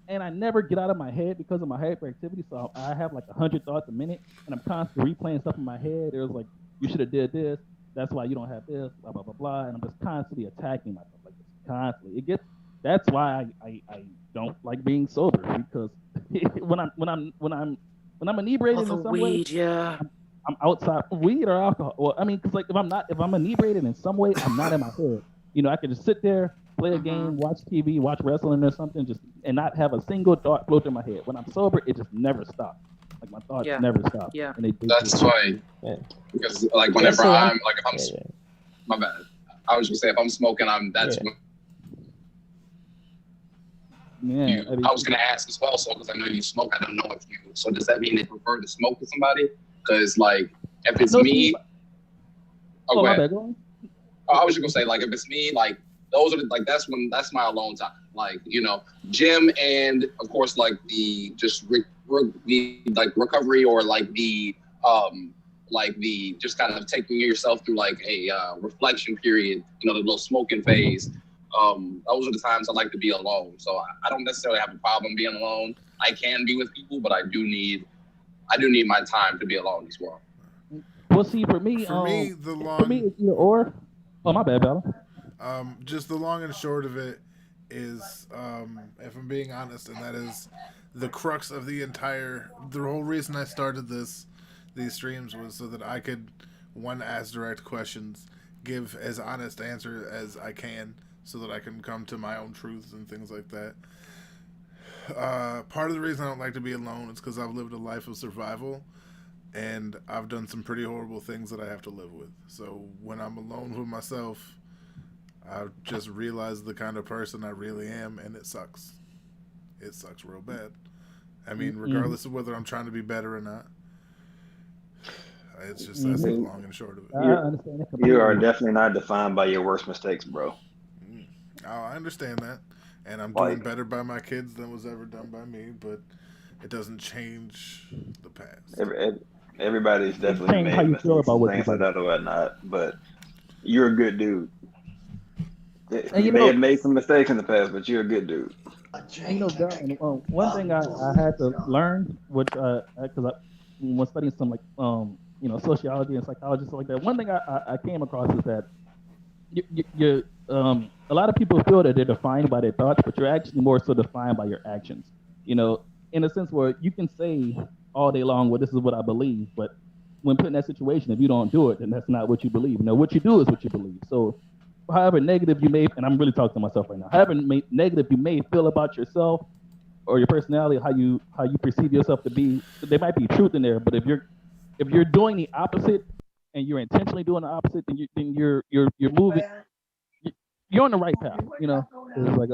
and I never get out of my head because of my hyperactivity. So I have like 100 thoughts a minute, and I'm constantly replaying stuff in my head. There's like, you should have did this. That's why you don't have this. Blah blah blah blah. And I'm just constantly attacking myself, like constantly. That's why I don't like being sober, because when I'm inebriated in some way, I'm outside weed or alcohol. Well, I mean, because like if I'm inebriated in some way, I'm not in my head. I can just sit there, play a game, watch TV, watch wrestling or something, and not have a single thought flow through my head. When I'm sober, it just never stops. Like my thoughts never stop. Yeah, and that's funny. Because like whenever my bad. I was gonna say if I'm smoking, Yeah, I was gonna ask as well, so because I know you smoke, I don't know if you. So does that mean they prefer to smoke with somebody? Because like if it's me, my bad, go on. I was just gonna say like if it's me, like those are that's my alone time. Like gym and of course like the just the recovery or like the just kind of taking yourself through like a reflection period. The little smoking phase. Those are the times I like to be alone. So I don't necessarily have a problem being alone. I can be with people, but I do need my time to be alone as well. Well, see, for me, it's either or. Oh, my bad, Bella. Just the long and short of it is, if I'm being honest, and that is the crux of the whole reason I started these streams was so that I could, one, ask direct questions, give as honest answer as I can, so that I can come to my own truths and things like that. Part of the reason I don't like to be alone is because I've lived a life of survival, and I've done some pretty horrible things that I have to live with. So when I'm alone with myself, I've just realized the kind of person I really am, and it sucks. It sucks real bad. I mean, regardless of whether I'm trying to be better or not, it's just that's the long and short of it. I understand that You are completely. definitely not defined by your worst mistakes, bro. Oh, I understand that, and I'm doing Like better by my kids than was ever done by me, but it doesn't change the past. everybody's It definitely changed how made you feel mistakes about and what you things like do. that or whatnot, but you're a good dude. And You may have made some mistakes in the past, but you're a good dude. Darren, one thing I had to learn, which because I was studying some like sociology and psychology stuff like that. One thing I came across is that you a lot of people feel that they're defined by their thoughts, but you're actually more so defined by your actions. In a sense where you can say all day long, well, this is what I believe, but when put in that situation, if you don't do it, then that's not what you believe. What you do is what you believe. So however negative you may, and I'm really talking to myself right now, however negative you may feel about yourself or your personality, how you perceive yourself to be, there might be truth in there. But if you're doing the opposite and you're intentionally doing the opposite, then you're moving, you're on the right path. It's like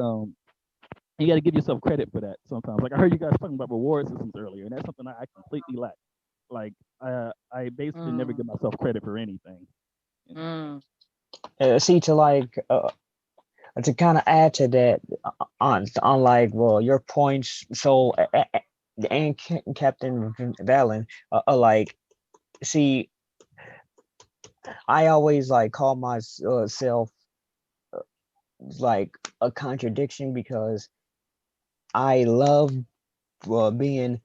you got to give yourself credit for that sometimes. Like I heard you guys talking about reward systems earlier, and that's something I completely lack. Like I basically never give myself credit for anything. See, to kind of add to that, on like, well, your points, so and Captain Valen, like, see, I always like call myself like a contradiction because I love being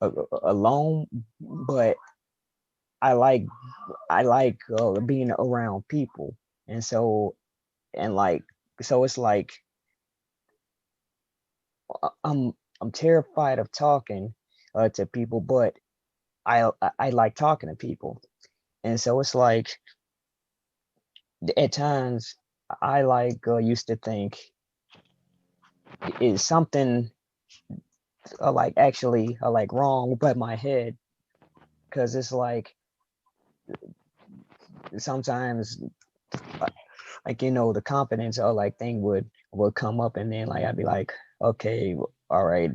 alone, but I like being around people, and so it's like I'm terrified of talking to people, but I like talking to people, and so it's like at times I used to think is something like actually like wrong with my head, because it's like sometimes like the confidence or like thing would come up, and then like I'd be like, okay, all right,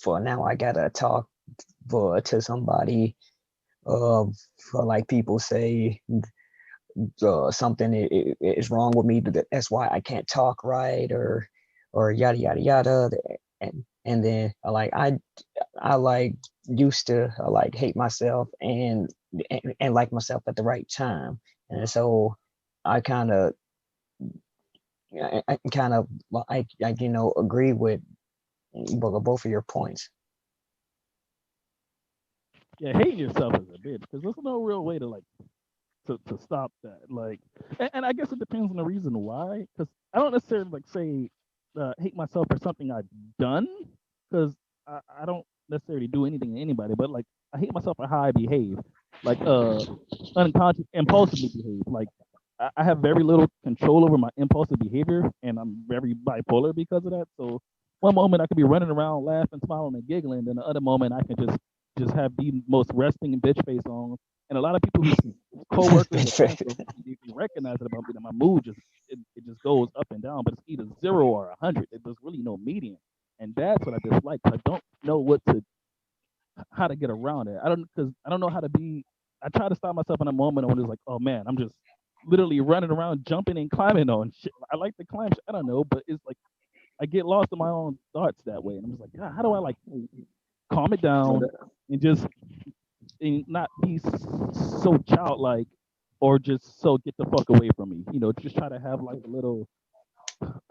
for now I gotta talk to somebody, for like people say something is wrong with me, that's why I can't talk right, or yada yada yada, and then like I like used to like hate myself and like myself at the right time, and so I kind of like agree with both of your points. Yeah, hating yourself is a bitch because there's no real way to like to stop that. Like, and I guess it depends on the reason why. Because I don't necessarily like say hate myself for something I've done, because I don't necessarily do anything to anybody. But like, I hate myself for how I behave, like unconscious, impulsively behave. Like, I have very little control over my impulsive behavior, and I'm very bipolar because of that. So one moment I could be running around laughing, smiling, and giggling, then the other moment I can just have the most resting bitch face on. And a lot of people who co-workers or friends, they recognize it about me that my mood it just goes up and down, but it's either 0 or 100. There's really no median, and that's what I dislike. I don't know how to get around it. I don't know how to be. I try to stop myself in a moment when it's like, oh man, I'm just literally running around, jumping and climbing on shit. I like to climb. I don't know, but it's like I get lost in my own thoughts that way, and I'm just like, God, how do I like calm it down and just not be so childlike or just so get the fuck away from me? Just try to have like a little,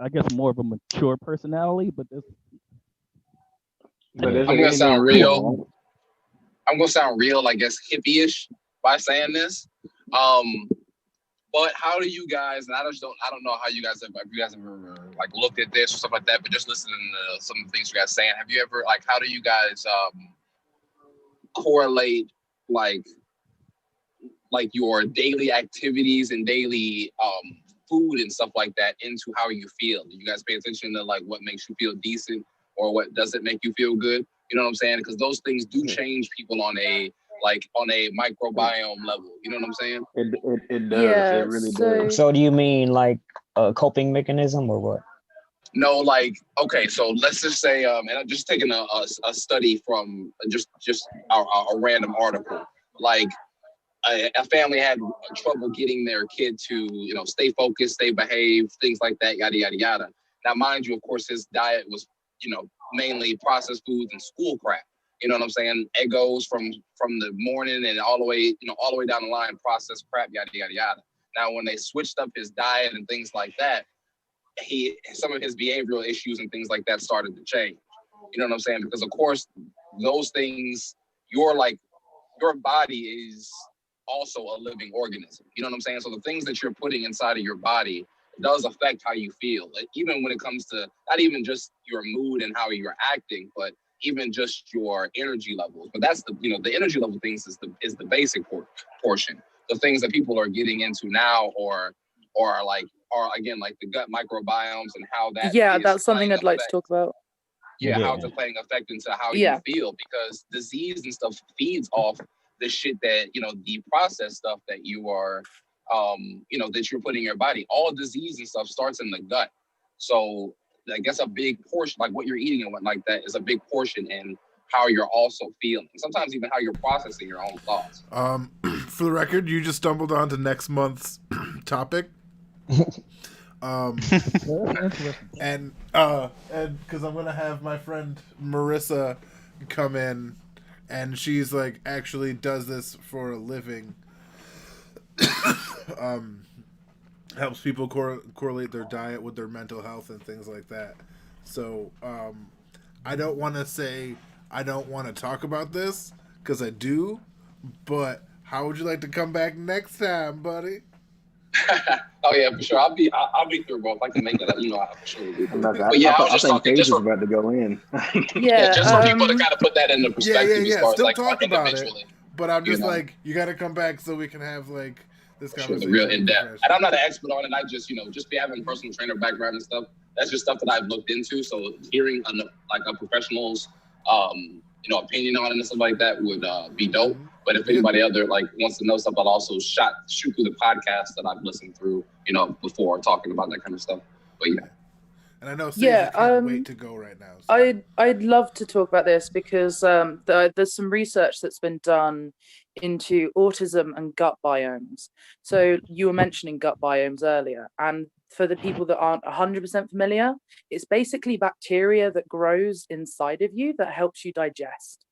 I guess, more of a mature personality. But this, But is I'm there gonna sound anything real. wrong? I'm gonna sound real, I guess, hippie-ish by saying this. But how do you guys? And I don't know how you guys have, if you guys have ever like looked at this or stuff like that. But just listening to some of the things you guys saying, have you ever like, how do you guys correlate like your daily activities and daily food and stuff like that into how you feel? Do you guys pay attention to like what makes you feel decent or what doesn't make you feel good? You know what I'm saying? Because those things do change people on a like on a microbiome level. You know what I'm saying? It does. Yeah, It really so does. So do you mean like a coping mechanism or what? No, like, okay, so let's just say, and I'm just taking a study from just a random article. Like, a family had trouble getting their kid to, stay focused, stay behave, things like that, yada, yada, yada. Now, mind you, of course, his diet was, mainly processed foods and school crap. You know what I'm saying? Egos from the morning and all the way, all the way down the line, processed crap, yada, yada, yada. Now, when they switched up his diet and things like that, some of his behavioral issues and things like that started to change. You know what I'm saying? Because of course, those things, your body is also a living organism. You know what I'm saying? So the things that you're putting inside of your body does affect how you feel. Even when it comes to not even just your mood and how you're acting, but even just your energy levels. But that's the energy level things is the basic portion. The things that people are getting into now or again, like the gut microbiomes and how that yeah, is that's something playing I'd like to effect. talk about. Yeah, how Yeah. it's playing effect into how Yeah. you feel, because disease and stuff feeds off the shit that, the processed stuff that you are, that you're putting in your body. All disease and stuff starts in the gut. So I guess a big portion, like what you're eating and what like that, is a big portion in how you're also feeling. Sometimes even how you're processing your own thoughts. For the record, you just stumbled onto next month's topic. And because I'm gonna have my friend Marissa come in, and she's like actually does this for a living. Helps people correlate their diet with their mental health and things like that. So I don't want to say I don't want to talk about this because I do, but how would you like to come back next time, buddy? Oh yeah, for sure. I'll be through, bro. If I can make that, for sure. But I, yeah, I thought, was I just think talking Paige just was for, about to go in. Yeah, just for people to kind of put that into perspective as far Still as talk about it, individually. but I'm just like, you got to come back so we can have like this Sure, conversation. real in depth. And I'm not an expert on it. I just, just be having a personal trainer background and stuff. That's just stuff that I've looked into. So hearing a professional's, opinion on it and stuff like that would be dope. But if anybody other wants to know stuff, I'll also shoot through the podcast that I've listened through, before talking about that kind of stuff. But yeah. And I know Sage can't wait to go right now. So. I'd love to talk about this because there's some research that's been done into autism and gut biomes. So you were mentioning gut biomes earlier, and for the people that aren't 100% familiar, it's basically bacteria that grows inside of you that helps you digest.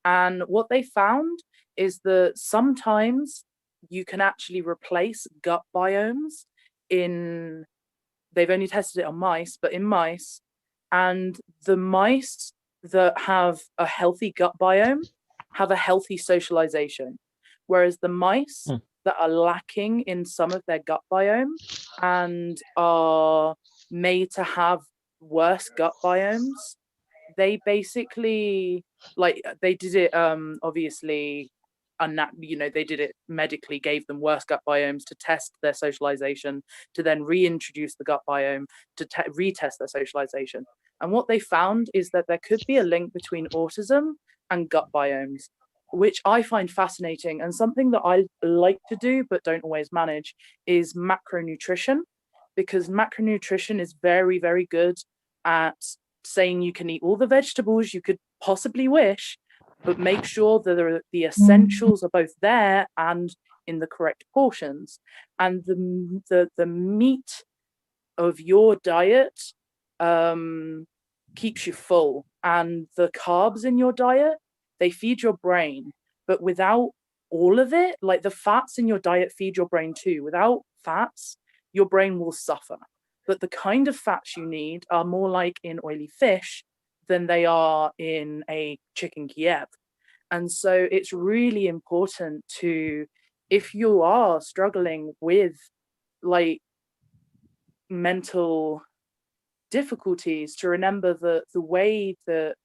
And what they found is that sometimes you can actually replace gut biomes in, they've only tested it on mice, but in mice, and the mice that have a healthy gut biome have a healthy socialization, whereas the mice that are lacking in some of their gut biome and are made to have worse gut biomes, they basically they did it obviously they did it medically, gave them worse gut biomes to test their socialization, to then reintroduce the gut biome to retest their socialization. And what they found is that there could be a link between autism and gut biomes, which I find fascinating. And something that I like to do but don't always manage is macronutrition, because macronutrition is very, very good at saying you can eat all the vegetables you could possibly wish, but make sure that the essentials are both there and in the correct portions. And the meat of your diet keeps you full, and the carbs in your diet, they feed your brain. But without all of it, like the fats in your diet feed your brain too. Without fats, your brain will suffer. But the kind of fats you need are more like in oily fish than they are in a chicken Kiev. And so it's really important to, if you are struggling with mental difficulties, to remember that the way that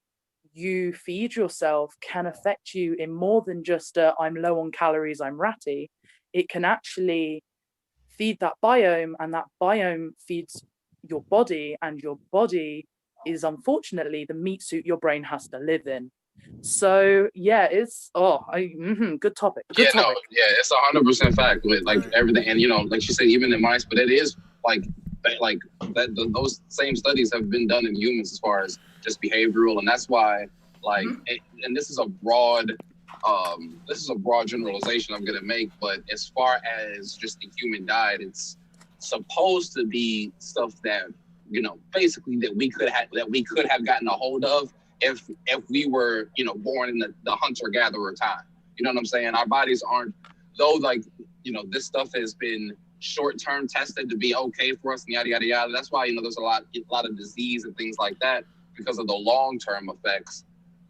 you feed yourself can affect you in more than just I'm low on calories, I'm ratty. It can actually feed that biome, and that biome feeds your body, and your body is unfortunately the meat suit your brain has to live in. So yeah, it's good topic. Good topic. It's 100% fact with like everything, and like she said, even in mice, but it is like that. Those same studies have been done in humans as far as just behavioral, and that's why and this is a broad generalization I'm gonna make, but as far as just the human diet, it's supposed to be stuff that basically that we could have gotten a hold of if we were born in the hunter-gatherer time. You know what I'm saying? Our bodies aren't, though, like this stuff has been short-term tested to be okay for us, and yada yada yada. That's why there's a lot of disease and things like that because of the long-term effects.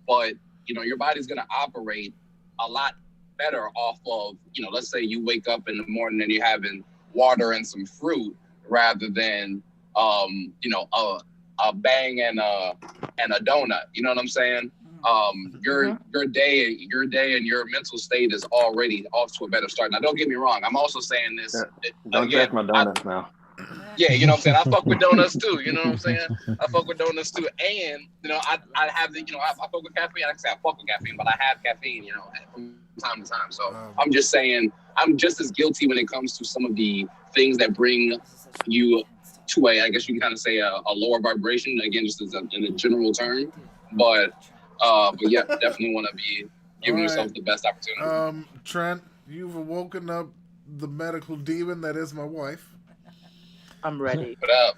But your body's gonna operate a lot better off of let's say you wake up in the morning and you're having water and some fruit rather than a bang and a donut. You know what I'm saying? Your day and your mental state is already off to a better start. Now, don't get me wrong. I'm also saying this. Don't jack my donuts now. Yeah, you know what I'm saying? I fuck with donuts too. You know what I'm saying? I fuck with donuts too. And, I have the, I fuck with caffeine. I can say I fuck with caffeine, but I have caffeine, from time to time. So I'm just saying, I'm just as guilty when it comes to some of the things that bring you to I guess you can kind of say a lower vibration, again, just in a general term. But yeah, definitely want to be giving yourself the best opportunity. Trent, you've awoken up the medical demon that is my wife. I'm ready. What up?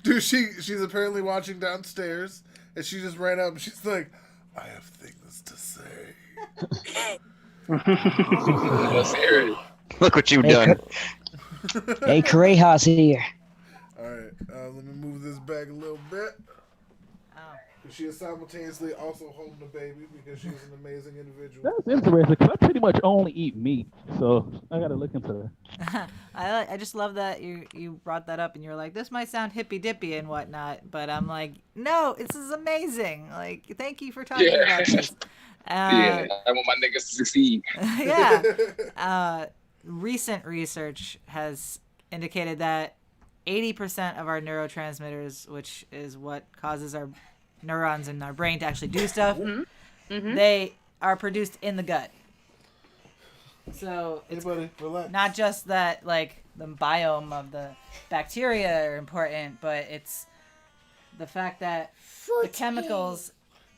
Dude, she's apparently watching downstairs, and she just ran up and she's like, I have things to say. Let's hear it. Look what you've done. Hey, Correja's here. All right, let me move this back a little bit. She is simultaneously also holding a baby because she's an amazing individual. That's interesting because I pretty much only eat meat, so I gotta look into that. I just love that you brought that up and you're like, this might sound hippy dippy and whatnot, but I'm like, no, this is amazing. Like, thank you for talking about this. I want my niggas to succeed. Yeah. Recent research has indicated that 80% of our neurotransmitters, which is what causes our neurons in our brain to actually do stuff, they are produced in the gut. So it's not just that like the biome of the bacteria are important, but it's the fact that the chemicals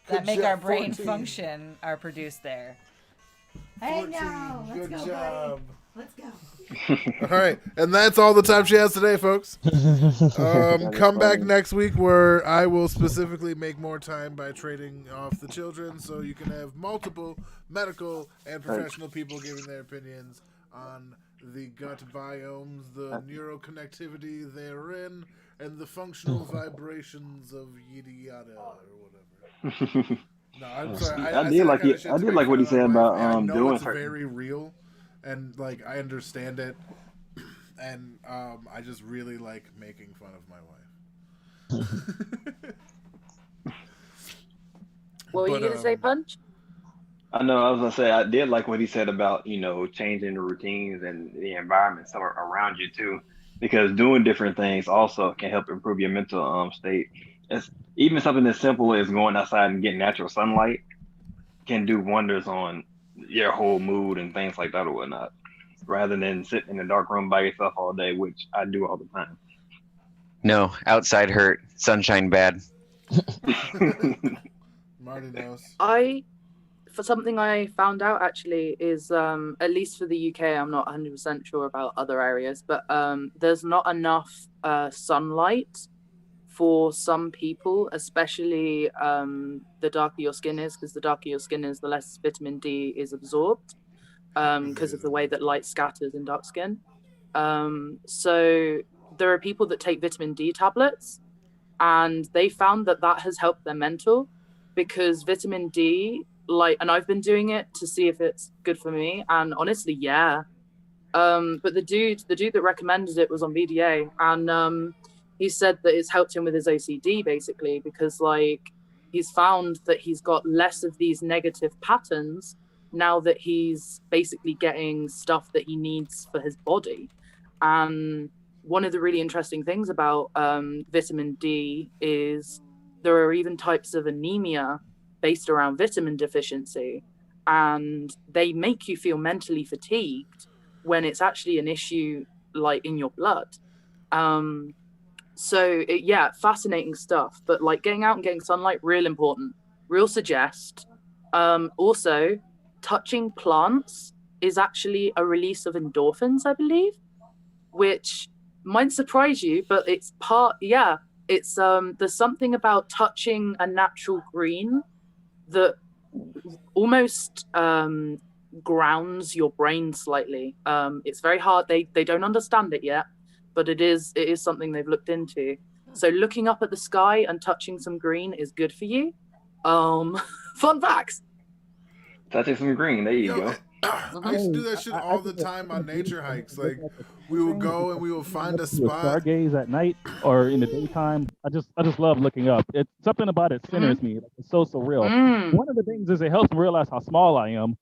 that make our brain function are produced there. Hey, no, let's go, buddy. Let's go. All right, and that's all the time she has today, folks. Come back next week where I will specifically make more time by trading off the children so you can have multiple medical and professional people giving their opinions on the gut biomes, the neuroconnectivity therein, and the functional vibrations of yada yada or whatever. No, I'm sorry. I did like what he said about doing it's very real. And like I understand it, and I just really like making fun of my wife. What were you gonna say, Punch? I know. I was gonna say I did like what he said about changing the routines and the environment around you too, because doing different things also can help improve your mental state. It's even something as simple as going outside and getting natural sunlight can do wonders on your whole mood and things like that or whatnot, rather than sitting in a dark room by yourself all day, which I do all the time. No, outside hurt, sunshine bad. Marty knows. For something I found out actually is, at least for the UK, I'm not 100% sure about other areas, but there's not enough sunlight for some people, especially the darker your skin is, because the darker your skin is, the less vitamin D is absorbed because of the way that light scatters in dark skin. So there are people that take vitamin D tablets, and they found that has helped their mental, because vitamin D, and I've been doing it to see if it's good for me, and honestly, yeah. But the dude that recommended it was on VDA, and he said that it's helped him with his OCD, basically, because he's found that he's got less of these negative patterns now that he's basically getting stuff that he needs for his body. And one of the really interesting things about vitamin D is there are even types of anemia based around vitamin deficiency, and they make you feel mentally fatigued when it's actually an issue like in your blood. Yeah, fascinating stuff. But like getting out and getting sunlight, real important, real suggest. Also, touching plants is actually a release of endorphins, I believe, which might surprise you, but it's there's something about touching a natural green that almost grounds your brain slightly. It's very hard. They don't understand it yet, but it is something they've looked into. So looking up at the sky and touching some green is good for you. Fun facts. Touching some green. There you go. I used to do that shit all the time on nature hikes. Like we will go and we will find a spot. Stargaze at night or in the daytime. I just love looking up. It's something about it centers me. Like, it's so surreal. One of the things is it helps me realize how small I am,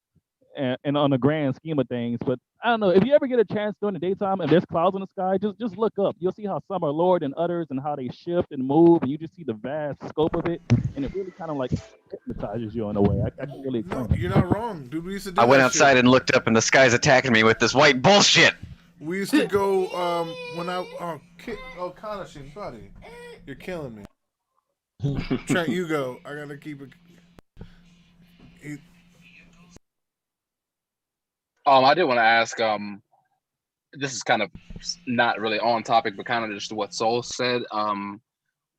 and on the grand scheme of things. But I don't know, if you ever get a chance during the daytime and there's clouds in the sky, just look up. You'll see how some are lower than others and how they shift and move, and you just see the vast scope of it, and it really kind of like hypnotizes you in a way. I can really explain it. You're not wrong, dude. We used to do I went that outside shit. and looked up, and the sky's attacking me with this white bullshit. We used to go when I Kanashin, buddy, you're killing me. Trent, you go. I gotta keep it. I did want to ask. This is kind of not really on topic, but kind of just what Soul said.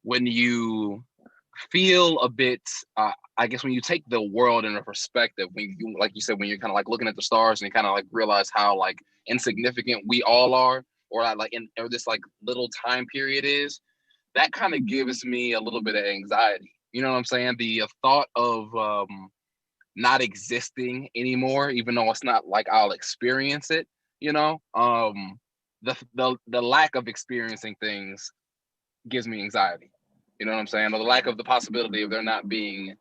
When you feel a bit, I guess when you take the world in a perspective, when you, like you said, when you're kind of like looking at the stars and you kind of like realize how like insignificant we all are, or or this like little time period is, that kind of gives me a little bit of anxiety. You know what I'm saying? The thought of not existing anymore, even though it's not like I'll experience it, you know, the lack of experiencing things gives me anxiety. You know what I'm saying? Or the lack of the possibility of there not being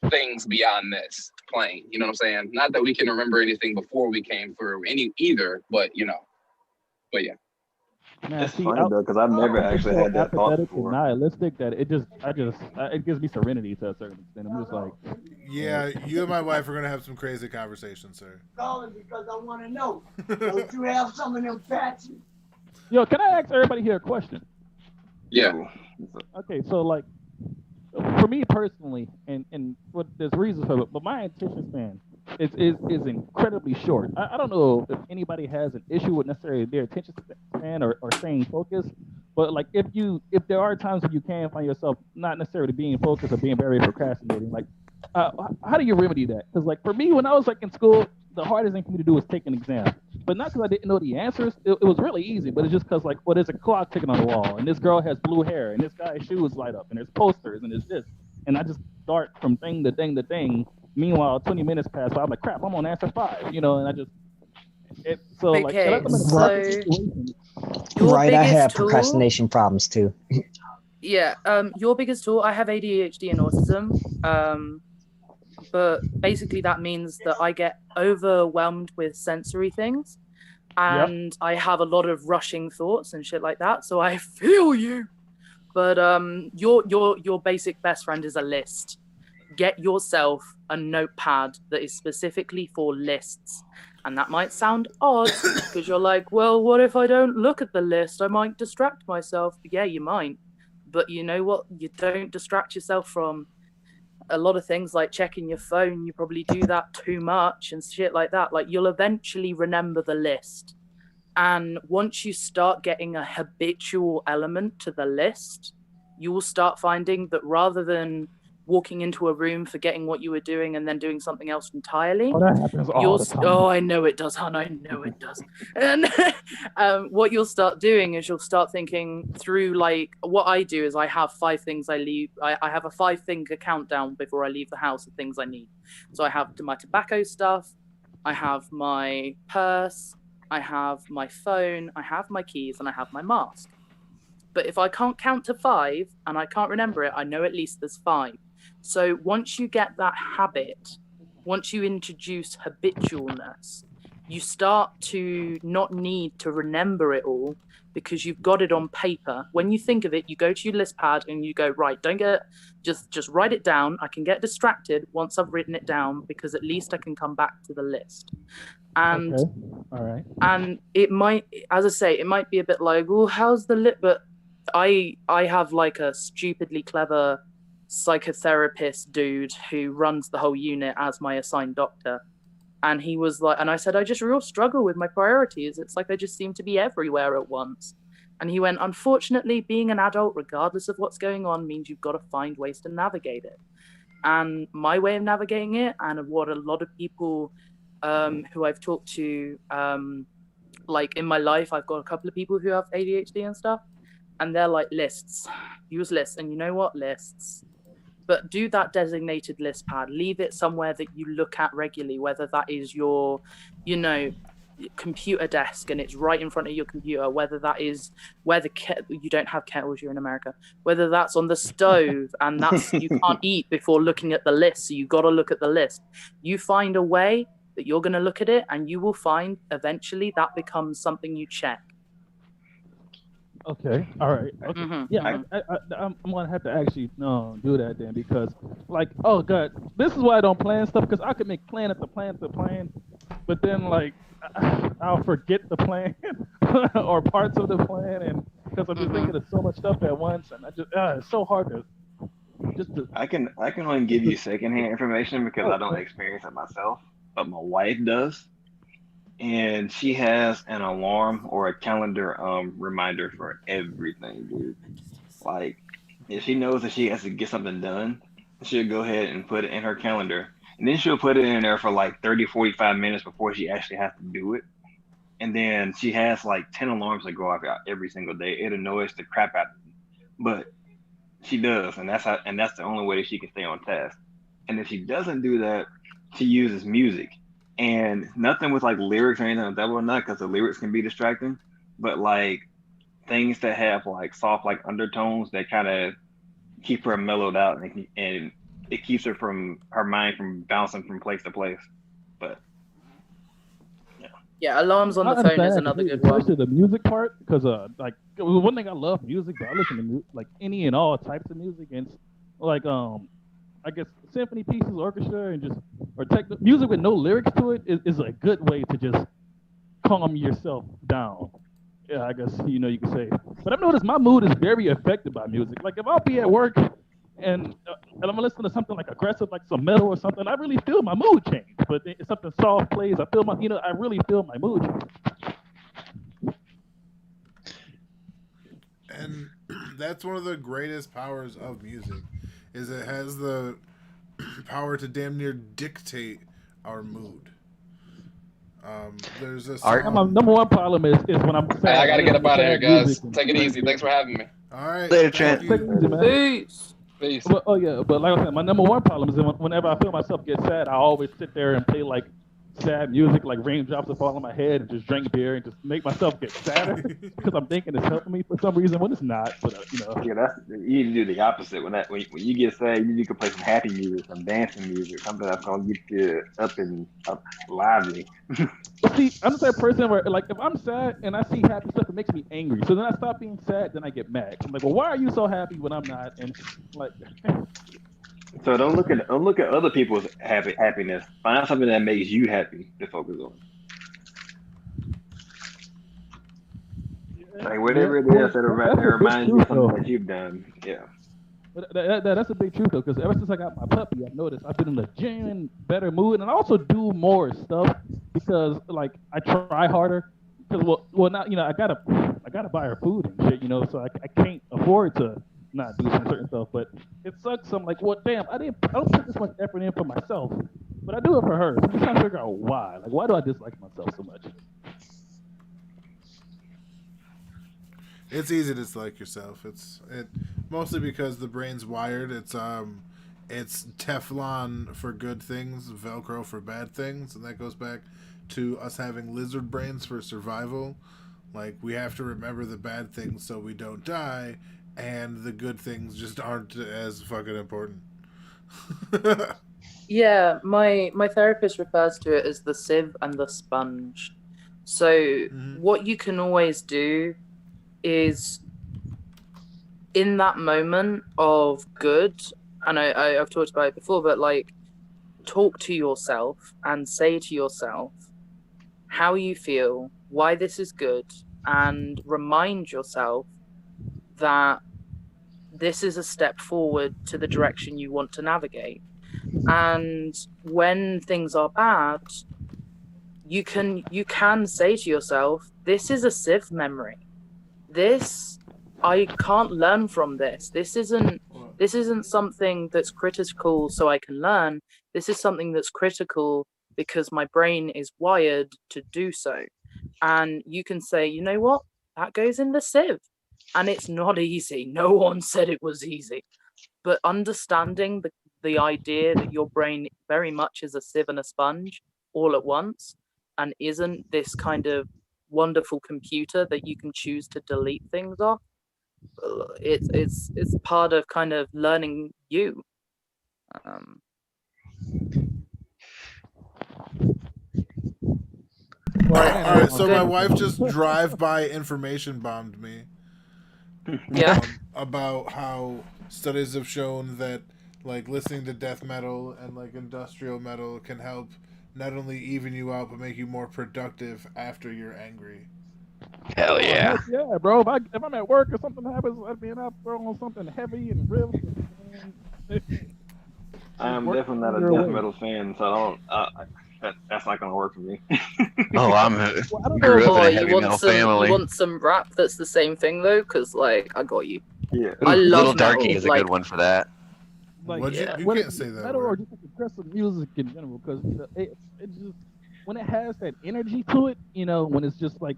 things beyond this plane. You know what I'm saying? Not that we can remember anything before we came through either, but you know. But yeah. Man, It's funny though, because I've never actually had that thought apathetic and before. nihilistic that it gives me serenity to a certain extent. I'm just like, Yeah, you and my wife are gonna have some crazy conversations, sir. Calling because I want to know. Don't you have some of them patches? yo, can I ask everybody here a question? Yeah. Okay, so like, for me personally, and what there's reasons for it, but my attention span is incredibly short. I don't know if anybody has an issue with necessarily their attention span or staying focused, but like if there are times when you can find yourself not necessarily being focused or being very procrastinating, like how do you remedy that? Because like for me, when I was like in school, the hardest thing for me to do was take an exam. But not because I didn't know the answers. It was really easy, but it's just because like, well, there's a clock ticking on the wall, and this girl has blue hair, and this guy's shoes light up, and there's posters, and there's this, and I just start from thing to thing to thing. Meanwhile, 20 minutes pass by, I'm like, crap, I'm on answer 5, you know, and I just so like. Okay, I'm in a so situation. your Right, I biggest have tool- procrastination problems too. Yeah, your biggest tool, I have ADHD and autism, but basically that means that I get overwhelmed with sensory things, and I have a lot of rushing thoughts and shit like that, so I feel you. But your basic best friend is a list. Get yourself a notepad that is specifically for lists. And that might sound odd, because you're like, well, what if I don't look at the list? I might distract myself. Yeah, you might. But you know what? You don't distract yourself from a lot of things like checking your phone. You probably do that too much and shit like that. Like, you'll eventually remember the list. And once you start getting a habitual element to the list, you will start finding that rather than walking into a room, forgetting what you were doing, and then doing something else entirely. Oh, that happens all the time. Oh, I know it does, hon. I know it does. And what you'll start doing is you'll start thinking through, like, what I do is I have 5 things I leave. I have a 5-finger countdown before I leave the house of things I need. So I have my tobacco stuff, I have my purse, I have my phone, I have my keys, and I have my mask. But if I can't count to 5 and I can't remember it, I know at least there's 5. So once you get that habit, once you introduce habitualness, you start to not need to remember it all because you've got it on paper. When you think of it, you go to your list pad and you go, right, don't get, just write it down. I can get distracted once I've written it down because at least I can come back to the list. And Okay. All right. and it might, as I say, it might be a bit like, oh, how's the lit? But I have like a stupidly clever psychotherapist dude who runs the whole unit as my assigned doctor. And he was like, and I said, I just real struggle with my priorities. It's like I just seem to be everywhere at once. And he went, unfortunately, being an adult, regardless of what's going on, means you've got to find ways to navigate it. And my way of navigating it, and what a lot of people who I've talked to, like in my life, I've got a couple of people who have ADHD and stuff, and they're like, lists, use lists. And you know what? Lists. But do that designated list pad. Leave it somewhere that you look at regularly, whether that is your, computer desk and it's right in front of your computer, whether that is where you don't have kettles, you're in America, whether that's on the stove and that's you can't eat before looking at the list, so you got to look at the list. You find a way that you're going to look at it, and you will find eventually that becomes something you check. Okay. All right. Okay. Mm-hmm. Yeah, I'm gonna have to actually do that then, because like, oh god, this is why I don't plan stuff, because I could make plan after plan after plan, but then like I'll forget the plan or parts of the plan, and because I'm just thinking of so much stuff at once, and I just it's so hard to just to. I can only give you secondhand information because I don't experience it myself, but my wife does. And she has an alarm or a calendar reminder for everything, dude. Like, if she knows that she has to get something done, she'll go ahead and put it in her calendar. And then she'll put it in there for like 30, 45 minutes before she actually has to do it. And then she has like 10 alarms that go off every single day. It annoys the crap out of me. But she does, and that's the only way she can stay on task. And if she doesn't do that, she uses music. And nothing with like lyrics or anything like that, well, not because the lyrics can be distracting, but like things that have like soft like undertones that kind of keep her mellowed out, and it keeps her mind from bouncing from place to place. But yeah, alarms on the phone is another good one. Especially the music part, because like one thing, I love music, but I listen to like any and all types of music, and like I guess symphony pieces, orchestra, and just music with no lyrics to it is a good way to just calm yourself down. Yeah, I guess you can say. But I've noticed my mood is very affected by music. Like if I'll be at work and I'm listening to something like aggressive, like some metal or something, I really feel my mood change. But if something soft plays, I feel I really feel my mood change. And that's one of the greatest powers of music, is it has the power to damn near dictate our mood. There's a song... My number one problem is when I'm sad. Hey, I gotta get up out of here, guys. Music. Take it easy. Thanks for having me. All right. Later, Trent. Take it easy, man. Peace. Peace. But, but like I said, my number one problem is whenever I feel myself get sad, I always sit there and play like sad music, like raindrops that fall on my head, and just drink beer and just make myself get sadder because I'm thinking it's helping me for some reason when it's not. But yeah, you need to do the opposite. When you get sad, you need to play some happy music, some dancing music, something that's gonna get you up lively. But see, I'm the type of person where, like, if I'm sad and I see happy stuff, it makes me angry. So then I stop being sad, then I get mad. I'm like, well, why are you so happy when I'm not? And like. So don't look at other people's happiness. Find something that makes you happy to focus on. Like whatever it is that reminds you of something that you've done. Yeah. But that's a big truth though, because ever since I got my puppy, I've noticed I've been in a genuine better mood, and I also do more stuff because like I try harder. Because well now I gotta buy her food and shit, so I can't afford to not do some certain stuff, but it sucks. I'm like, well, damn, I don't put this much effort in for myself, but I do it for her. So I'm just trying to figure out why. Like, why do I dislike myself so much? It's easy to dislike yourself. It's mostly because the brain's wired. It's Teflon for good things, Velcro for bad things, and that goes back to us having lizard brains for survival. Like, we have to remember the bad things so we don't die, and the good things just aren't as fucking important. Yeah, my therapist refers to it as the sieve and the sponge. So what you can always do is in that moment of good, and I've talked about it before, but like talk to yourself and say to yourself how you feel, why this is good, and remind yourself that this is a step forward to the direction you want to navigate. And when things are bad, you can say to yourself, this is a sieve memory. I can't learn from this. This isn't something that's critical so I can learn. This is something that's critical because my brain is wired to do so. And you can say, you know what? That goes in the sieve. And it's not easy. No one said it was easy. But understanding the idea that your brain very much is a sieve and a sponge all at once, and isn't this kind of wonderful computer that you can choose to delete things off, it's part of kind of learning you. All right, so my wife just drive-by information bombed me. Yeah. About how studies have shown that like listening to death metal and like industrial metal can help not only even you out but make you more productive after you're angry. Hell yeah. Heck yeah, bro. If I'm at work or something happens, I'd be up throwing on something heavy and real. I'm definitely not a death metal fan, so that's not gonna work for me. Oh, grew up in a heavy metal You family. want some rap that's the same thing though? Because like I got you. Yeah. I love Little metal, Darky is a good one for that. Like, What'd yeah, you when can't say that metal word. or just like aggressive music in general, because it just when it has that energy to it, you know, when it's just like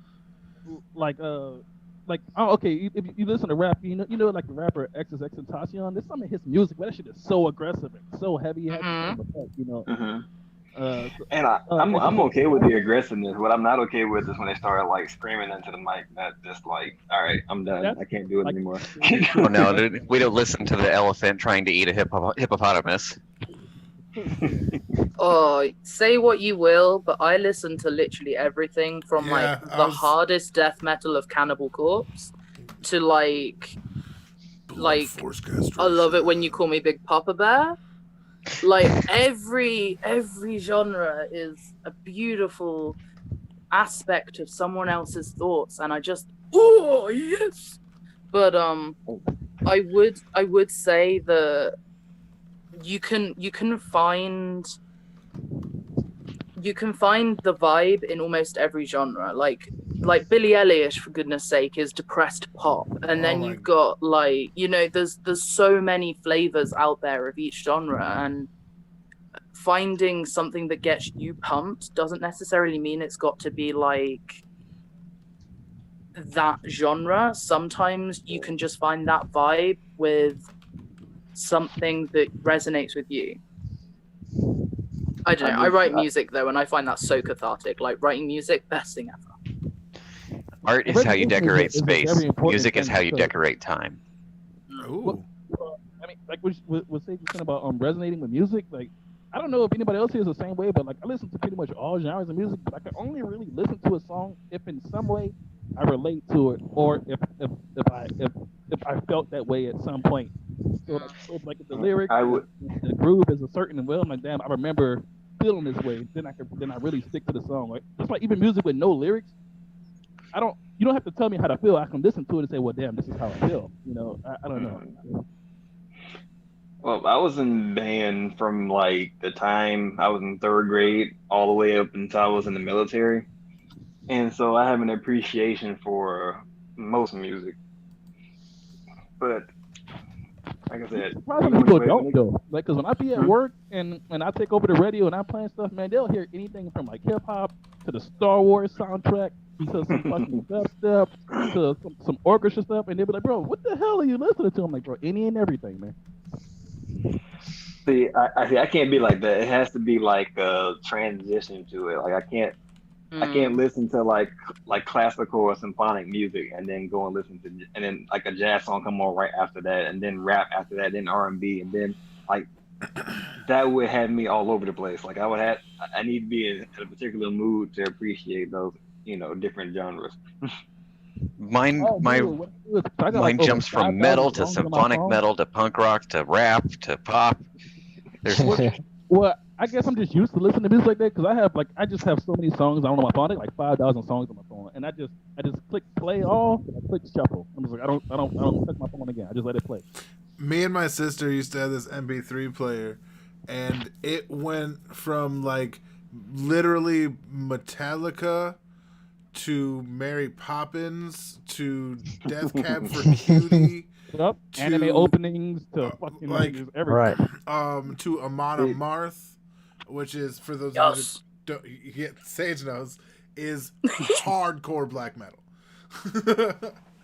okay, if you listen to rap, you know like the rapper XXXTentacion, there's some of his music, but that shit is so aggressive and so heavy, you know. And I'm okay with the aggressiveness. What I'm not okay with is when they start like screaming into the mic. That just like, all right, I'm done. I can't do it anymore. Oh no, dude, we don't listen to the elephant trying to eat a hippopotamus. Oh, say what you will, but I listen to literally everything from Yeah, like the hardest death metal of Cannibal Corpse to like I love it when you call me Big Papa Bear. Like every genre is a beautiful aspect of someone else's thoughts, and I just yes. But I would say that you can find the vibe in almost every genre. Like Billie Eilish, for goodness sake, is depressed pop, and then you've got like, you know, there's so many flavors out there of each genre, and finding something that gets you pumped doesn't necessarily mean it's got to be like that genre. Sometimes you can just find that vibe with something that resonates with you. I don't know. I write music though, and I find that so cathartic. Like writing music, best thing ever. Art is how you decorate is a space. very important Music is thing how you because- decorate time. Ooh. I mean, like what Sage was saying about resonating with music, like I don't know if anybody else feels the same way, but like I listen to pretty much all genres of music, but I can only really listen to a song if in some way I relate to it, or if I felt that way at some point. So like if the lyrics, the groove is a certain way, I'm like, damn, I remember feeling this way. Then I really stick to the song. Like that's why even music with no lyrics, you don't have to tell me how to feel. I can listen to it and say, well, damn, this is how I feel. You know, I don't know. Well, I was in band from like the time I was in third grade all the way up until I was in the military. And so I have an appreciation for most music. But like I said, Surprisingly, people don't though. Like, cause when I be at work and I take over the radio and I'm playing stuff, man, they'll hear anything from like hip hop to the Star Wars soundtrack to some fucking dubstep to some orchestra stuff, and they'll be like, "Bro, what the hell are you listening to?" I'm like, "Bro, any and everything, man." See, I can't be like that. It has to be like a transition to it. Like I can't listen to like classical or symphonic music and then go and listen to, and then like a jazz song come on right after that, and then rap after that, then R&B, and then like that would have me all over the place. Like I need to be in a particular mood to appreciate those, different genres. Mine, Oh, my dude, I got mine like over jumps from 5,000 metal to songs on my symphonic phone. metal to punk rock to rap to pop. There's Well, I guess I'm just used to listening to music like that because I just have so many songs on my phone. I got like 5,000 songs on my phone, and I just click play all, and I click shuffle. I'm just like I don't touch my phone again. I just let it play. Me and my sister used to have this MP3 player, and it went from like literally Metallica to Mary Poppins to Death Cab for Cutie. Yep. Anime openings to fucking like just everything. To Amon Amarth, which is for those of you that don't, Sage knows, is hardcore black metal.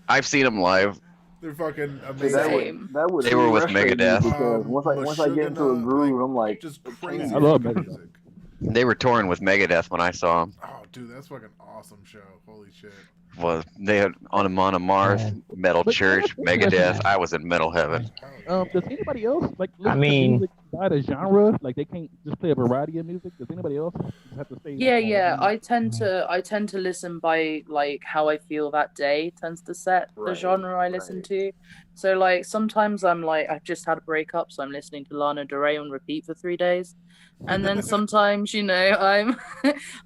I've seen them live. They're fucking So amazing. that would They were with frustrate me Megadeth. because once I get into a groove, I'm like, just crazy. I love Megadeth. They were touring with Megadeth when I saw them. Oh, dude, that's fucking awesome show. Holy shit. Was they had on Amon Amarth, Metal But Church, that's interesting. Megadeth? I was in metal heaven. Does anybody else like listen I mean- to music by the genre? Like they can't just play a variety of music. Does anybody else just have to stay? Yeah. on- I tend to listen by like how I feel that day tends to set the Right, genre I listen to. So like sometimes I'm like I've just had a breakup, so I'm listening to Lana Del Rey on repeat for 3 days. And then sometimes, I'm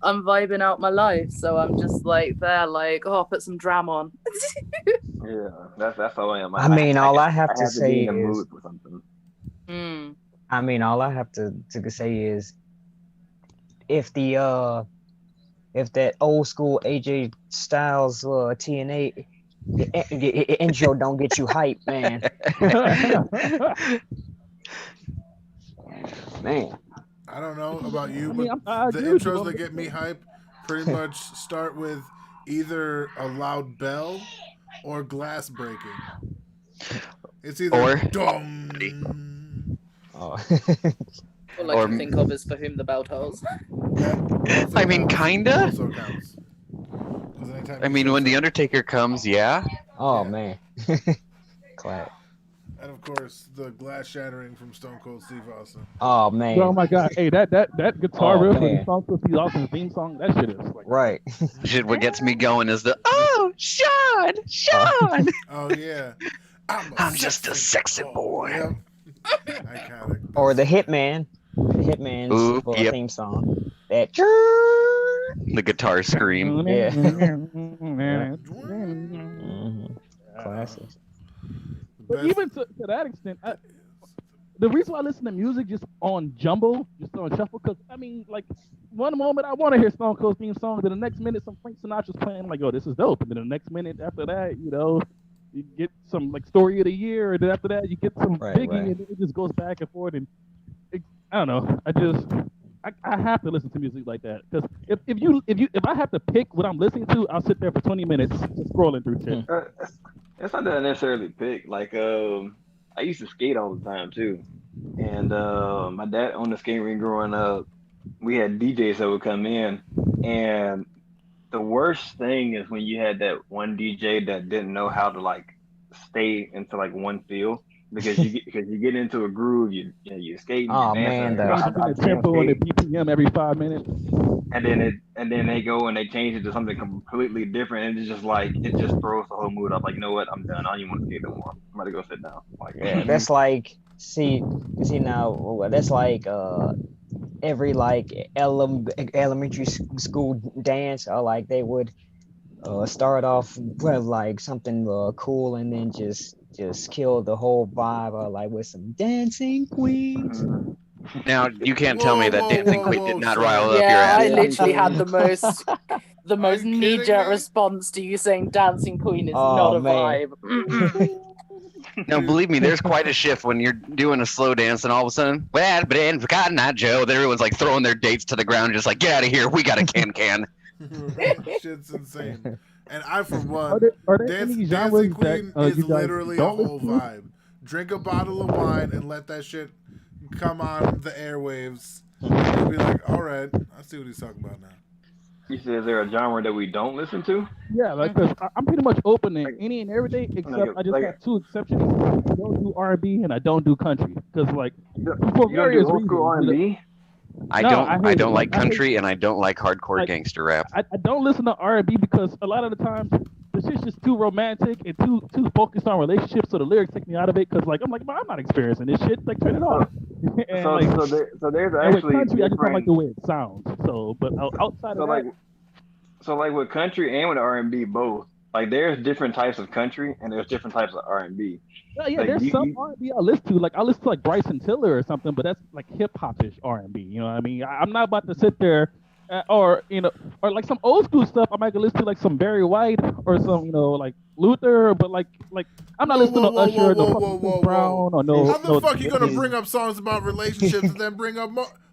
I'm vibing out my life, so I'm just like there, like, oh, I'll put some drama on. yeah, that's how I am. I mean, all I have to be say in the is, mood for something. I mean, all I have to say is, if that old school AJ Styles TNA intro don't get you hype, man. Man. I don't know about you, I mean, but I the agree with you, intros but- that get me hype pretty much start with either a loud bell or glass breaking. It's either Or- dong. Oh. All I Or- can think of is For Whom the Bell Tolls. I mean, kinda. Also counts. 'Cause anytime I you mean, say when the something- Undertaker comes, yeah. Oh Yeah. man. Clap. And of course, the glass shattering from Stone Cold Steve Austin. Oh man. Oh my god! Hey, that guitar Oh, riff for the man. song Steve Austin's theme song. That shit is like Right. Shit, what gets me going is the Sean. Oh yeah, I'm just a sexy boy. Yep. Iconic. Or the Hitman. The Hitman's Ooh, yep. theme song. That. The guitar scream. Yeah. Mhm. Classic. But even to that extent, the reason why I listen to music just on jumble, just on shuffle, because I mean, like one moment I want to hear Stone Cold theme song, then the next minute some Frank Sinatra's playing. I'm like, oh, this is dope. And then the next minute after that, you get some like story of the year, and then after that you get some Right, Biggie, right. and it just goes back and forth. And I don't know. I have to listen to music like that because if I have to pick what I'm listening to, I'll sit there for 20 minutes just scrolling through shit. It's not that necessarily pick. Like, I used to skate all the time too, and my dad owned a skate rink growing up. We had DJs that would come in, and the worst thing is when you had that one DJ that didn't know how to like stay into like one feel because you get into a groove, you skate. Oh man, The tempo and the BPM every 5 minutes. and then they go and they change it to something completely different, and it's just like it just throws the whole mood up. Like, you know what? I'm done. I don't even want to skate no more. I'm about to go sit down. Like, Yeah, that's like see now that's like every like elementary school dance, or like they would start off with like something cool and then just kill the whole vibe, or like with some dancing queens. Now you can't tell me that Dancing Queen did not rile up your Yeah, I ass. literally had the most you knee-jerk kidding me? response to you saying Dancing Queen is Oh, not a man. vibe. Now, believe me, there's quite a shift when you're doing a slow dance and all of a sudden, well, but in Cotton Eye Joe, then everyone's like throwing their dates to the ground, just like, get out of here, we got a can. Shit's insane. And I, for one, Are there any genres Dancing Queen that is you guys literally a don't whole listen to? vibe. Drink a bottle of wine and let that shit come on the airwaves. And you'll be like, all right, I see what he's talking about now. You said, is there a genre that we don't listen to? Yeah, like because I'm pretty much open to any and everything except I just like- got two exceptions. I don't do R&B and I don't do country because like for You don't various do old school reasons. R&B? I No, don't. I I hate don't it. like I hate country, and I don't like hardcore Like, gangster rap. I don't listen to R&B because a lot of the times the shit's just too romantic and too focused on relationships, so the lyrics take me out of it. Because like I'm like, I'm not experiencing this shit. Like turn it off. And, So, like, so there's and with actually country, I just don't like different. the way it sounds. So, but outside So of like, that, so like with country and with R&B both, like there's different types of country and there's different types of R&B. yeah, Like, there's you- some you- R&B I listen to. Like I listen to like Bryson Tiller or something, but that's like hip hop-ish R&B. You know what I mean? I'm not about to sit there, or or like some old school stuff. I might go listen to like some Barry White or some like Luther, but like I'm not listening to Usher, no fucking Chris Brown, or no. How the no, fuck you gonna bring up songs about relationships and then bring up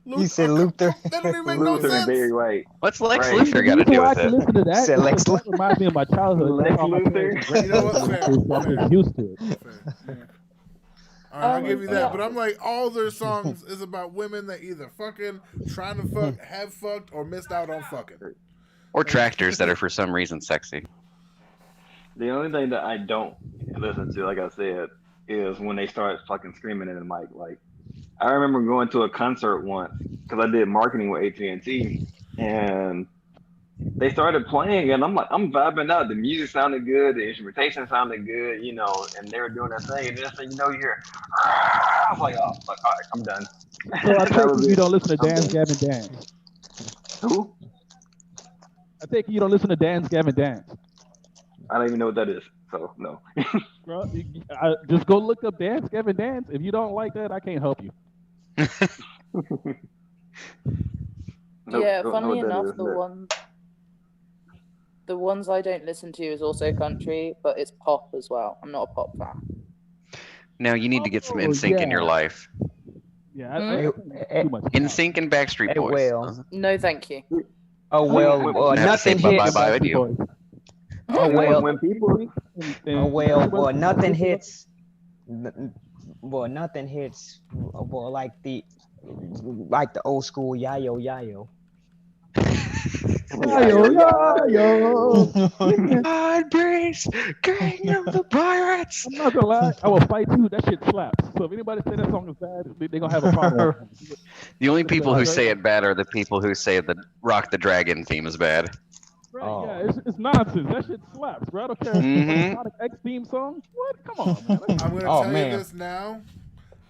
You said Luther. That don't even make no Luther and sense. Barry White. What's Lex Right. Luthor got to The reason do why I with can it? listen to that, Said Lex because that reminds me of my childhood. Lex That's all my Luthor? parents were You know what? listening Fair, to, so I'm fair. just used to it. All right, I'll give you that. Yeah. But I'm like, all their songs is about women that either fucking trying to fuck, have fucked, or missed out on fucking. Or tractors that are for some reason sexy. The only thing that I don't listen to, like I said, is when they start fucking screaming in the mic. Like, I remember going to a concert once because I did marketing with AT&T, and they started playing, and I'm like, I'm vibing out. The music sounded good, the instrumentation sounded good, and they were doing their thing. And next thing you know, you hear, I was like, oh, fuck, all right, I'm done. So I That take was it you it. don't listen to I'm Dance done. Gavin Dance. Who? I take it you don't listen to Dance Gavin Dance. I don't even know what that is, so no. Bro, just go look up Dance Gavin Dance. If you don't like that, I can't help you. Nope, Yeah, don't know funnily what that enough, is, but- the ones I don't listen to is also country, but it's pop as well. I'm not a pop fan. Now you need to get some Oh, NSYNC in your yeah. life. Yeah, Hey, too much. NSYNC and Backstreet hey, Boys. well. No, thank you. Oh well, I have to say nothing hits. bye-bye with you. Oh well, when people oh well, nothing hits. Well, nothing hits. Well, like the old school yayo yayo. God breeze, king of the pirates. I'm not gonna lie, I will fight you. That shit slaps. So if anybody say that song is bad, they're gonna have a problem. The only people who say it bad are the people who say the Rock the Dragon theme is bad. Right, Oh. yeah, it's nonsense. That shit slaps, bro. I don't care. Mhm. Sonic X theme song? What? Come on, man. I'm gonna Oh, tell man. you this now.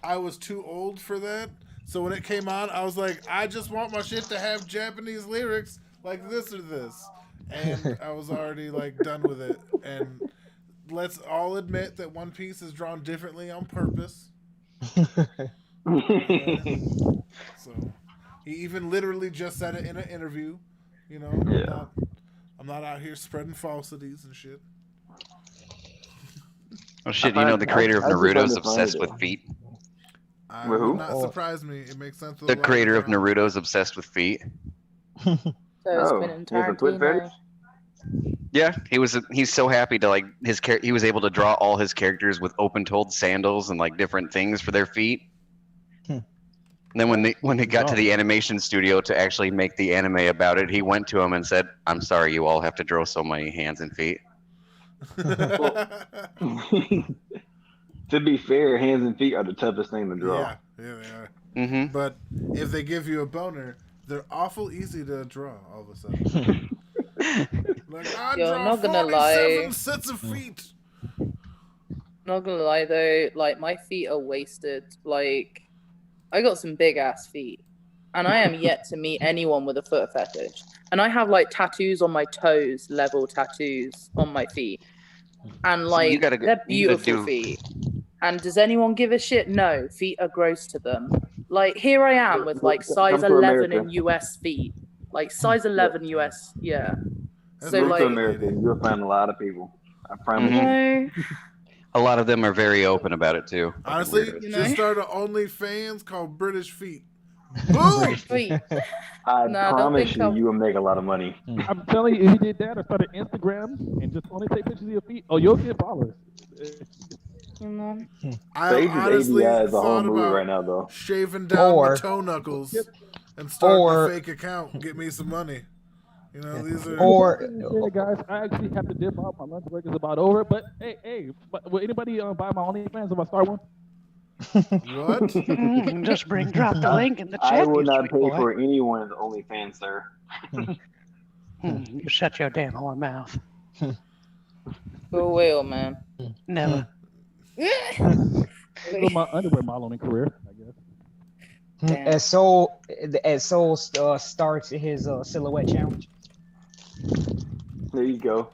I was too old for that. So when it came on, I was like, I just want my shit to have Japanese lyrics like this or this. And I was already like done with it. And let's all admit that One Piece is drawn differently on purpose. So he even literally just said it in an interview. Yeah. I'm not out here spreading falsities and shit. Oh shit! You know the creator of I just Naruto's find it obsessed funny, with feet. It With who? would not surprise me. It makes sense. The creator of Naruto's obsessed with feet. So it's Oh, Quentin he has a twin Tarantino. fetish? Yeah, he's so happy to like he was able to draw all his characters with open-toed sandals and like different things for their feet. And then when they got to the animation studio to actually make the anime about it, he went to him and said, "I'm sorry, you all have to draw so many hands and feet." To be fair, hands and feet are the toughest thing to draw. Yeah, they are. Mm-hmm. But if they give you a boner, they're awful easy to draw all of a sudden. Like, I Yo, draw I'm not gonna 47 lie. sets of feet. Not gonna lie though, like my feet are wasted. Like I got some big ass feet, and I am yet to meet anyone with a foot fetish. And I have like tattoos on my toes, level tattoos on my feet, and So like you gotta they're you gotta beautiful do- feet. And does anyone give a shit? No, feet are gross to them. Like here I am with like size Come to 11 America. in US feet, like size 11 US, yeah. That's So Move like, to America, and you'll find a lot of people. I promise you. no, A lot of them are very open about it too. Honestly, Weirdos. You just know? start an OnlyFans called British Feet. Boom! feet. I Nah, don't promise think you, I'm- you will make a lot of money. I'm telling you, if you did that or started Instagram and just only take pictures of your feet, oh, you'll get followers. You know? I Stage's honestly ABI is a whole thought movie about right now, though. shaving down Or- my toe knuckles and start or- a fake account, get me some money. You know, these are Or Yeah, guys, I actually have to dip out. My lunch break is about over. But hey, will anybody buy my OnlyFans if I start one? what? Just drop the link in the I chat, will you not sweet pay boy. for anyone's OnlyFans, sir. You shut your damn whore mouth. For real, man. Never. For my underwear modeling career, I guess. Damn. as Soul starts his silhouette challenge. There you go.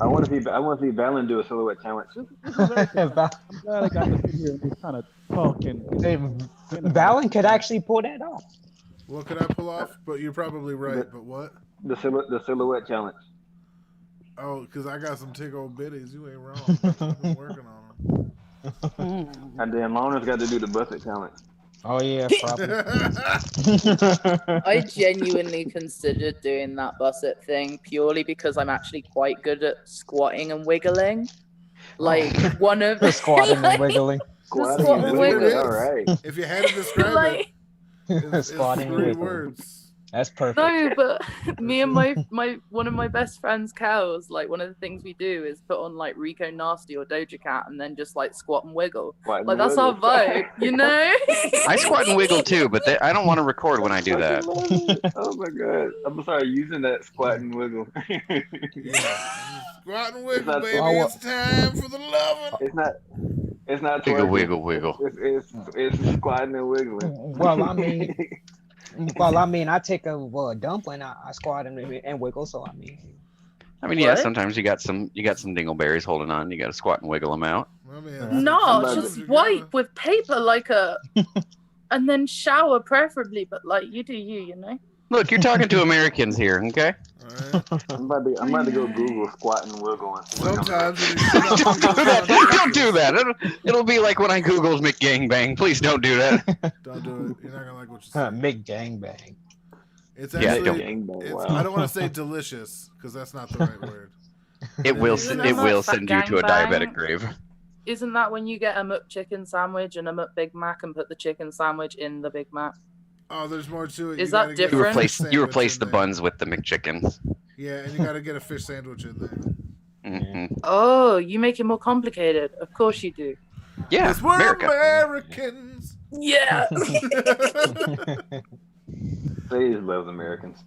I want to see Valen do a silhouette challenge. I'm glad I got to sit here and just kind of talk and. Valen could actually pull that off. What could I pull off? But you're probably right. But what? The silhouette challenge. Oh, because I got some tick old bitties. You ain't wrong. I've been working on them. And then Loner's got to do the busted challenge. Oh yeah, probably. I genuinely considered doing that busset thing purely because I'm actually quite good at squatting and wiggling. Like one of Squatting and wiggling. Squatting squat and and wiggling. wiggle. All right. If you had to describe Like- it's Squatting and 3 wiggling. words. That's perfect. No, but me and my one of my best friends, Kels, like one of the things we do is put on like Rico Nasty or Doja Cat and then just like squat and wiggle. Squat and Like that's our wiggle. vibe, you know? I squat and wiggle too, but I don't want to record when I do that. Oh my god. I'm sorry, using that squat and wiggle. Squat and wiggle, not- baby. Oh, It's time for the loving. It's not Wiggle, twerking. wiggle, wiggle. It's squatting and wiggling. Well, I mean, I take a dumpling, I squat and wiggle. So I mean, Yeah, What? sometimes you got some dingleberries holding on. You got to squat and wiggle them out. I mean, No, Somebody- just wipe with paper like a and then shower preferably, but like you do you know? Look, you're talking to Americans here, okay? All right. I'm about to go Google squat and wiggle. And see what comes Sometimes when you sit Don't up do on that. the Don't do that. It'll be like when I Googled McGangbang. Please don't do that. Don't do it. You're not gonna like what you see. Mick gangbang. It's Yeah, actually. Gangbang, It's, wow. I don't want to say delicious because that's not the right word. It will. Isn't It that will fat send you to a gangbang? diabetic grave. Isn't that when you get a McChicken sandwich and a McBig Mac and put the chicken sandwich in the Big Mac? Oh, there's more to it. Is You that gotta get a different? fish You sandwich replace in the there. buns with the McChickens. Yeah, and you gotta get a fish sandwich in there. Hmm Oh, you make it more complicated. Of course you do. Yeah, Because we're America. Americans. Yeah. Sage loves Americans.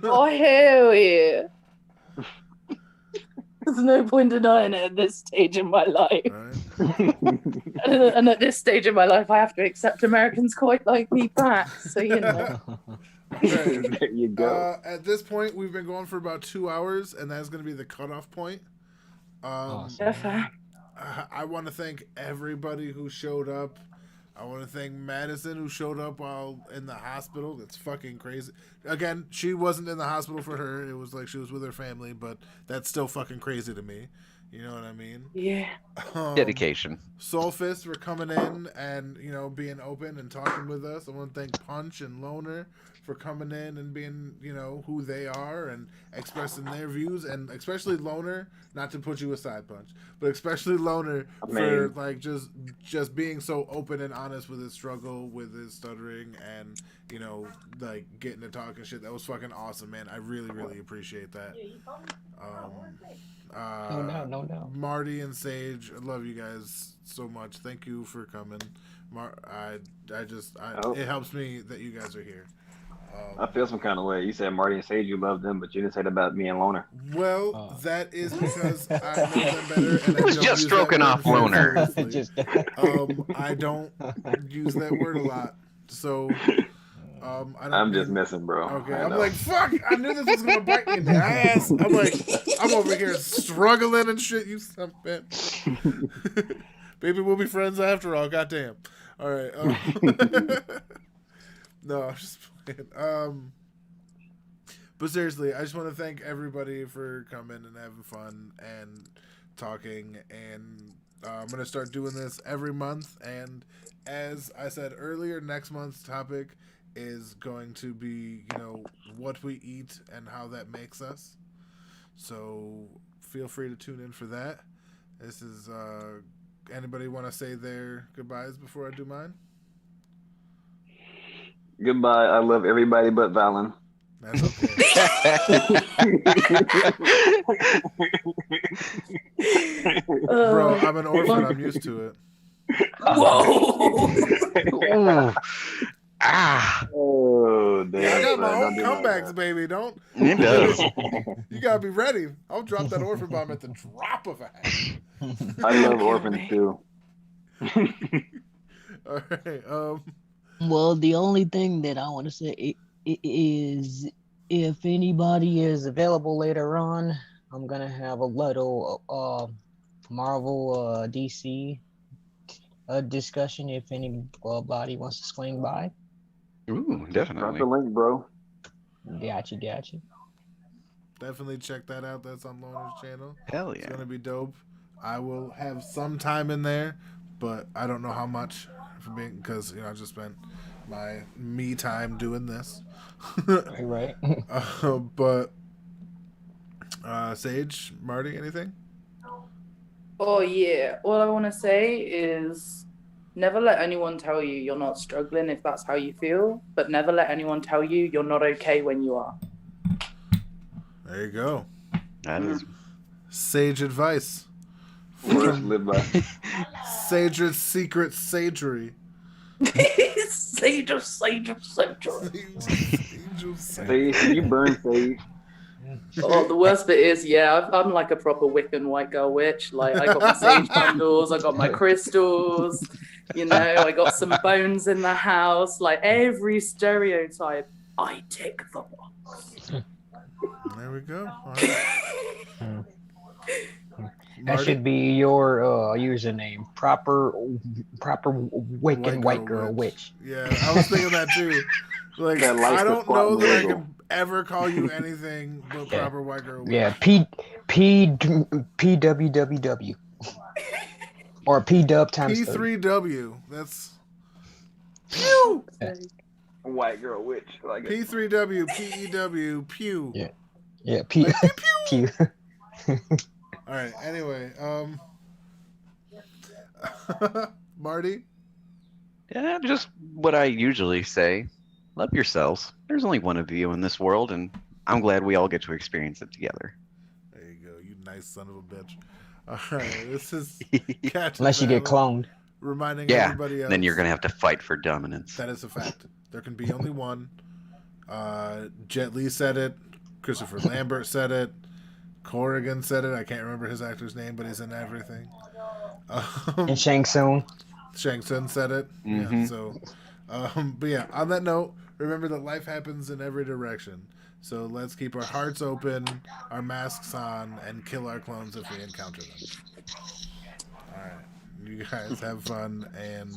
Oh hell yeah. There's no point denying it at this stage in my life. Right. And at this stage in my life, I have to accept Americans quite like me back. So, you know. There you go. At this point, we've been going for about 2 hours, and that's going to be the cutoff point. Yeah, fair. I want to thank everybody who showed up. I want to thank Madison who showed up while in the hospital. That's fucking crazy. Again, she wasn't in the hospital for her. It was like she was with her family, but that's still fucking crazy to me. You know what I mean? Yeah. Dedication. Soulfist for coming in and, you know, being open and talking with us. I want to thank Punch and Loner for coming in and being, you know, who they are and expressing their views, and especially Loner, not to put you aside, Punch, but especially Loner for like just being so open and honest with his struggle with his stuttering and, you know, like getting to talk and shit. That was fucking awesome, man. I really, really appreciate that. No doubt. Marty and Sage, I love you guys so much. Thank you for coming. It helps me that you guys are here. I feel some kind of way. You said Marty and Sage, you love them, but you didn't say that about me and Loner. Well, that is because I know them better. And It was I don't just use stroking that off word Loner. seriously. I don't use that word a lot, so I don't. I'm just messing, bro. Okay, I I'm know. like, fuck! I knew this was gonna bite me in the ass. I'm like, I'm over here struggling and shit. You son of a bitch. Baby, we'll be friends after all. Goddamn. All right. No, I'm just playing. But seriously, I just want to thank everybody for coming and having fun and talking. And I'm gonna start doing this every month. And as I said earlier, next month's topic is going to be, you know, what we eat and how that makes us. So feel free to tune in for that. This is anybody want to say their goodbyes before I do mine? Goodbye. I love everybody but Valen. That's okay. Bro, I'm an orphan. I'm used to it. Ooh. Ah. Oh, damn. Yeah, I got my son, own don't do like comebacks, that. baby. Don't. It does. You gotta be ready. I'll drop that orphan bomb at the drop of a hat. I love orphans too. All right. Well, the only thing that I want to say is if anybody is available later on, I'm gonna have a little Marvel DC discussion if anybody wants to swing by. Ooh, Drop definitely. the link, bro. Gotcha. Definitely check that out. That's on Loner's channel. Hell It's yeah. gonna be dope. I will have some time in there, but I don't know how much, because I just spent my me time doing this. Right. But Sage, Marty, anything? Oh yeah. All I want to say is never let anyone tell you you're not struggling if that's how you feel, but never let anyone tell you you're not okay when you are. There you go. That is Sage advice. Words live by. Sage's secret sagery. Sage of Sage. Sage, you burn Sage. Oh, the worst bit is, yeah, I'm like a proper Wiccan white girl witch. Like, I got my sage bundles, I got my crystals, I got some bones in the house. Like, every stereotype, I tick the box. There we go. All right. That should be your username. Proper Wiccan white girl witch. Yeah, I was thinking that too. Like, That likes I the don't squat know that I logo. can ever call you anything but proper white girl witch. Yeah, PWWW. Or PW times 30. P3W. That's pew. White girl witch. Like it. P3W, PEW, pew. Yeah, P. Pew. All right. Anyway, Marty. Yeah, just what I usually say. Love yourselves. There's only one of you in this world, and I'm glad we all get to experience it together. There you go. You nice son of a bitch. All right. This is Captain Unless you get Valor cloned. reminding Yeah, everybody else. then you're gonna have to fight for dominance. That is a fact. There can be only one. Jet Li said it. Christopher Lambert said it. Corrigan said it. I can't remember his actor's name, but he's in everything. And Shang Tsung. Shang Tsung said it. Yeah. Mhm. So, but yeah. On that note, remember that life happens in every direction. So let's keep our hearts open, our masks on, and kill our clones if we encounter them. All right. You guys have fun and